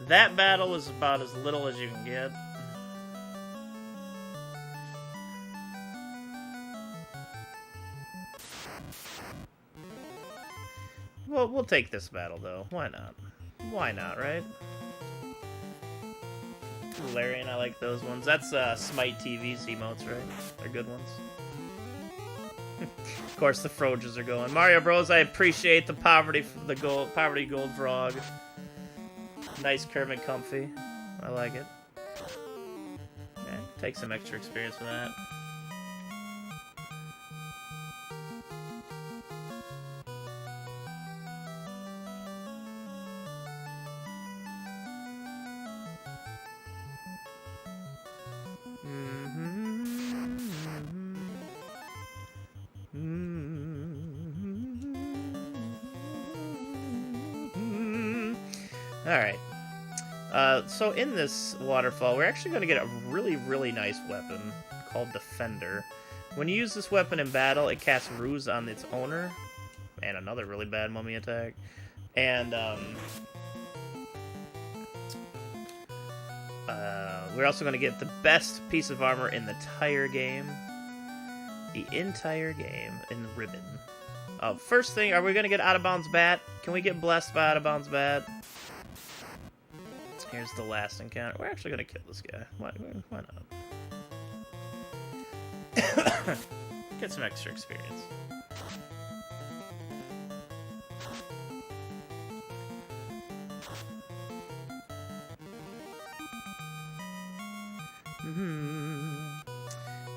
That battle is about as little as you can get. Well, we'll take this battle, though. Why not? Why not, right? Larian, I like those ones. That's Smite TV's emotes, right? They're good ones. Of course, the Froges are going. Mario Bros, I appreciate the poverty gold frog. Nice Kermit Comfy. I like it. Okay, take some extra experience for that. Alright. So in this waterfall, we're actually going to get a really, really nice weapon called Defender. When you use this weapon in battle, it casts Ruse on its owner. And another really bad mummy attack. And, we're also going to get the best piece of armor in the entire game. The entire game in Ribbon. First thing, are we going to get Out of Bounds Bat? Can we get blessed by Out of Bounds Bat? Here's the last encounter. We're actually going to kill this guy. Why not? Get some extra experience.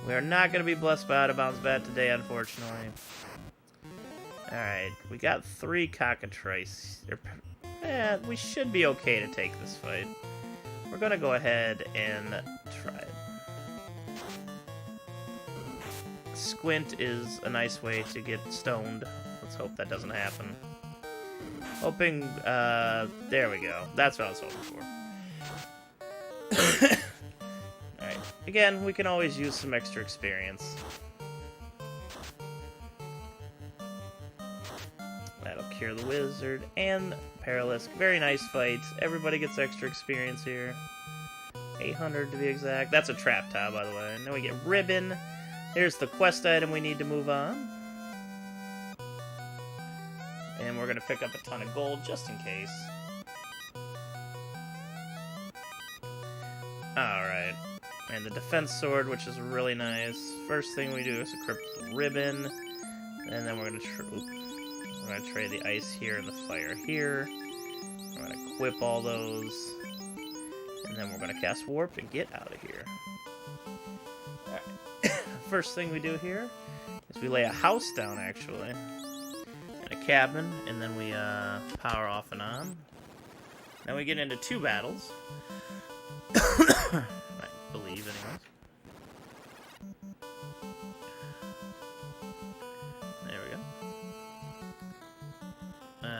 We are not going to be blessed by Out of Bounds Bat today, unfortunately. Alright, we got 3 cockatrice. Yeah, we should be okay to take this fight. We're going to go ahead and try it. Squint is a nice way to get stoned. Let's hope that doesn't happen. Hoping, there we go. That's what I was hoping for. Alright, again, we can always use some extra experience. That'll cure the wizard and Perilous. Very nice fight. Everybody gets extra experience here. 800 to be exact. That's a trap tile, by the way. And then we get Ribbon. Here's the quest item we need to move on. And we're going to pick up a ton of gold just in case. Alright. And the defense sword, which is really nice. First thing we do is equip the Ribbon. And then we're going to trade the ice here and the fire here. We're going to equip all those. And then we're going to cast Warp and get out of here. Alright. First thing we do here is we lay a house down, actually. And a cabin. And then we power off and on. Then we get into 2 battles. I believe, anyways. There we go.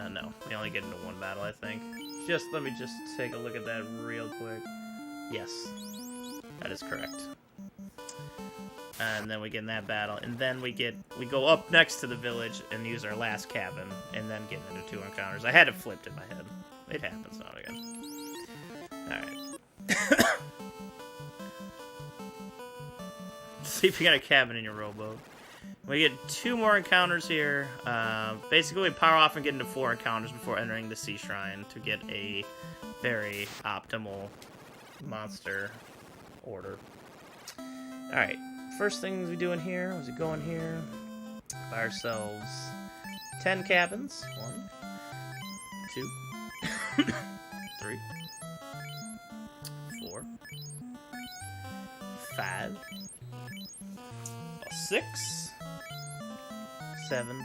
No. We only get into 1 battle, I think. Let me just take a look at that real quick. Yes. That is correct. And then we get in that battle, and then we go up next to the village and use our last cabin, and then get into 2 encounters. I had it flipped in my head. It happens now and again. Alright. Sleeping in a cabin in your rowboat. We get 2 more encounters here. Basically, we power off and get into 4 encounters before entering the Sea Shrine to get a very optimal monster order. Alright. First things we do in here is we go in here, buy ourselves 10 cabins. 1, 2, 3, 4, 5, 6, 7,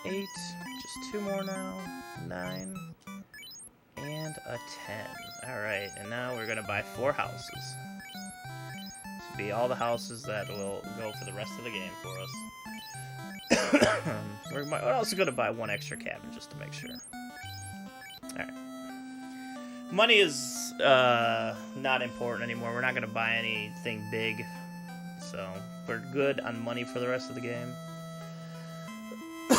8, just 2 more now, 9, and a 10. Alright, and now we're gonna buy 4 houses. Be all the houses that will go for the rest of the game for us. We're also going to buy 1 extra cabin just to make sure. Alright. Money is not important anymore. We're not going to buy anything big. So, we're good on money for the rest of the game. And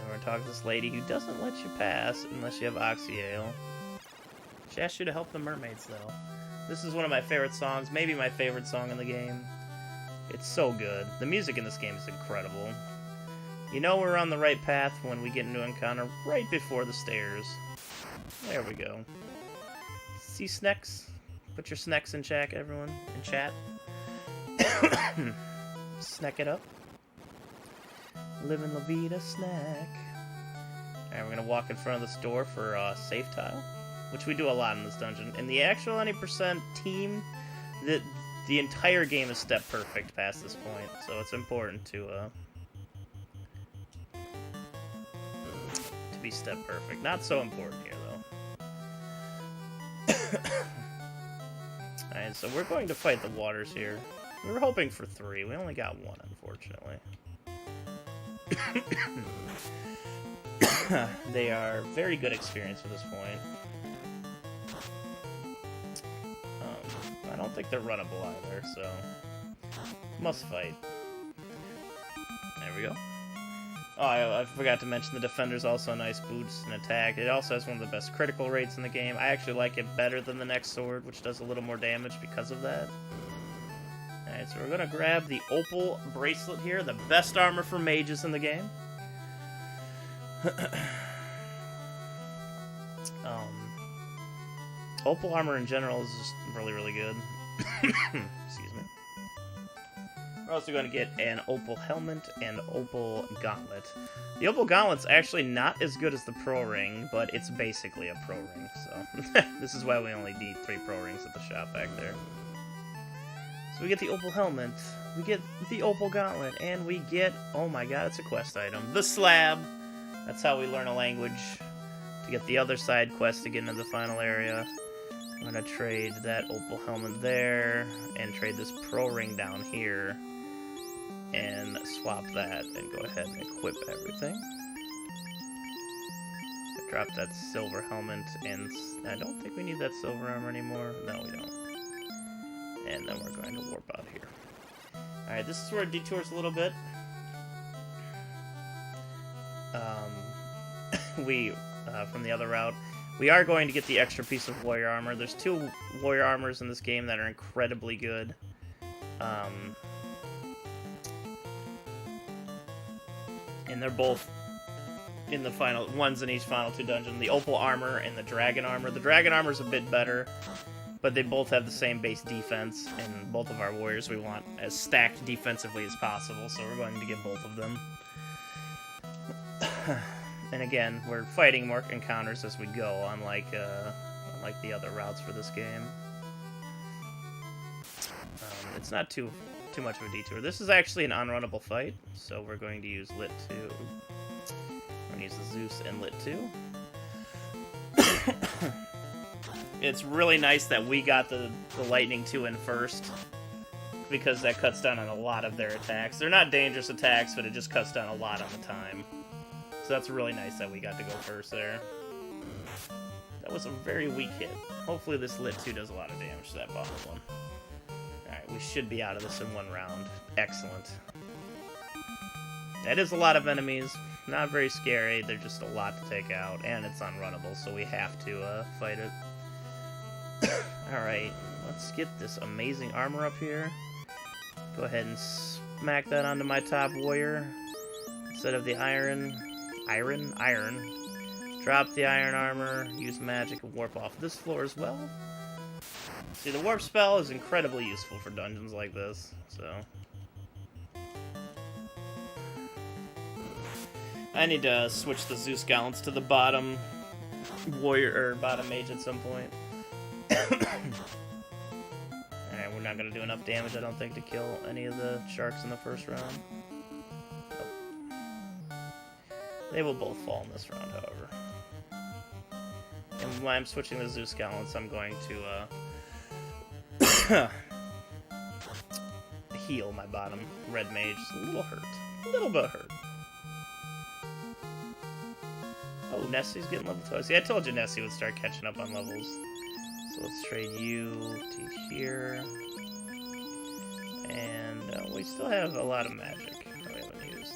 we're going to talk to this lady who doesn't let you pass unless you have Oxyale. She asked you to help the mermaids, though. This is one of my favorite songs, maybe my favorite song in the game. It's so good. The music in this game is incredible. You know we're on the right path when we get into an encounter right before the stairs. There we go. See snacks? Put your snacks in chat, everyone. In chat. Snack it up. Living La Vida snack. Alright, we're gonna walk in front of this door for a save tile, which we do a lot in this dungeon. In the actual 90% team, the entire game is step perfect past this point, so it's important to be step perfect. Not so important here, though. Alright, so we're going to fight the waters here. We were hoping for 3. We only got 1, unfortunately. They are very good experience at this point. I don't think they're runnable either, so must fight. There we go. Oh, I forgot to mention the defender's also nice boots and attack. It also has one of the best critical rates in the game. I actually like it better than the next sword, which does a little more damage because of that. Alright, so we're gonna grab the Opal bracelet here, the best armor for mages in the game. Opal armor in general is just really, really good. Excuse me. We're also going to get an Opal helmet and Opal gauntlet. The Opal gauntlet's actually not as good as the Pro Ring, but it's basically a Pro Ring, so... This is why we only need 3 Pro Rings at the shop back there. So we get the Opal helmet, we get the Opal gauntlet, and we get... Oh my god, it's a quest item. The slab! That's how we learn a language. To get the other side quest to get into the final area. I'm gonna trade that Opal helmet there, and trade this Pro Ring down here, and swap that, and go ahead and equip everything. Drop that silver helmet, and I don't think we need that silver armor anymore. No, we don't. And then we're going to warp out here. Alright, this is where it detours a little bit. From the other route. We are going to get the extra piece of warrior armor. There's 2 warrior armors in this game that are incredibly good. And they're both in the final ones in each final 2 dungeons. The Opal armor and the dragon armor. The dragon armor is a bit better, but they both have the same base defense, and both of our warriors we want as stacked defensively as possible, so we're going to get both of them. And again, we're fighting more encounters as we go, unlike the other routes for this game. It's not too much of a detour. This is actually an unrunnable fight, so we're going to use Lit 2. We're going to use the Zeus and Lit 2. It's really nice that we got the Lightning 2 in first, because that cuts down on a lot of their attacks. They're not dangerous attacks, but it just cuts down a lot on the time. So that's really nice that we got to go first there. That was a very weak hit. Hopefully this Lit 2 does a lot of damage to that bottom one. Alright, we should be out of this in one round. Excellent. That is a lot of enemies. Not very scary. They're just a lot to take out. And it's unrunnable, so we have to fight it. Alright, let's get this amazing armor up here. Go ahead and smack that onto my top warrior. Instead of the iron. Drop the iron armor, use magic, and warp off this floor as well. See, the warp spell is incredibly useful for dungeons like this, so... I need to switch the Zeus Gallants to the bottom warrior, or bottom mage at some point. Alright, we're not gonna do enough damage, I don't think, to kill any of the sharks in the first round. Nope. They will both fall in this round, however. And when I'm switching the Zeus Gallants, I'm going to heal my bottom red mage. Just a little hurt. A little bit hurt. Oh, Nessie's getting level 2. See, I told you Nessie would start catching up on levels. So let's trade you to here. And we still have a lot of magic that we haven't used.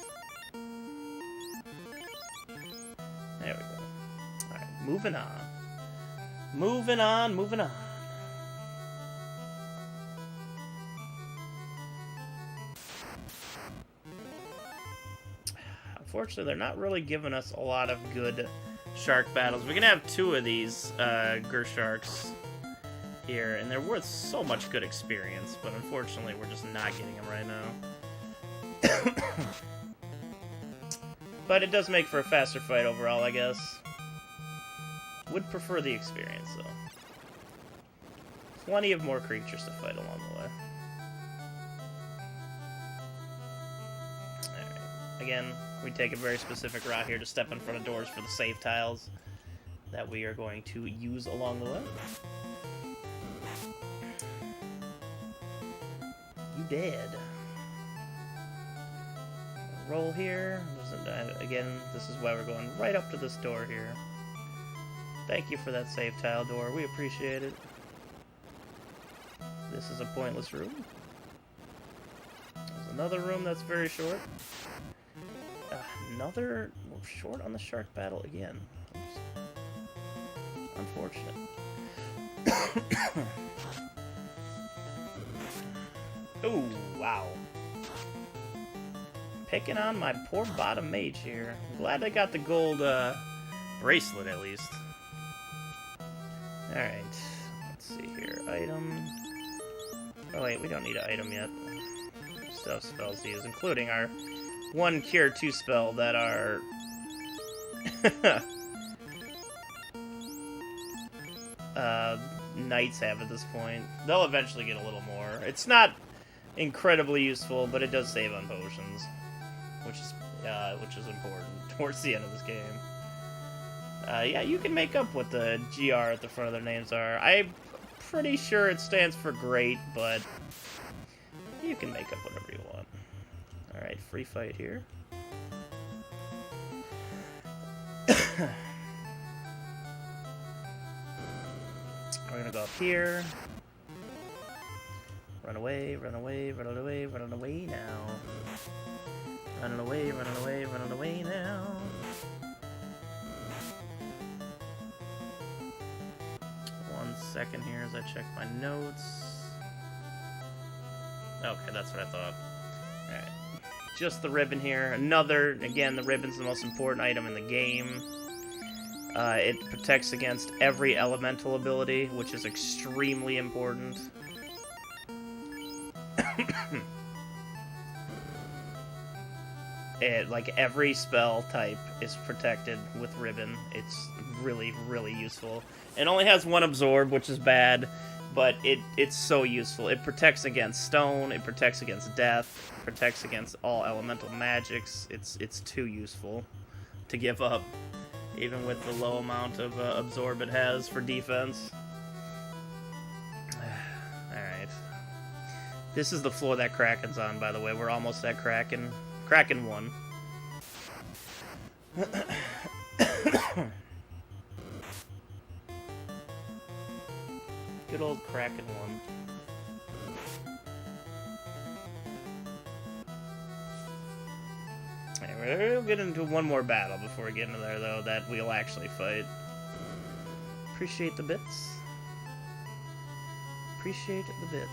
There we go. Alright, moving on. Moving on, moving on. Unfortunately, they're not really giving us a lot of good shark battles. We can have 2 of these Gersharks here, and they're worth so much good experience, but unfortunately, we're just not getting them right now. But it does make for a faster fight overall, I guess. Would prefer the experience, though. Plenty of more creatures to fight along the way. Alright. Again, we take a very specific route here to step in front of doors for the save tiles that we are going to use along the way. You dead. Roll here. Again, this is why we're going right up to this door here. Thank you for that save tile door. We appreciate it. This is a pointless room. There's another room that's very short. Another short on the shark battle again. Oops. Unfortunate. Oh, wow. Picking on my poor bottom mage here. I'm glad I got the gold bracelet at least. Alright. Let's see here. Item. Oh wait, we don't need an item yet. Still have spells to use, including our 1 Cure 2 spell that our knights have at this point. They'll eventually get a little more. It's not incredibly useful, but it does save on potions, which is important towards the end of this game. Yeah, you can make up what the GR at the front of their names are. I'm pretty sure it stands for great, but you can make up whatever you want. Alright, free fight here. We're gonna go up here. Run away, run away, run away, run away now. Running away, running away, running away now. One second here as I check my notes. Okay, that's what I thought. Alright. Just the ribbon here. Another, again, the ribbon's the most important item in the game. It protects against every elemental ability, which is extremely important. Like, every spell type is protected with ribbon. It's really, really useful. It only has 1 absorb, which is bad, but it's so useful. It protects against stone, it protects against death, it protects against all elemental magics. It's too useful to give up, even with the low amount of absorb it has for defense. Alright. This is the floor that Kraken's on, by the way. We're almost at Kraken. Kraken 1. Good old Kraken one. Alright, we'll get into one more battle before we get into there, though, that we'll actually fight. Appreciate the bits. Appreciate the bits.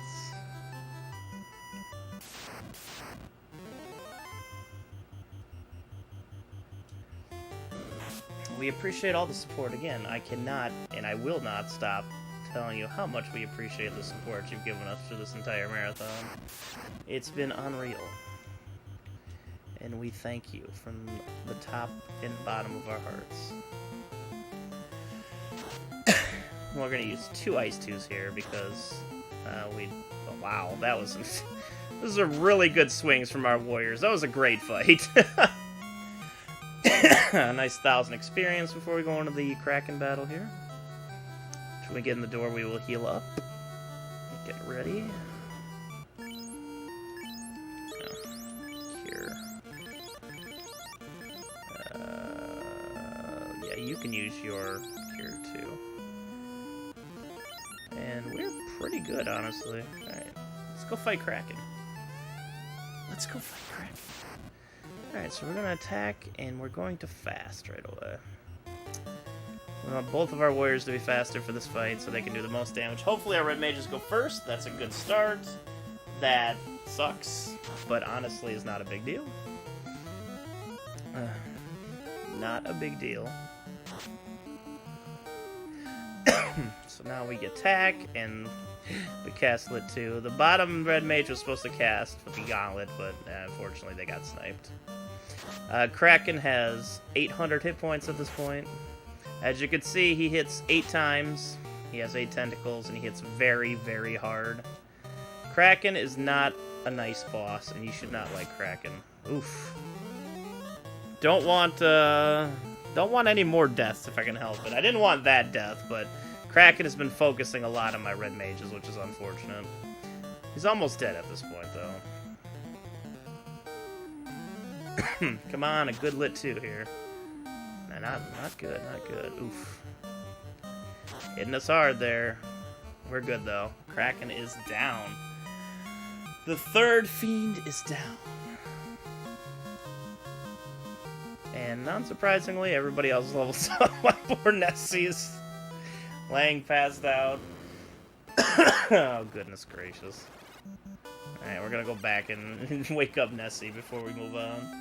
We appreciate all the support. Again, I cannot and I will not stop telling you how much we appreciate the support you've given us through this entire marathon. It's been unreal. And we thank you from the top and bottom of our hearts. We're going to use 2 Ice 2s here because oh, wow, that was... Those are really good swings from our warriors. That was a great fight. A nice 1,000 experience before we go into the Kraken battle here. When we get in the door, we will heal up. Get ready. Cure. Yeah, you can use your cure too. And we're pretty good, honestly. Alright, let's go fight Kraken. Let's go fight Kraken. Alright, so we're going to attack, and we're going to fast right away. We want both of our warriors to be faster for this fight, so they can do the most damage. Hopefully our red mages go first. That's a good start. That sucks, but honestly is not a big deal. Not a big deal. So now we attack, and we cast Lit 2. The bottom red mage was supposed to cast with the gauntlet, but unfortunately they got sniped. Kraken has 800 hit points at this point. As you can see, he hits 8 times. He has 8 tentacles, and he hits very, very hard. Kraken is not a nice boss, and you should not like Kraken. Oof. Don't want any more deaths if I can help it. I didn't want that death, but Kraken has been focusing a lot on my red mages, which is unfortunate. He's almost dead at this point, though. Come on, a good Lit 2 here. Nah, not good, not good. Oof. Hitting us hard there. We're good, though. Kraken is down. The third fiend is down. And non-surprisingly, everybody else levels up. My poor Nessie's laying passed out. Oh, goodness gracious. Alright, we're gonna go back and wake up Nessie before we move on.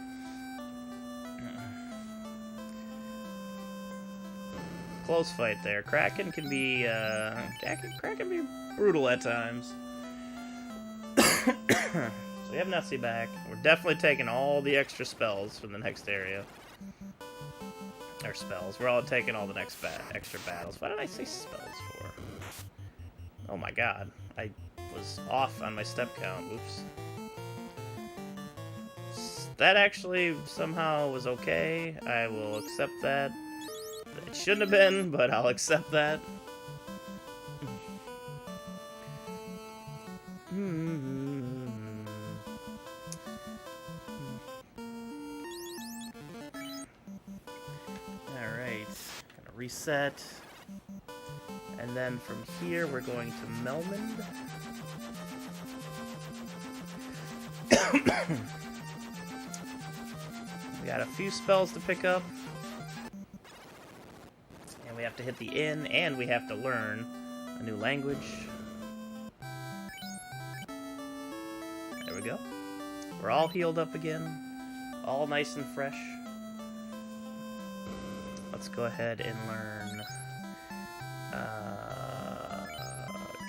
Close fight there. Kraken can be, Kraken be brutal at times. So we have Nessie back. We're definitely taking all the extra spells from the next area. Or spells. We're all taking all the next extra battles. Why did I say spells for? Oh my god. I was off on my step count. Oops. That actually somehow was okay. I will accept that. It shouldn't have been, but I'll accept that. Alright. Gonna reset. And then from here, we're going to Melmond. We got a few spells to pick up. And we have to hit the inn, and we have to learn a new language. There we go. We're all healed up again. All nice and fresh. Let's go ahead and learn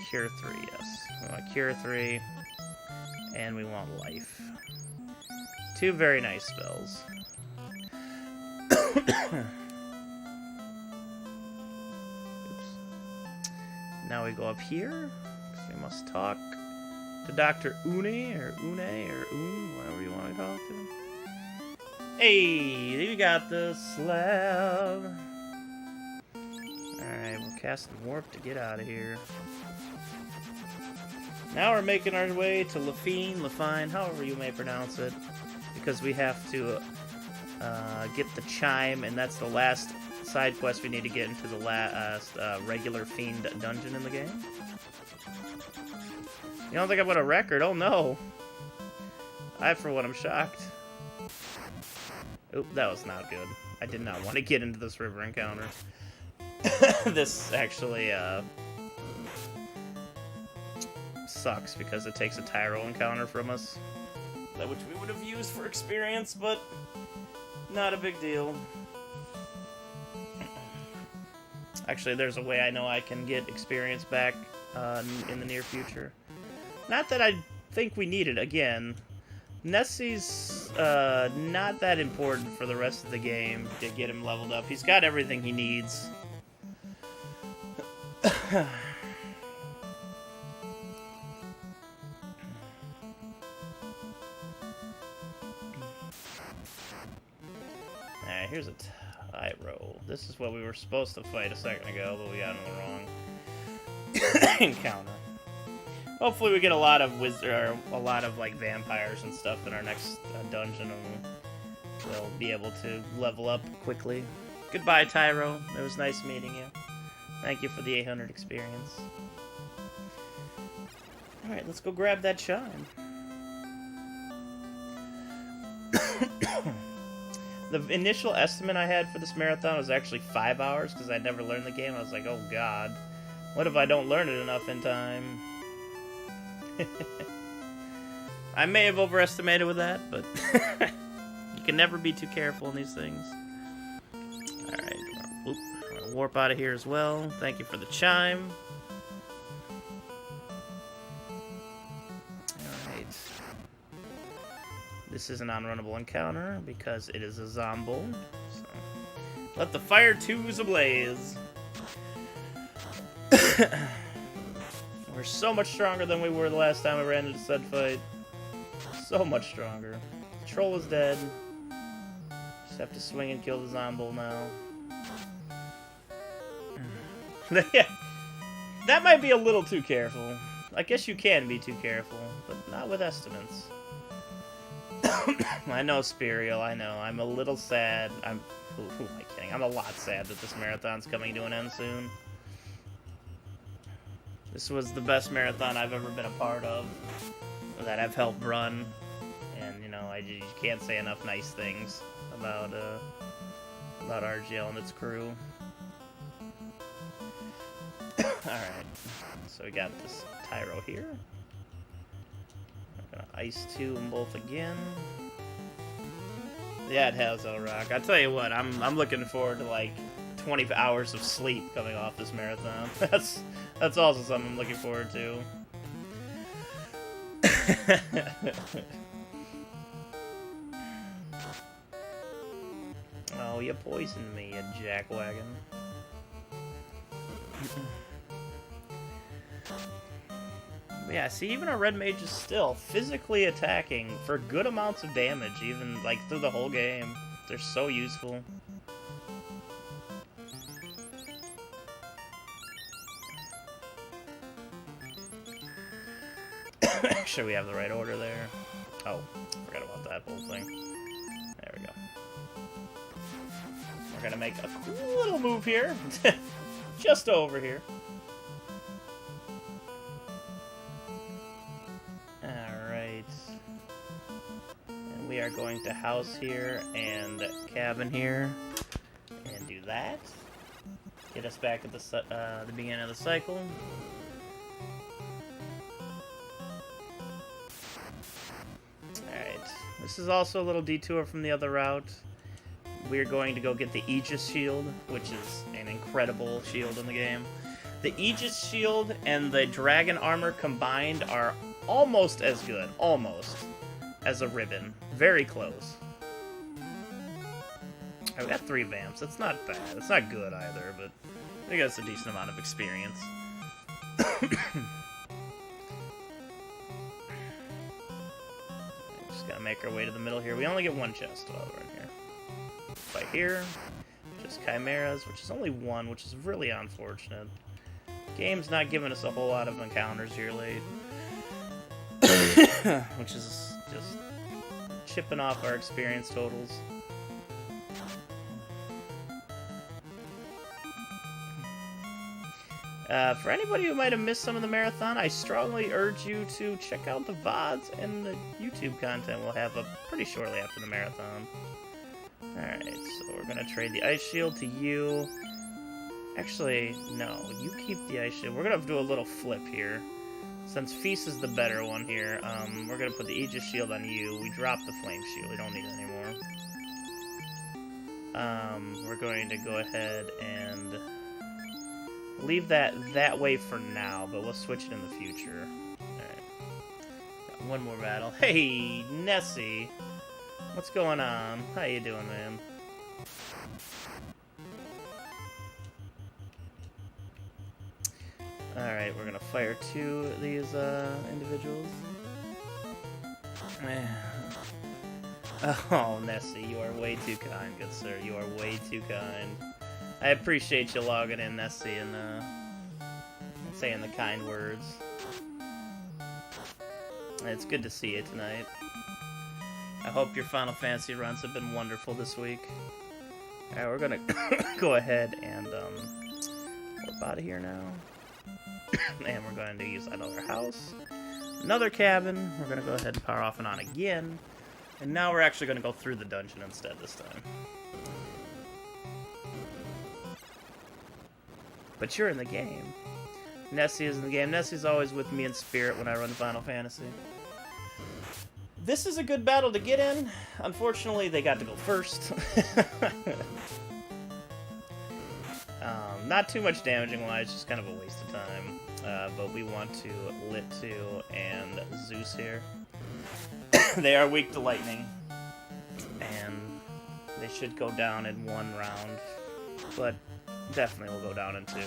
Cure 3, yes. We want Cure 3, and we want Life. 2 very nice spells. Oops. Now we go up here. We must talk to Dr. Une, or whatever you want to talk to. Hey, we got the slab. Alright, we'll cast the warp to get out of here. Now we're making our way to Lafine, however you may pronounce it, because we have to get the chime, and that's the last side quest we need to get into the last regular fiend dungeon in the game. You don't think I'm gonna record? Oh no. I, for one, am shocked. Oop, that was not good. I did not want to get into this river encounter. This actually, sucks because it takes a Tyro encounter from us. Which we would have used for experience, but not a big deal. Actually, there's a way I know I can get experience back in the near future. Not that I think we need it again. Nessie's not that important for the rest of the game to get him leveled up. He's got everything he needs. Alright, here's a Tyro. This is what we were supposed to fight a second ago, but we got in the wrong encounter. Hopefully we get a lot of like vampires and stuff in our next dungeon, and we'll be able to level up quickly. Goodbye, Tyro. It was nice meeting you. Thank you for the 800 experience. Alright, let's go grab that chime. The initial estimate I had for this marathon was actually 5 hours, because I'd never learned the game. I was like, oh god, what if I don't learn it enough in time? I may have overestimated with that, but you can never be too careful in these things. Alright, I'm gonna warp out of here as well. Thank you for the chime. Alright. This is an unrunnable encounter because it is a zombo. So let the fire tubes ablaze. We're so much stronger than we were the last time we ran into said fight. So much stronger. The troll is dead. Just have to swing and kill the zombo now. Yeah, that might be a little too careful. I guess you can be too careful, but not with estimates. I know, Spirial, I know. I'm a little sad. Who am I kidding? I'm a lot sad that this marathon's coming to an end soon. This was the best marathon I've ever been a part of, that I've helped run, and you know, you can't say enough nice things about RGL and its crew. Alright, so we got this Tyro here. I'm gonna Ice 2 them both again. Yeah, it has L-Rock. I tell you what, I'm looking forward to like 20 hours of sleep coming off this marathon. That's also something I'm looking forward to. Oh, you poisoned me, you jackwagon. Yeah, see, even our red mage is still physically attacking for good amounts of damage, even like through the whole game. They're so useful. Make sure we have the right order there. Oh, forgot about that whole thing. There we go. We're gonna make a cool little move here. Just over here. Alright. And we are going to house here and cabin here. And do that. Get us back at the beginning of the cycle. This is also a little detour from the other route. We're going to go get the Aegis Shield, which is an incredible shield in the game. The Aegis Shield and the Dragon Armor combined are almost as good, as a ribbon. Very close. I've got 3 vamps. That's not bad. It's not good either, but I think that's a decent amount of experience. Gotta make our way to the middle here. We only get 1 chest while we're in here. Right here, just chimeras, which is only 1, which is really unfortunate. Game's not giving us a whole lot of encounters here late. Which is just chipping off our experience totals. For anybody who might have missed some of the marathon, I strongly urge you to check out the VODs and the YouTube content we'll have up pretty shortly after the marathon. Alright, so we're gonna trade the Ice Shield to you. Actually, no, you keep the Ice Shield. We're gonna have to do a little flip here. Since Feast is the better one here, we're gonna put the Aegis Shield on you. We drop the Flame Shield, we don't need it anymore. We're going to go ahead and leave that way for now, but we'll switch it in the future. Alright. Got one more battle. Hey, Nessie! What's going on? How you doing, man? Alright, we're gonna fire 2 of these individuals. Oh, Nessie, you are way too kind, good sir. You are way too kind. I appreciate you logging in, Nessie, and saying the kind words. It's good to see you tonight. I hope your Final Fantasy runs have been wonderful this week. Alright, we're gonna go ahead and flip out of here now. And we're going to use another house, another cabin. We're going to go ahead and power off and on again. And now we're actually going to go through the dungeon instead this time. But you're in the game. Nessie is in the game. Nessie's always with me in spirit when I run Final Fantasy. This is a good battle to get in. Unfortunately, they got to go first. Not too much damaging-wise, just kind of a waste of time. But we want to Lit 2 and Zeus here. They are weak to lightning. And they should go down in 1 round. But definitely will go down in 2.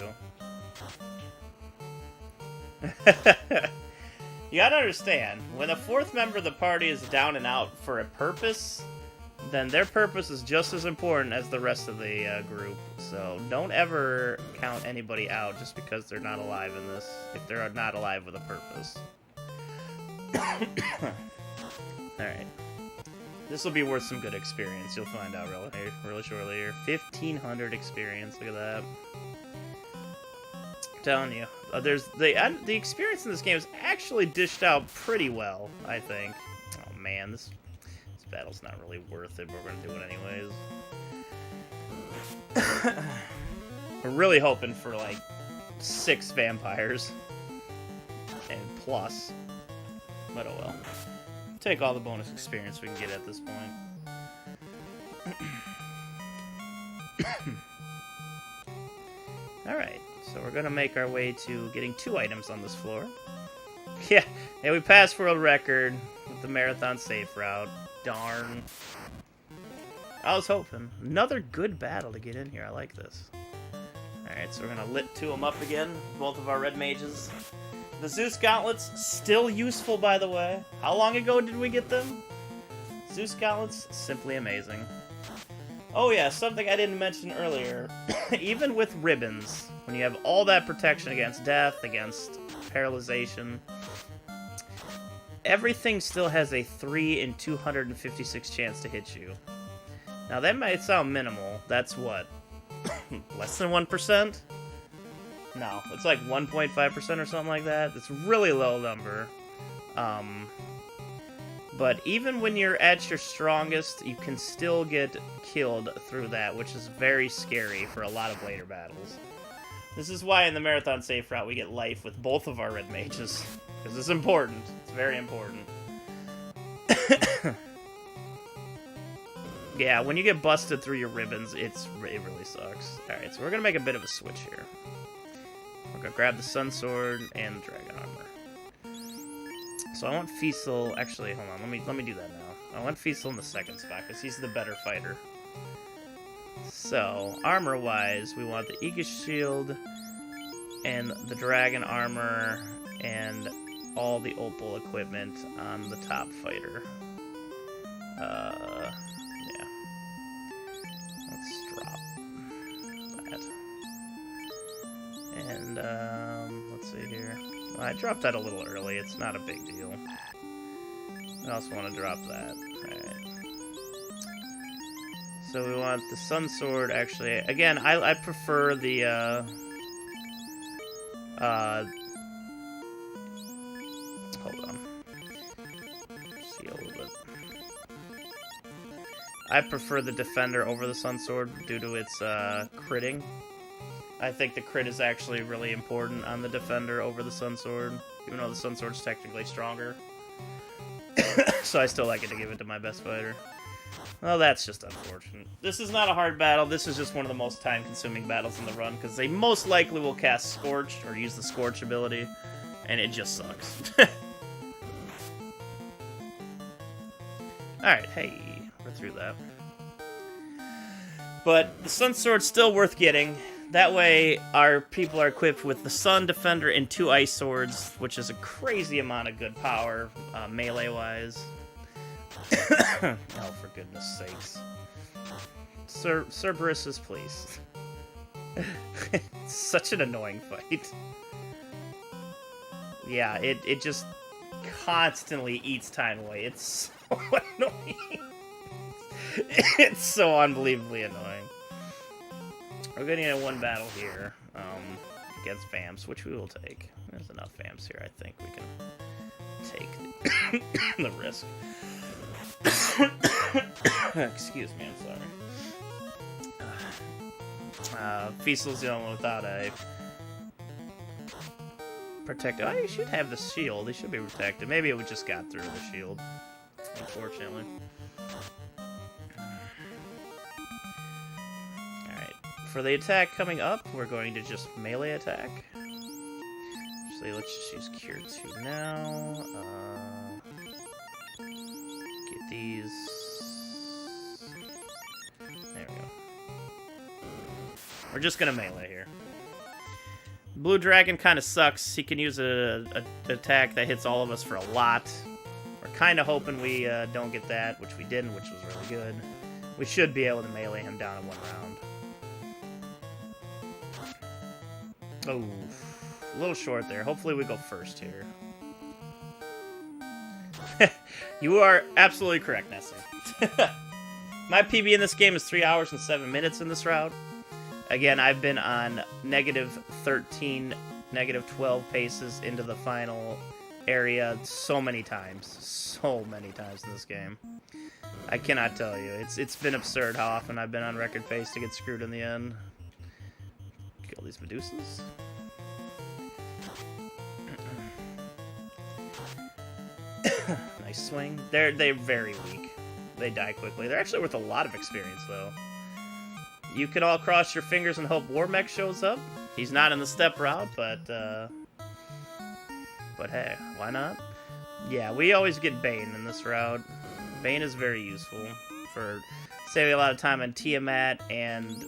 You gotta understand, when a 4th member of the party is down and out for a purpose, then their purpose is just as important as the rest of the group. So don't ever count anybody out just because they're not alive in this, if they're not alive with a purpose. Alright. This will be worth some good experience. You'll find out really shortly here. 1,500 experience. Look at that. I'm telling you. The experience in this game is actually dished out pretty well, I think. Oh man, this battle's not really worth it, but we're gonna do it anyways. We're really hoping for like 6 vampires and plus, but oh well. Take all the bonus experience we can get at this point. Alright, so we're gonna make our way to getting 2 items on this floor. Yeah, we passed world record with the marathon safe route. Darn. I was hoping. Another good battle to get in here. I like this. Alright, so we're gonna Lit 2 them up again. Both of our red mages. The Zeus gauntlets, still useful, by the way. How long ago did we get them? Zeus gauntlets, simply amazing. Oh yeah, something I didn't mention earlier. Even with ribbons, when you have all that protection against death, against paralyzation, everything still has a 3 in 256 chance to hit you. Now that might sound minimal. That's what? Less than 1%? No, it's like 1.5% or something like that. It's a really low number. But even when you're at your strongest, you can still get killed through that, which is very scary for a lot of later battles. This is why in the Marathon Safe Route we get life with both of our red mages. Because it's important. It's very important. Yeah, when you get busted through your ribbons, it really sucks. Alright, so we're going to make a bit of a switch here. We're going to grab the Sun Sword and the Dragon Armor. So I want Feasel... Actually, hold on. Let me do that now. I want Feasel in the second spot, because he's the better fighter. So, armor-wise, we want the Aegis Shield and the Dragon Armor and all the Opal equipment on the top fighter. Yeah. Let's drop that. And, let's see here. Well, I dropped that a little early. It's not a big deal. I also want to drop that. Alright. So we want the Sun Sword, actually. Again, I prefer the Hold on. See a little bit. I prefer the Defender over the Sun Sword due to its critting. I think the crit is actually really important on the Defender over the Sun Sword, even though the Sun Sword's technically stronger. So I still like it to give it to my best fighter. Well, that's just unfortunate. This is not a hard battle. This is just one of the most time-consuming battles in the run, because they most likely will cast Scorch, or use the Scorch ability, and it just sucks. Alright, hey, we're through that. But the Sun Sword's still worth getting. That way, our people are equipped with the Sun, Defender, and 2 Ice Swords, which is a crazy amount of good power, melee-wise. Oh, for goodness sakes. Cerberus, please. It's such an annoying fight. Yeah, it just constantly eats time away. It's so annoying. It's so unbelievably annoying. We're gonna get one battle here against Vamps, which we will take. There's enough Vamps here, I think we can take the risk. Excuse me, I'm sorry. Feastal's the only one without a protected. Oh, he should have the shield. He should be protected. Maybe it just got through the shield, unfortunately. Alright. For the attack coming up, we're going to just melee attack. Actually, let's just use Cure 2 now. Get these. There we go. We're just gonna melee here. Blue Dragon kind of sucks. He can use an attack that hits all of us for a lot. We're kind of hoping we don't get that, which we didn't, which was really good. We should be able to melee him down in one round. Oh, a little short there. Hopefully we go first here. You are absolutely correct, Nessie. My PB in this game is 3 hours and 7 minutes in this route. Again, I've been on -13, -12 paces into the final area so many times in this game. I cannot tell you. It's been absurd how often I've been on record pace to get screwed in the end. Kill these Medusas. Nice swing. They're very weak. They die quickly. They're actually worth a lot of experience, though. You can all cross your fingers and hope Warmech shows up. He's not in the step route, but hey, why not? Yeah, we always get Bane in this route. Bane is very useful for saving a lot of time on Tiamat and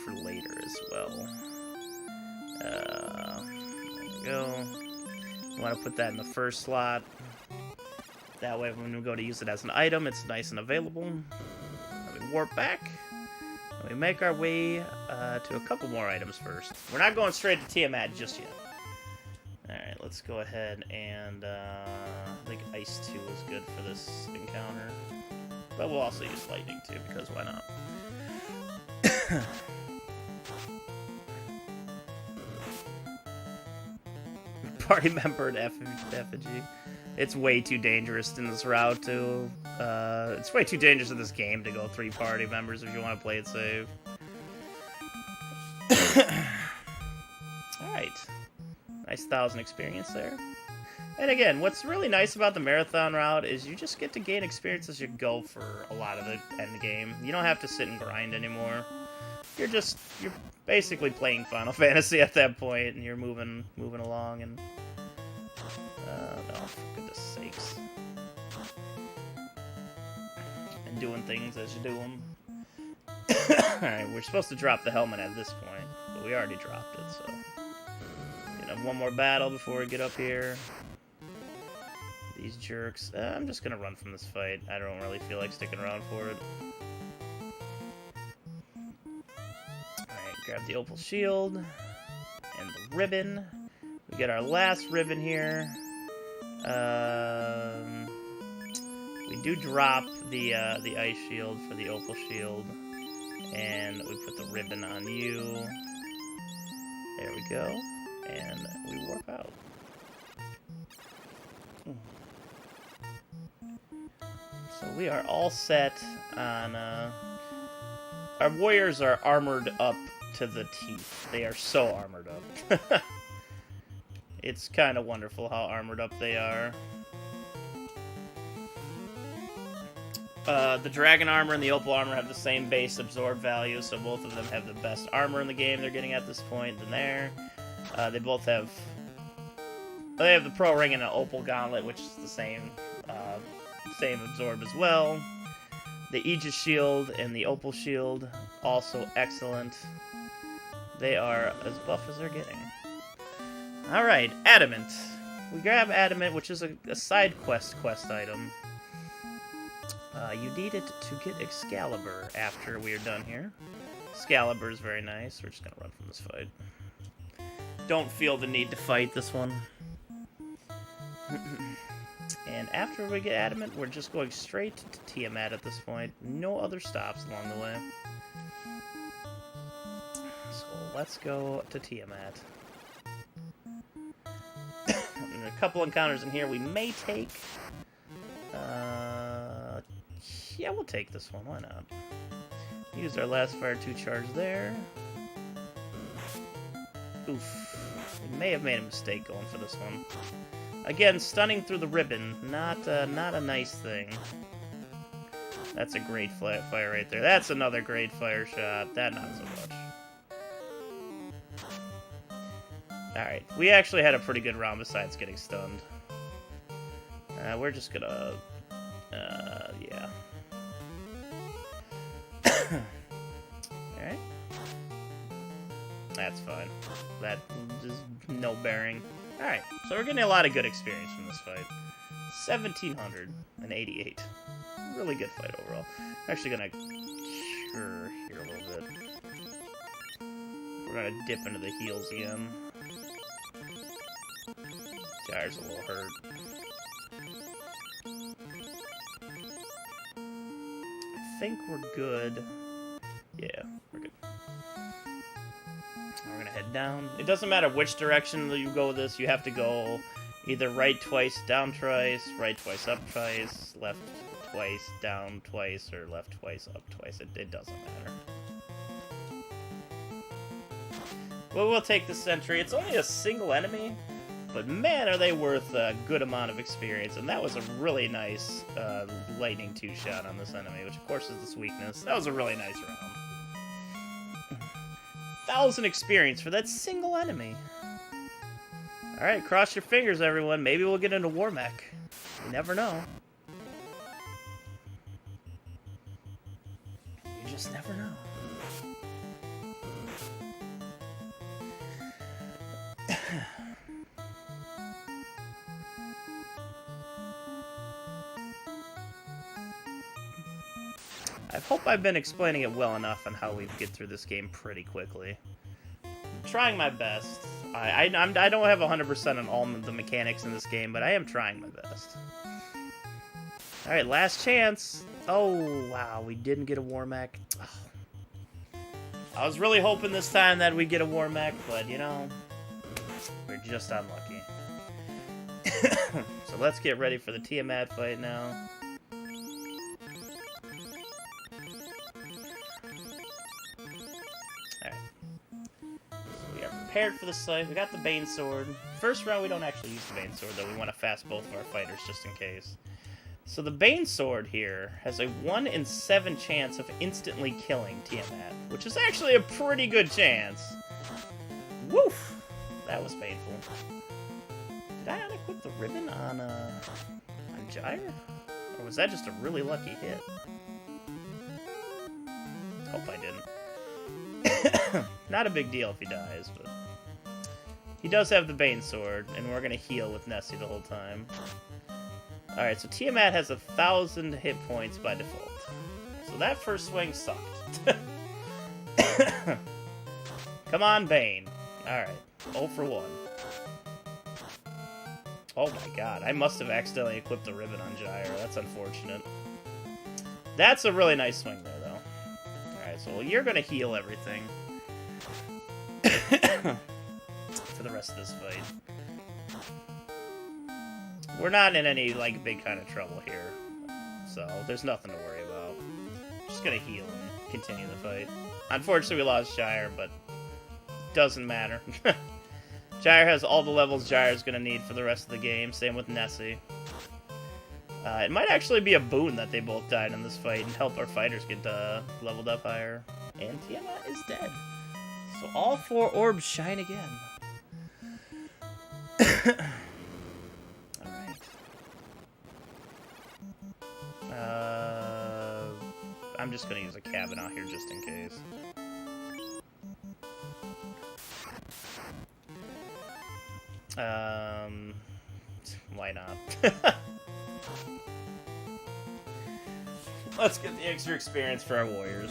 for later as well. There we go. You want to put that in the first slot. That way, when we go to use it as an item, it's nice and available. Then we warp back. And we make our way to a couple more items first. We're not going straight to Tiamat just yet. Alright, let's go ahead and I think Ice 2 is good for this encounter. But we'll also use Lightning too, because why not? Party member at effigy. It's way too dangerous in this route to... it's way too dangerous in this game to go 3 party members if you want to play it safe. Alright. Nice 1,000 experience there. And again, what's really nice about the marathon route is you just get to gain experience as you go for a lot of the end game. You don't have to sit and grind anymore. You're basically playing Final Fantasy at that point, and you're moving along, and no, for goodness sakes, and doing things as you do them. All right, we're supposed to drop the helmet at this point, but we already dropped it, so gonna have one more battle before we get up here. These jerks. I'm just gonna run from this fight. I don't really feel like sticking around for it. Grab the opal shield and the ribbon. We get our last ribbon here. We do drop the ice shield for the opal shield, and we put the ribbon on you. There we go. And we warp out. So we are all set on... Our warriors are armored up to the teeth. They are so armored up. It's kind of wonderful how armored up they are. The dragon armor and the opal armor have the same base absorb value, so both of them have the best armor in the game they're getting at this point than there. They both have... They have the pro ring and an opal gauntlet, which is the same absorb as well. The Aegis shield and the opal shield, also excellent. They are as buff as they're getting. Alright, Adamant. We grab Adamant, which is a side quest item. You need it to get Excalibur after we are done here. Excalibur is very nice. We're just going to run from this fight. Don't feel the need to fight this one. And after we get Adamant, we're just going straight to Tiamat at this point. No other stops along the way. So let's go to Tiamat. And a couple encounters in here we may take. Yeah, we'll take this one. Why not? Use our last fire 2 charge there. Oof. We may have made a mistake going for this one. Again, stunning through the ribbon. Not a nice thing. That's a great fire right there. That's another great fire shot. That not so much. Alright. We actually had a pretty good round besides getting stunned. We're just gonna... yeah. Alright. That's fine. That just no bearing. Alright, so we're getting a lot of good experience from this fight. 1,788. Really good fight overall. I'm actually gonna cure here a little bit. We're gonna dip into the heals again. Gyre's a little hurt. I think we're good. Yeah, we're good. We're gonna head down. It doesn't matter which direction you go with this, you have to go either right twice, down twice, right twice, up twice, left twice, down twice, or left twice, up twice. It doesn't matter. Well, we'll take the sentry. It's only a single enemy, but man, are they worth a good amount of experience. And that was a really nice lightning 2-shot on this enemy, which of course is this weakness. That was a really nice round. 1,000 experience for that single enemy. Alright, cross your fingers, everyone. Maybe we'll get into War Mech. You never know. You just never know. I hope I've been explaining it well enough on how we get through this game pretty quickly. I'm trying my best. I don't have 100% on all the mechanics in this game, but I am trying my best. Alright, last chance. Oh, wow, we didn't get a War Mech. Oh. I was really hoping this time that we'd get a War Mech, but, you know, we're just unlucky. So let's get ready for the Tiamat fight now. Prepared for the fight. We got the Bane Sword. First round, we don't actually use the Bane Sword, though. We want to fast both of our fighters just in case. So the Bane Sword here has a 1 in 7 chance of instantly killing Tiamat, which is actually a pretty good chance. Woof! That was painful. Did I unequip the ribbon on Gyre? Or was that just a really lucky hit? Hope I didn't. Not a big deal if he dies, but... He does have the Bane Sword, and we're gonna heal with Nessie the whole time. Alright, so Tiamat has 1,000 hit points by default. So that first swing sucked. Come on, Bane. Alright, 0 for 1. Oh my god, I must have accidentally equipped the ribbon on Gyre. That's unfortunate. That's a really nice swing there, though. Alright, so you're gonna heal everything. For the rest of this fight. We're not in any, like, big kind of trouble here. So, there's nothing to worry about. Just gonna heal and continue the fight. Unfortunately, we lost Gyre, but doesn't matter. Gyre has all the levels Gyre's gonna need for the rest of the game. Same with Nessie. It might actually be a boon that they both died in this fight and help our fighters get leveled up higher. And Tiamat is dead. So all 4 orbs shine again. Alright. I'm just gonna use a cabin out here just in case. Why not? Let's get the extra experience for our warriors.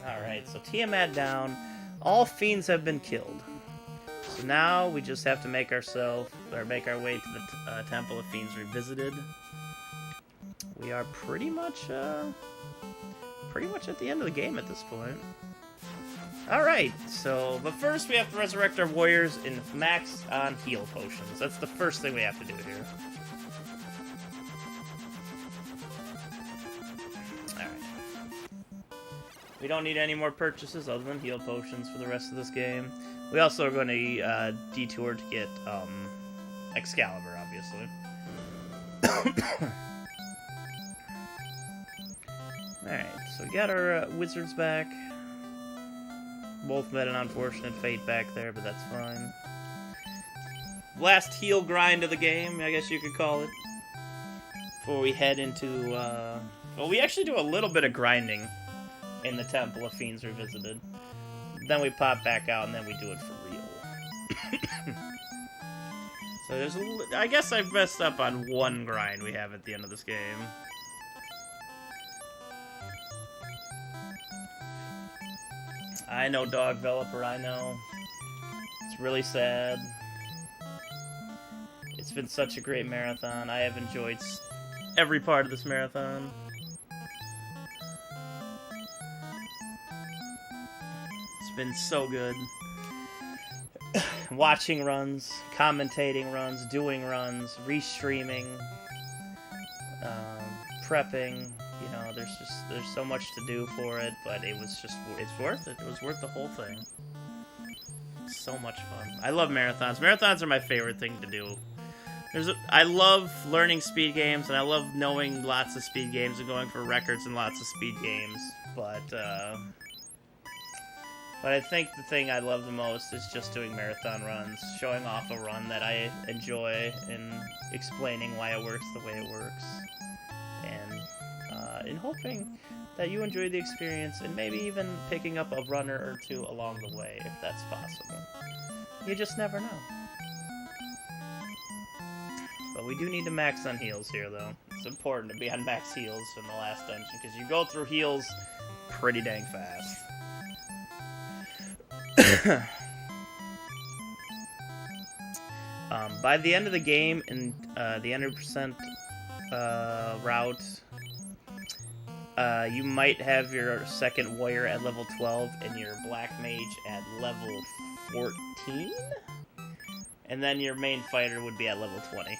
Alright, so Tiamat down. All fiends have been killed. So now we just have to make our way to the Temple of Fiends Revisited. We are pretty much at the end of the game at this point. Alright, so, but first we have to resurrect our warriors and max on heal potions. That's the first thing we have to do here. Alright. We don't need any more purchases other than heal potions for the rest of this game. We also are going to detour to get Excalibur, obviously. Alright, so we got our wizards back. Both met an unfortunate fate back there, but that's fine. Last heal grind of the game, I guess you could call it. Before we head into, well, we actually do a little bit of grinding in the Temple of Fiends Revisited. Then we pop back out, and then we do it for real. So there's I guess I've messed up on one grind we have at the end of this game. I know, dog developer, I know. It's really sad. It's been such a great marathon. I have enjoyed every part of this marathon. It's been so good. Watching runs, commentating runs, doing runs, restreaming, prepping. You know, there's so much to do for it, but it's worth it. It was worth the whole thing. So much fun. I love marathons. Marathons are my favorite thing to do. I love learning speed games, and I love knowing lots of speed games and going for records in lots of speed games, but I think the thing I love the most is just doing marathon runs, showing off a run that I enjoy, and explaining why it works the way it works. And hoping that you enjoy the experience, and maybe even picking up a runner or two along the way, if that's possible. You just never know. But we do need to max on heals here, though. It's important to be on max heals in the last dungeon, because you go through heals pretty dang fast. By the end of the game, in the 100% route, you might have your second warrior at level 12 and your black mage at level 14? And then your main fighter would be at level 20.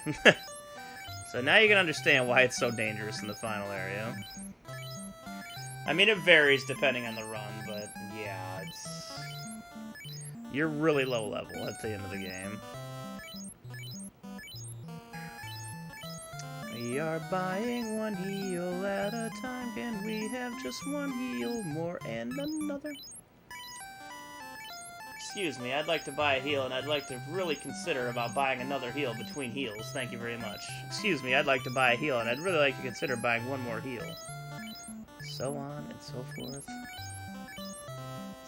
So now you can understand why it's so dangerous in the final area. I mean, it varies depending on the run, but yeah, you're really low level at the end of the game. We are buying one heal at a time. Can we have just one heal more and another? Excuse me, I'd like to buy a heal, and I'd like to really consider about buying another heal between heals. Thank you very much. Excuse me, I'd like to buy a heal, and I'd really like to consider buying one more heal. So on and so forth.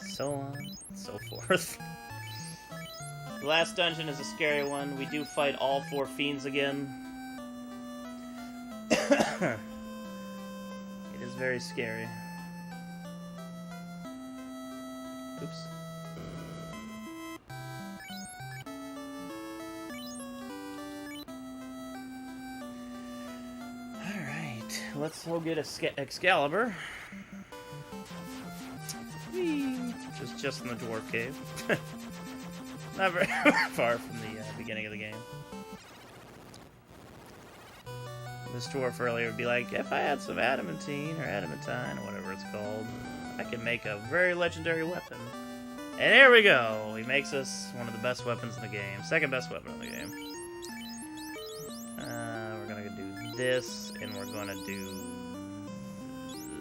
So on and so forth. The last dungeon is a scary one. We do fight all 4 fiends again. It is very scary. Oops. Alright, let's go get Excalibur. just in the dwarf cave. Not very far from the beginning of the game. This dwarf earlier would be like, if I had some adamantine, or adamantine, or whatever it's called, I could make a very legendary weapon. And here we go! He makes us one of the best weapons in the game. Second best weapon in the game. We're gonna do this, and we're gonna do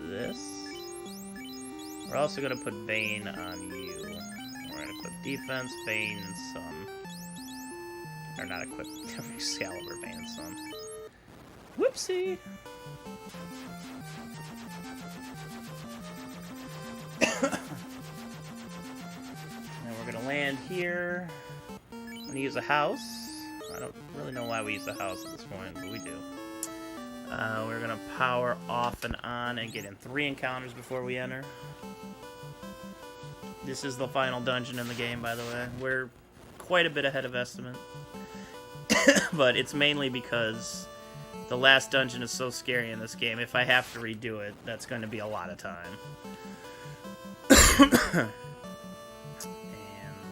this. We're also gonna put Bane on you. We're gonna equip defense, Bane, and Sun. Or not equip, Excalibur, Bane, and Sun. Whoopsie! And we're gonna land here. I'm gonna use a house. I don't really know why we use the house at this point, but we do. We're gonna power off and on and get in 3 encounters before we enter. This is the final dungeon in the game, by the way. We're quite a bit ahead of estimate. But it's mainly because the last dungeon is so scary in this game. If I have to redo it, that's going to be a lot of time. And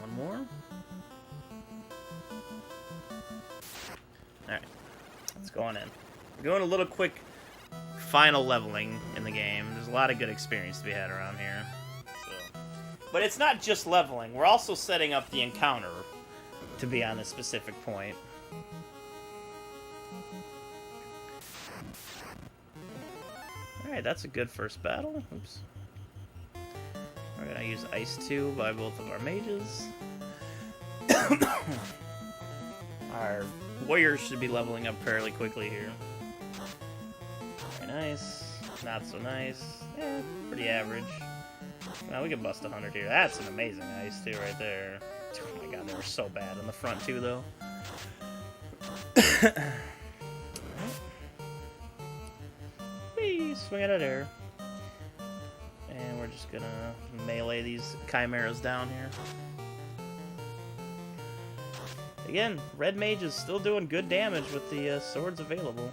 one more. Alright. Let's go on in. We're going a little quick final leveling in the game. There's a lot of good experience to be had around here. So. But it's not just leveling. We're also setting up the encounter to be on a specific point. Alright, that's a good first battle. Oops. We're gonna use Ice 2 by both of our mages. Our warriors should be leveling up fairly quickly here. Very nice. Not so nice. Pretty average. Well, we can bust 100 here. That's an amazing Ice 2 right there. Oh my god, they were so bad in the front too, though. Whee! Swing it at air. And we're just gonna melee these chimeras down here. Again, red mage is still doing good damage with the swords available.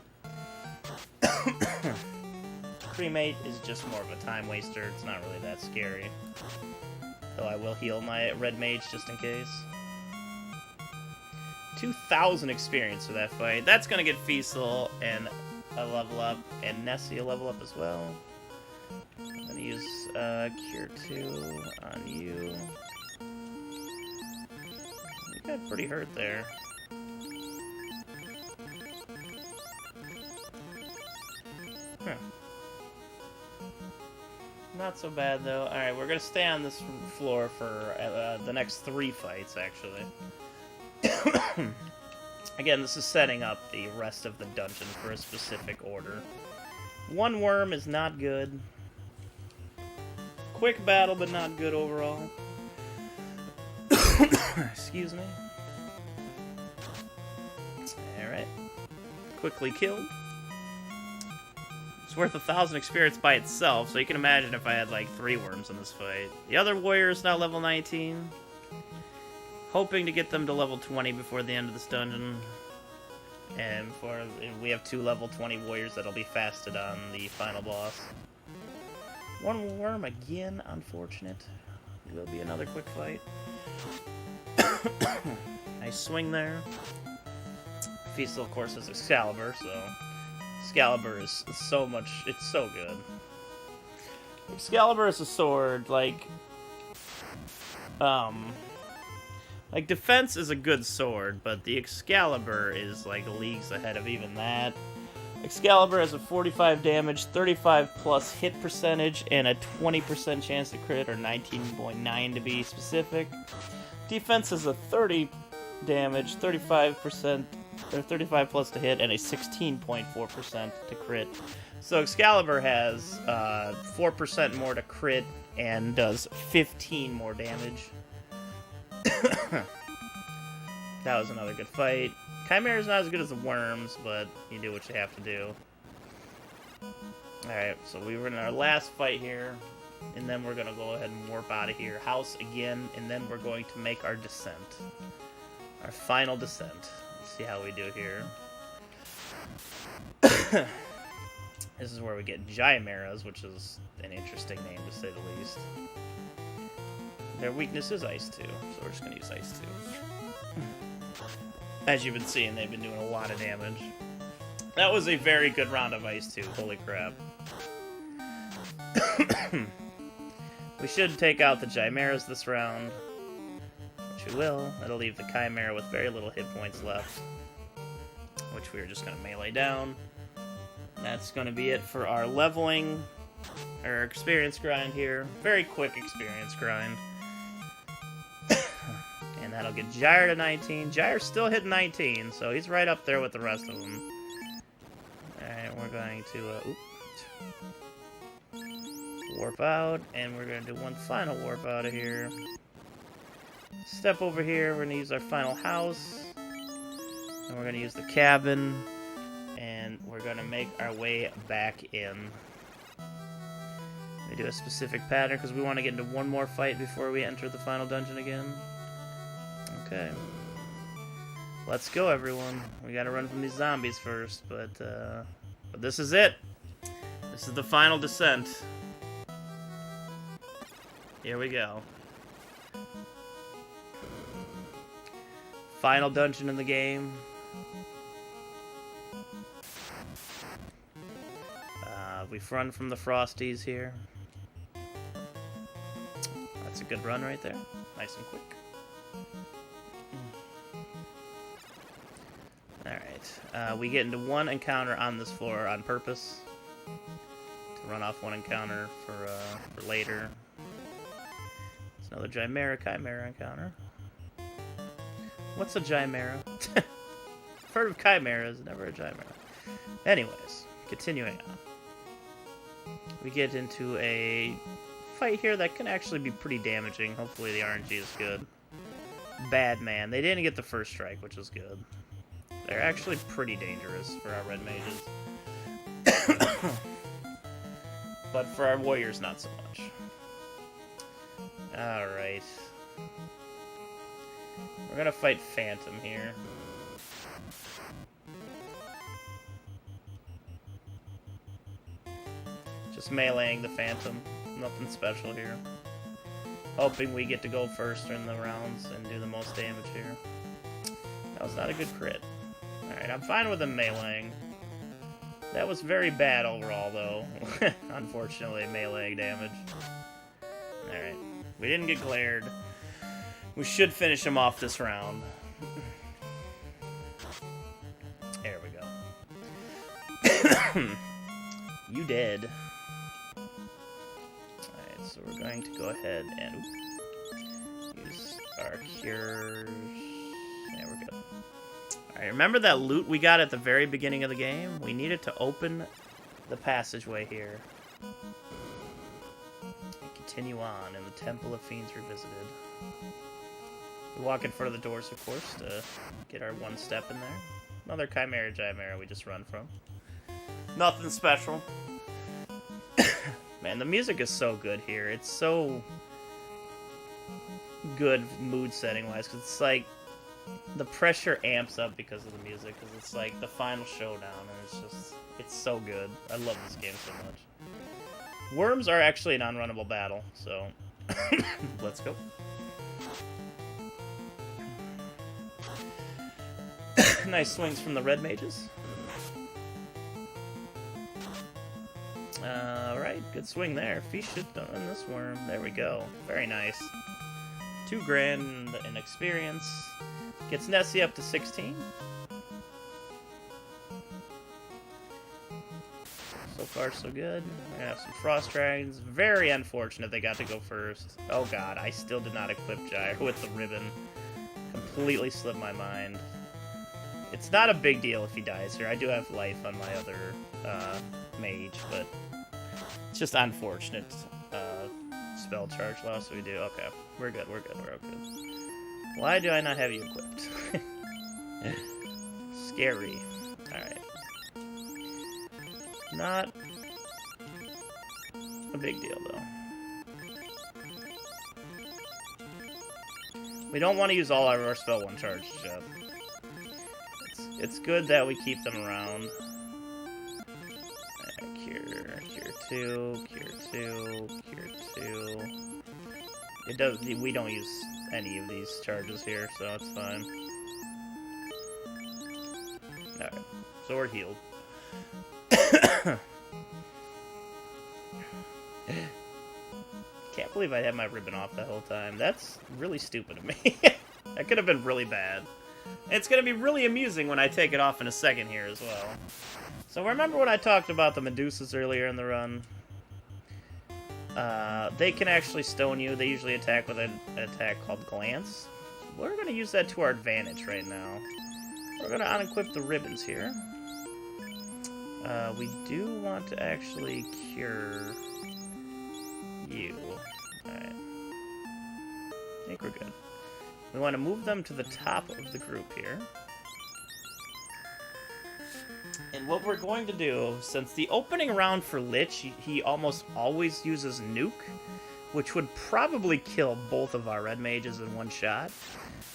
Cremate is just more of a time waster. It's not really that scary. Though I will heal my red mage just in case. 2,000 experience for that fight. That's gonna get Feasel and a level up, and Nessie a level up as well. I'm gonna use Cure 2 on you. You got pretty hurt there. Huh. Not so bad though. Alright, we're gonna stay on this floor for the next 3 fights, actually. Again, this is setting up the rest of the dungeon for a specific order. 1 worm is not good. Quick battle, but not good overall. Excuse me. Alright. Quickly killed. It's worth 1,000 experience by itself, so you can imagine if I had like 3 worms in this fight. The other warrior is now level 19. Hoping to get them to level 20 before the end of this dungeon. And we have 2 level 20 warriors that'll be fasted on the final boss. 1 worm again, unfortunate. It will be another quick fight. Nice swing there. Feasel, of course, is Excalibur, so Excalibur is so much. It's so good. Excalibur is a sword, like defense is a good sword, but the Excalibur is like leagues ahead of even that. Excalibur has a 45 damage, 35 plus hit percentage, and a 20% chance to crit, or 19.9 to be specific. Defense is a 30 damage, 35%, or 35 plus to hit, and a 16.4% to crit. So Excalibur has 4% more to crit and does 15 more damage. That was another good fight. Chimera's not as good as the worms, but you do what you have to do. Alright, so we were in our last fight here, and then we're going to go ahead and warp out of here. House again, and then we're going to make our descent. Our final descent. Let's see how we do here. This is where we get Chimeras, which is an interesting name to say the least. their weakness is Ice 2, so we're just going to use Ice 2. As you've been seeing, they've been doing a lot of damage. That was a very good round of Ice 2, holy crap. We should take out the Chimeras this round, which we will. That'll leave the Chimera with very little hit points left, which we're just going to melee down. That's going to be it for our leveling, our experience grind here. Very quick experience grind. And that'll get Gyre to 19. Gyre's still hitting 19, so he's right up there with the rest of them. Alright, we're going to warp out, and we're going to do one final warp out of here. Step over here, we're going to use our final house. And we're going to use the cabin. And we're going to make our way back in. We do a specific pattern because we want to get into one more fight before we enter the final dungeon again. Okay. Let's go, everyone. We got to run from these zombies first, but this is it. This is the final descent. Here we go. Final dungeon in the game. We've run from the Frosties here. That's a good run right there. Nice and quick. Alright. We get into one encounter on this floor on purpose. To run off one encounter for later. It's another Chimera encounter. What's a Chimera? I've heard of chimeras, never a Chimera. Anyways, continuing on. We get into a fight here that can actually be pretty damaging. Hopefully the RNG is good. Bad man. They didn't get the first strike, which is good. They're actually pretty dangerous for our red mages. But for our warriors, not so much. Alright. We're gonna fight Phantom here. Just meleeing the Phantom. Nothing special here. Hoping we get to go first in the rounds and do the most damage here. That was not a good crit. Alright, I'm fine with him meleeing. That was very bad overall, though. Unfortunately, melee damage. Alright. We didn't get glared. We should finish him off this round. There we go. You dead. Alright, so we're going to go ahead and use our cures. There we go. Alright, remember that loot we got at the very beginning of the game? We needed to open the passageway here. And continue on in the Temple of Fiends Revisited. We walk in front of the doors, of course, to get our one step in there. Another Chimera we just run from. Nothing special. Man, the music is so good here. It's so good mood setting wise, because it's like the pressure amps up because of the music, because it's like the final showdown, and it's so good. I love this game so much. Worms are actually an unrunnable battle, so let's go. Nice swings from the red mages. Alright, good swing there. Feast should done this worm. There we go. Very nice. 2 grand in experience. Gets Nessie up to 16. So far, so good. We're gonna have some Frost Dragons. Very unfortunate they got to go first. Oh god, I still did not equip Gyre with the ribbon. Completely slipped my mind. It's not a big deal if he dies here. I do have life on my other mage, but it's just unfortunate spell charge loss. So we do. Okay, we're good. We're good. We're okay. Why do I not have you equipped? Scary. Alright. Not a big deal, though. We don't want to use all our spell 1 charge, Jeff. It's good that we keep them around. Cure 2, Cure 2, Cure 2. It does. We don't use any of these charges here, so it's fine. Alright, so we're healed. Can't believe I had my ribbon off the whole time. That's really stupid of me. That could have been really bad. It's going to be really amusing when I take it off in a second here as well. So remember when I talked about the Medusas earlier in the run? They can actually stone you. They usually attack with an attack called Glance. We're going to use that to our advantage right now. We're going to unequip the ribbons here. We do want to actually cure you. Alright. I think we're good. We want to move them to the top of the group here. And what we're going to do, since the opening round for Lich, he almost always uses Nuke, which would probably kill both of our red mages in one shot,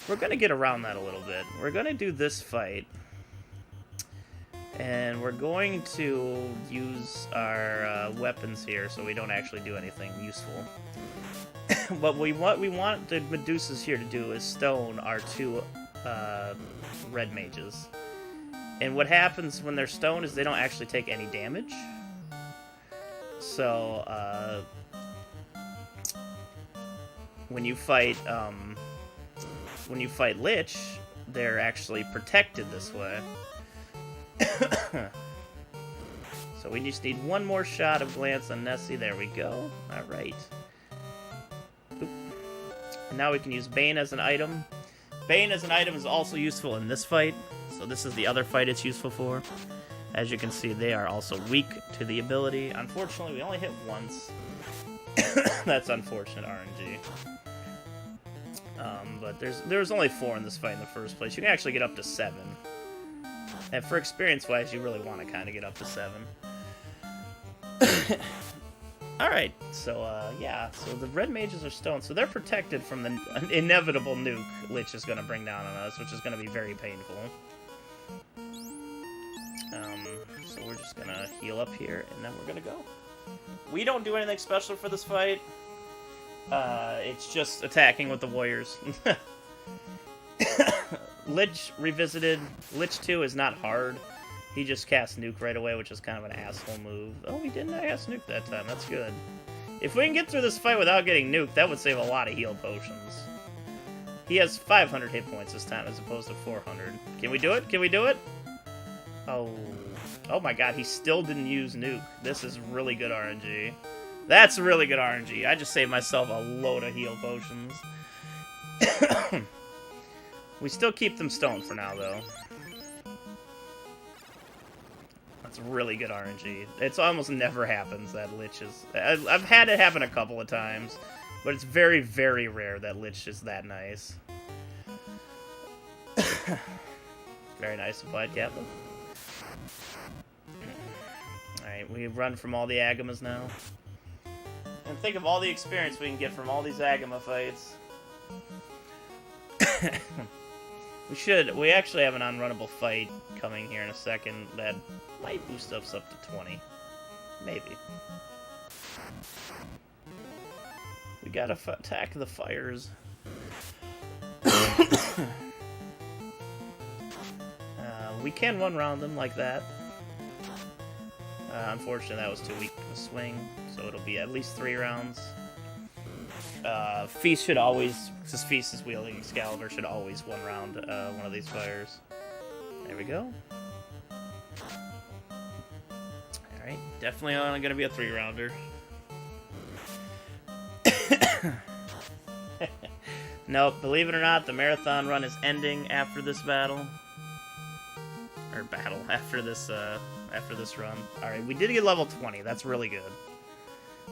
we're going to get around that a little bit. We're going to do this fight. And we're going to use our weapons here so we don't actually do anything useful. But what we want the Medusas here to do is stone our two red mages. And what happens when they're stoned is they don't actually take any damage. So when you fight Lich, they're actually protected this way. So we just need one more shot of Glance on Nessie. There we go. Alright. And now we can use Bane as an item. Bane as an item is also useful in this fight. So this is the other fight it's useful for. As you can see, they are also weak to the ability. Unfortunately, we only hit once. That's unfortunate RNG. But there's only 4 in this fight in the first place. You can actually get up to 7. And for experience-wise, you really want to kind of get up to 7. Alright, so, yeah. So the red mages are stoned. So they're protected from the inevitable nuke Lich is going to bring down on us, which is going to be very painful. So we're just going to heal up here, and then we're going to go. We don't do anything special for this fight. It's just attacking with the warriors. Lich Revisited. Lich 2 is not hard. He just casts Nuke right away, which is kind of an asshole move. Oh, he didn't cast Nuke that time. That's good. If we can get through this fight without getting nuked, that would save a lot of heal potions. He has 500 hit points this time as opposed to 400. Can we do it? Can we do it? Oh. Oh my god, he still didn't use Nuke. This is really good RNG. That's really good RNG. I just saved myself a load of heal potions. We still keep them stoned for now, though. That's really good RNG. It's almost never happens that Lich is... I've had it happen a couple of times, but it's very, very rare that Lich is that nice. Very nice applied, Captain. Alright, we run from all the Agamas now. And think of all the experience we can get from all these Agama fights. We actually have an unrunnable fight coming here in a second that might boost us up to 20. Maybe. We gotta attack the fires. We can run around them like that. Unfortunately, that was too weak of a swing, so it'll be at least 3 rounds. Feast should always, since Feast is wielding Excalibur, should always one round one of these fires. There we go. Alright, definitely only going to be a 3-rounder. Nope, believe it or not, the marathon run is ending after this battle. Or battle, after this run. Alright, we did get level 20, that's really good.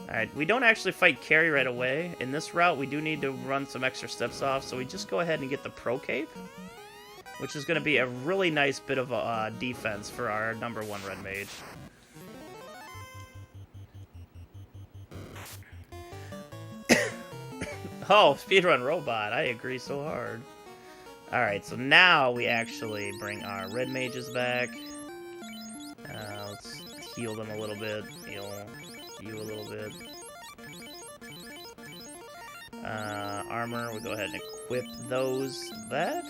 Alright, we don't actually fight Carry right away. In this route, we do need to run some extra steps off, so we just go ahead and get the Pro Cape, which is going to be a really nice bit of a defense for our number 1 red mage. Oh, speedrun robot, I agree so hard. Alright, so now we actually bring our red mages back. Let's heal them a little bit. Heal you a little bit. Armor, we'll go ahead and equip that,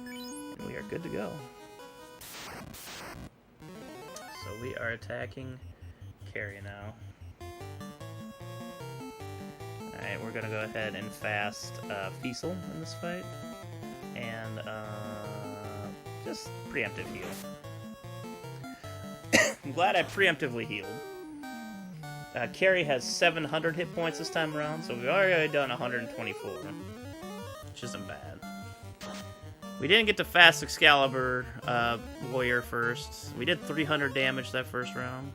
and we are good to go. So we are attacking Carrie now. Alright, we're gonna go ahead and fast Fiesel in this fight, and just preemptive heal. I'm glad I preemptively healed. Carrie has 700 hit points this time around, so we've already done 124, which isn't bad. We didn't get to fast Excalibur Warrior first. We did 300 damage that first round.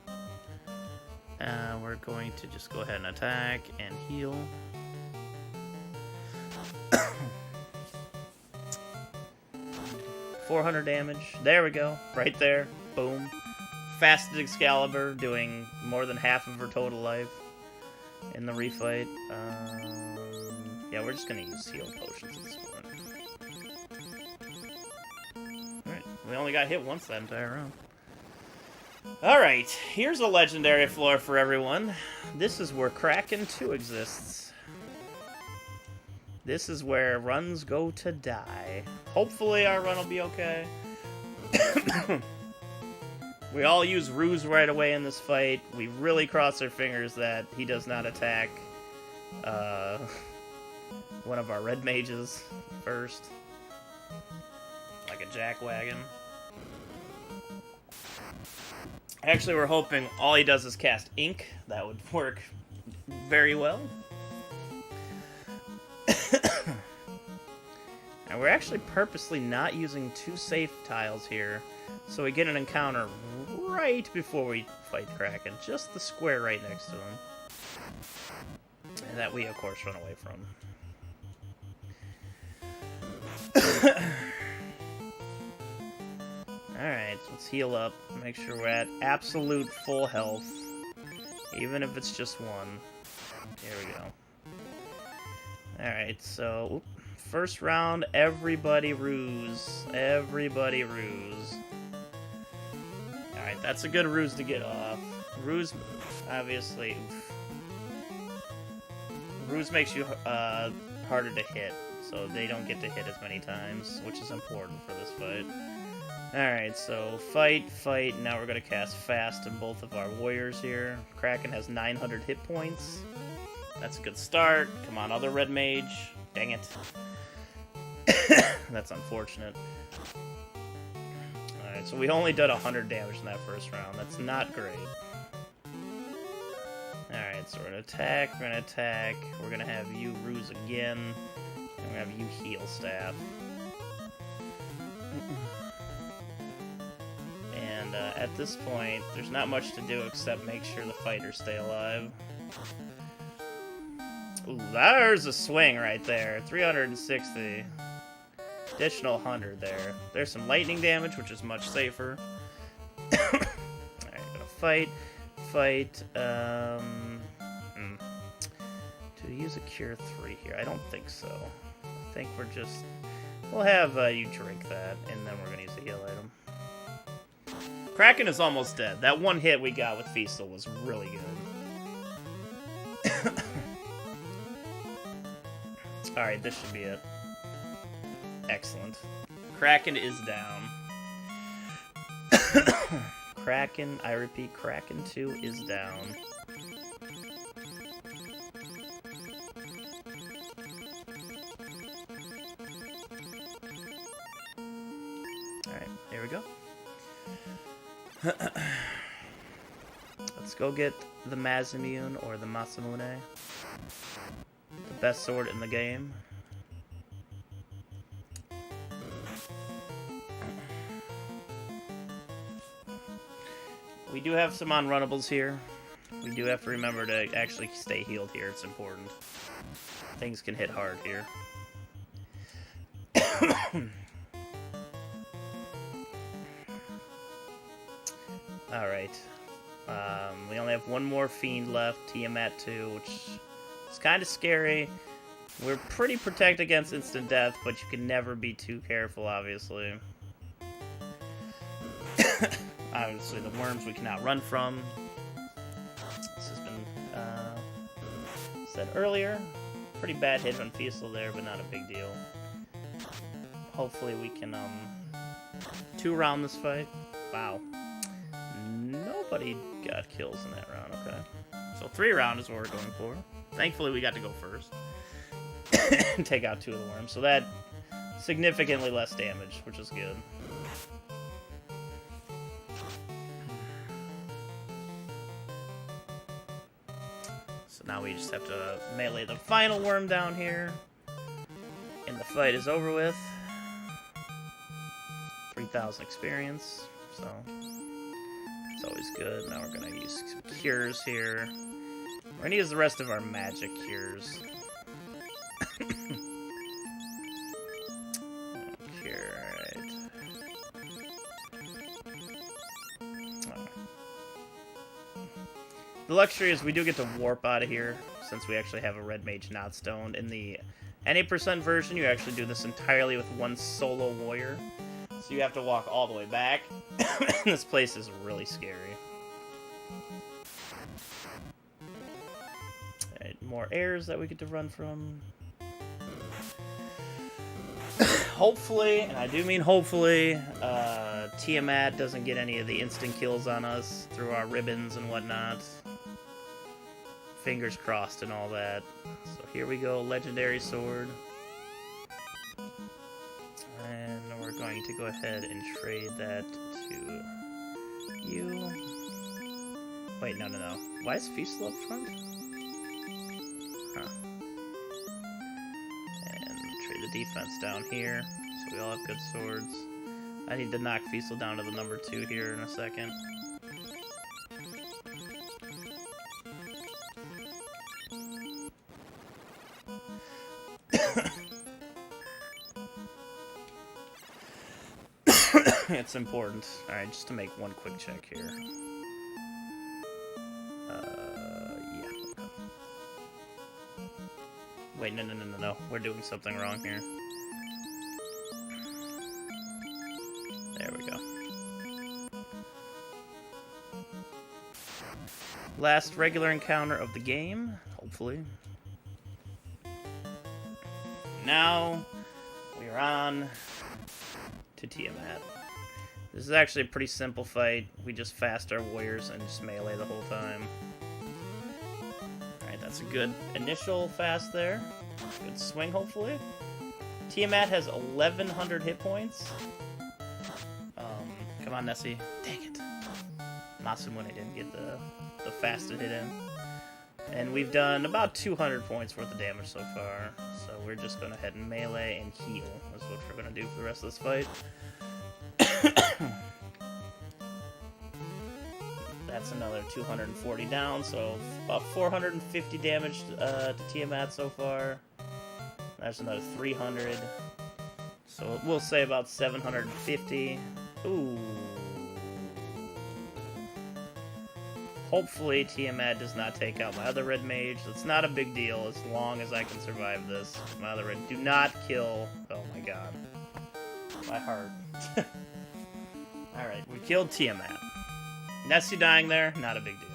We're going to just go ahead and attack and heal. 400 damage. There we go. Right there. Boom. Fasted Excalibur, doing more than half of her total life in the refight. Yeah, we're just gonna use heal potions at this point. Alright, we only got hit once that entire round. Alright, here's a legendary floor for everyone. This is where Kraken 2 exists. This is where runs go to die. Hopefully our run will be okay. We all use Ruse right away in this fight. We really cross our fingers that he does not attack one of our red mages first. Like a jackwagon. Actually, we're hoping all he does is cast Ink. That would work very well. And we're actually purposely not using 2 safe tiles here, so we get an encounter right before we fight Kraken, just the square right next to him. And that we, of course, run away from. Alright, so let's heal up, make sure we're at absolute full health, even if it's just 1. Here we go. Alright, so first round, everybody ruse. Everybody ruse. Alright, that's a good ruse to get off. Ruse, obviously, ruse makes you harder to hit, so they don't get to hit as many times, which is important for this fight. Alright, so fight, now we're going to cast fast in both of our warriors here. Kraken has 900 hit points. That's a good start. Come on, other red mage. Dang it. That's unfortunate. Alright, so we only did 100 damage in that first round. That's not great. Alright, so we're going to attack, we're going to have you ruse again, and we're going to have you heal staff. And at this point, there's not much to do except make sure the fighters stay alive. Ooh, there's a swing right there. 360. Additional 100 there. There's some lightning damage, which is much safer. Alright, gonna fight. Do we use a Cure 3 here? I don't think so. I think we'll have you drink that, and then we're gonna use a heal item. Kraken is almost dead. That one hit we got with Fiesel was really good. Alright, this should be it. Excellent. Kraken is down. Kraken, I repeat, Kraken 2 is down. Alright, here we go. Let's go get the Masamune or the Masamune. The best sword in the game. We do have some unrunnables here. We do have to remember to actually stay healed here. It's important. Things can hit hard here. Alright. We only have one more Fiend left, Tiamat 2, which is kind of scary. We're pretty protected against instant death, but you can never be too careful, obviously. Obviously, the worms we cannot run from. This has been said earlier. Pretty bad hit on Fiesel there, but not a big deal. Hopefully we can, 2-round this fight. Wow. Nobody got kills in that round, okay. So 3-round is what we're going for. Thankfully we got to go first. And take out 2 of the worms. So that significantly less damage, which is good. So now we just have to melee the final worm down here. And the fight is over with. 3,000 experience, so it's always good. Now we're gonna use some cures here. We're gonna use the rest of our magic cures. Okay, alright. Oh. The luxury is we do get to warp out of here, since we actually have a red mage not stoned. In the NA% version, you actually do this entirely with one solo warrior. So you have to walk all the way back. This place is really scary. Alright, more airs that we get to run from. Hopefully, and I do mean hopefully, Tiamat doesn't get any of the instant kills on us through our ribbons and whatnot. Fingers crossed and all that. So here we go, legendary sword. And we're going to go ahead and trade that to you. Wait, no. Why is Fiesel up front? Huh. And trade the defense down here, so we all have good swords. I need to knock Fiesel down to the number 2 here in a second. It's important. Alright, just to make one quick check here. Yeah. Okay. Wait, no. We're doing something wrong here. There we go. Last regular encounter of the game, hopefully. Now, we're on to Tiamat. This is actually a pretty simple fight. We just fast our warriors and just melee the whole time. Alright, that's a good initial fast there. Good swing, hopefully. Tiamat has 1,100 hit points. Come on, Nessie. Dang it. Masamune didn't get the fastest hit in. And we've done about 200 points worth of damage so far. So we're just going to head and melee and heal. That's what we're going to do for the rest of this fight. That's another 240 down, so about 450 damage to Tiamat so far. There's another 300. So we'll say about 750. Ooh. Hopefully Tiamat does not take out my other red mage. It's not a big deal as long as I can survive this. My other red... Do not kill... Oh my god. My heart. Alright, we killed Tiamat. Nessie dying there, not a big deal.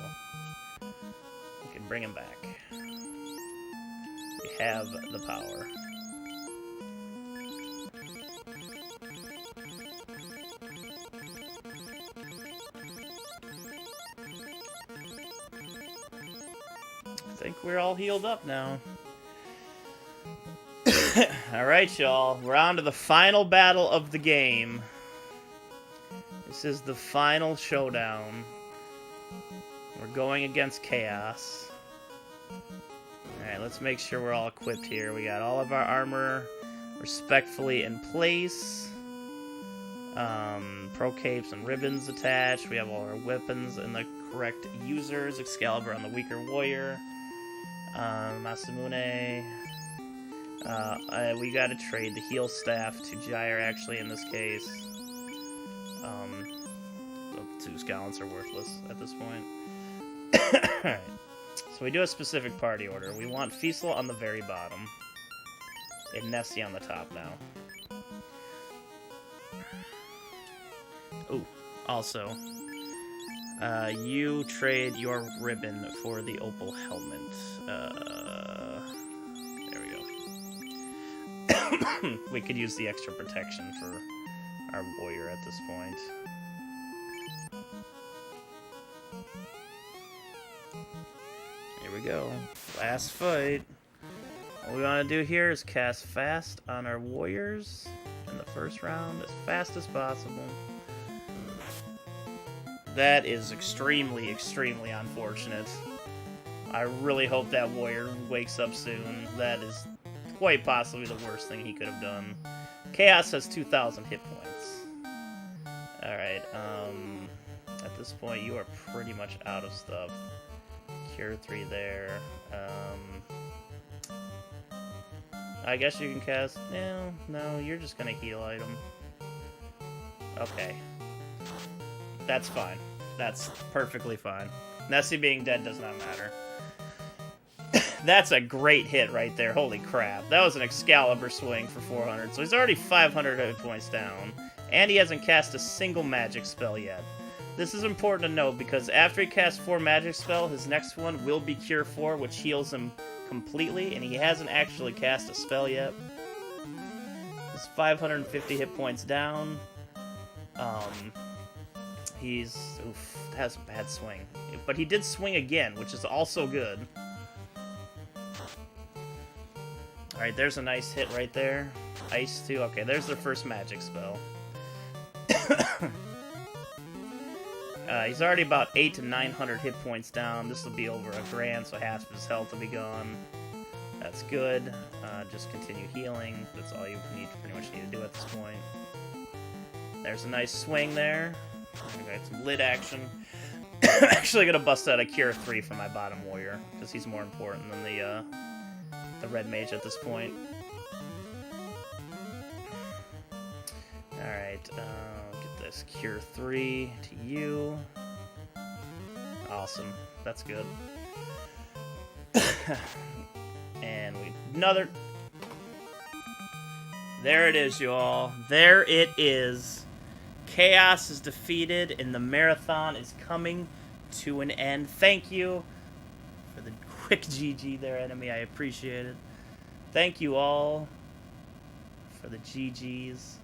We can bring him back. We have the power. I think we're all healed up now. Alright, y'all. We're on to the final battle of the game. This is the final showdown. We're going against Chaos. Alright, let's make sure we're all equipped here. We got all of our armor respectfully in place. Pro capes and ribbons attached. We have all our weapons and the correct users. Excalibur on the weaker warrior. Masamune. We gotta trade the heal staff to Jair, actually, in this case. The 2 scallops are worthless at this point. Alright. So we do a specific party order. We want Fiesel on the very bottom. And Nessie on the top now. Ooh, also, you trade your ribbon for the opal helmet. There we could use the extra protection for our warrior at this point. Here we go. Last fight. What we want to do here is cast fast on our warriors in the first round as fast as possible. That is extremely, extremely unfortunate. I really hope that warrior wakes up soon. That is quite possibly the worst thing he could have done. Chaos has 2,000 hit points. Alright, at this point you are pretty much out of stuff. Cure 3 there. I guess you can cast... No, you're just gonna heal item. Okay. That's fine. That's perfectly fine. Nessie being dead does not matter. That's a great hit right there. Holy crap. That was an Excalibur swing for 400. So he's already 500 hit points down. And he hasn't cast a single magic spell yet. This is important to note because after he casts 4 magic spell, his next one will be Cure 4, which heals him completely. And he hasn't actually cast a spell yet. He's 550 hit points down. He's... Oof, that was a bad swing. But he did swing again, which is also good. Alright, there's a nice hit right there. Ice 2. Okay, there's their first magic spell. He's already about 800 to 900 hit points down. This will be over $1,000, so half of his health will be gone. That's good. Just continue healing. That's all you pretty much need to do at this point. There's a nice swing there. I got some lid action. Actually gonna bust out a Cure 3 for my bottom warrior, because he's more important than the red mage at this point. Alright, get this Cure 3 to you. Awesome. That's good. And another... There it is, y'all. There it is. Chaos is defeated, and the marathon is coming to an end. Thank you for the quick GG there, enemy. I appreciate it. Thank you all for the GGs.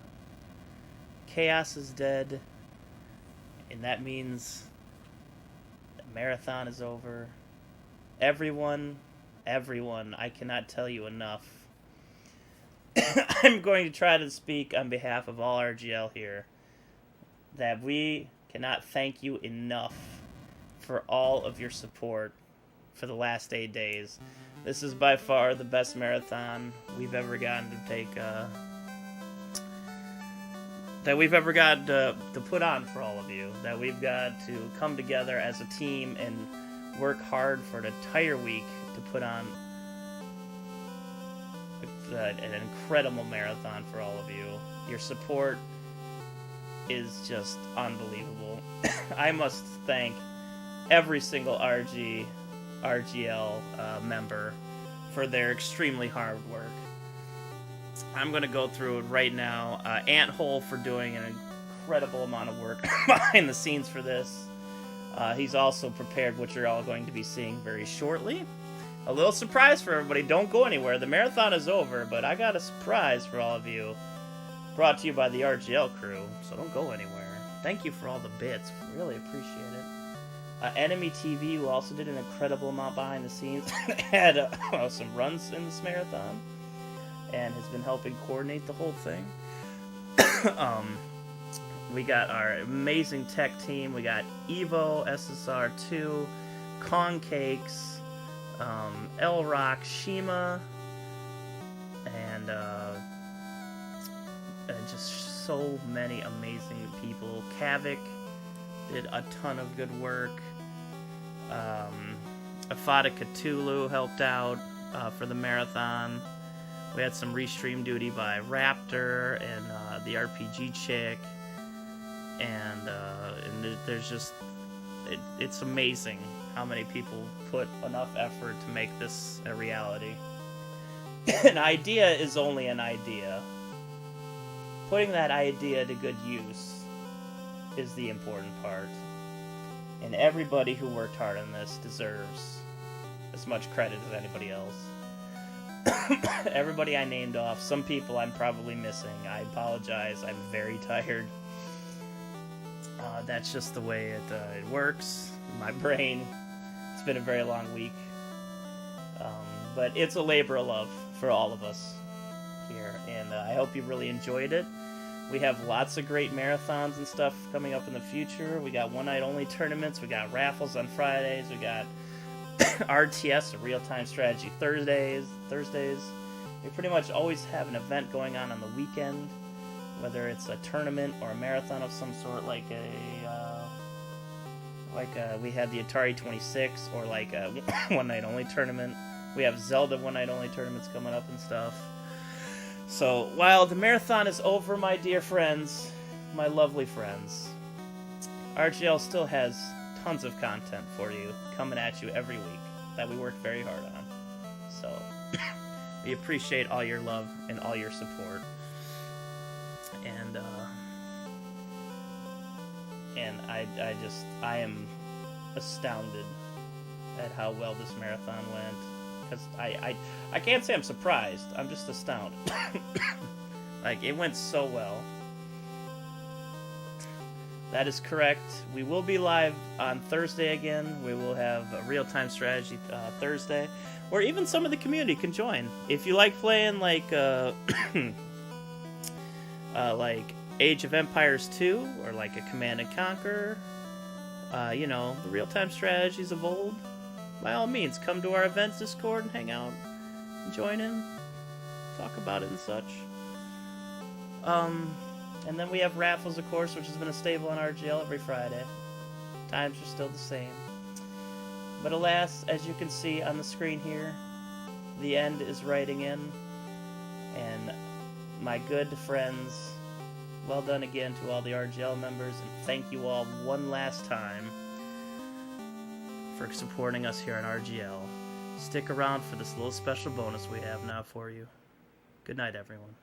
Chaos is dead, and that means the marathon is over. Everyone, I cannot tell you enough. I'm going to try to speak on behalf of all RGL here, that we cannot thank you enough for all of your support for the last 8 days. This is by far the best marathon we've ever gotten to take, that we've ever got to put on for all of you. That we've got to come together as a team and work hard for an entire week to put on an incredible marathon for all of you. Your support is just unbelievable. I must thank every single RGL member for their extremely hard work. I'm going to go through it right now. Anthole for doing an incredible amount of work behind the scenes for this. He's also prepared what you're all going to be seeing very shortly. A little surprise for everybody. Don't go anywhere. The marathon is over, but I got a surprise for all of you. Brought to you by the RGL crew, so don't go anywhere. Thank you for all the bits. Really appreciate it. Enemy TV, who also did an incredible amount behind the scenes, had some runs in this marathon, and has been helping coordinate the whole thing. We got our amazing tech team. We got Evo, SSR2, Kong Cakes, L-Rock, Shima, and just so many amazing people. Kavik did a ton of good work. Afada Cthulhu helped out for the marathon. We had some restream duty by Raptor and the RPG chick, and there's just it's amazing how many people put enough effort to make this a reality. An idea is only an idea. Putting that idea to good use is the important part. And everybody who worked hard on this deserves as much credit as anybody else. everybody I named off. Some people I'm probably missing. I apologize. I'm very tired. That's just the way it works. My brain. It's been a very long week. But it's a labor of love for all of us here, and I hope you really enjoyed it. We have lots of great marathons and stuff coming up in the future. We got one-night-only tournaments. We got raffles on Fridays. We got RTS, a real-time strategy, Thursdays. We pretty much always have an event going on the weekend, whether it's a tournament or a marathon of some sort, like we had the Atari 26, or like a one-night-only tournament. We have Zelda one-night-only tournaments coming up and stuff. So, while the marathon is over, my dear friends, my lovely friends, RGL still has tons of content for you coming at you every week that we work very hard on. So, we appreciate all your love and all your support. And I am astounded at how well this marathon went. Because I can't say I'm surprised. I'm just astounded. Like, it went so well. That is correct. We will be live on Thursday again. We will have a real-time strategy Thursday, where even some of the community can join. If you like playing like Age of Empires 2, or like a Command and Conquer, the real-time strategies of old, by all means, come to our events Discord and hang out, join in, talk about it and such. And then we have raffles, of course, which has been a staple on RGL every Friday. Times are still the same. But alas, as you can see on the screen here, the end is writing in. And my good friends, well done again to all the RGL members, and thank you all one last time for supporting us here on RGL. Stick around for this little special bonus we have now for you. Good night, everyone.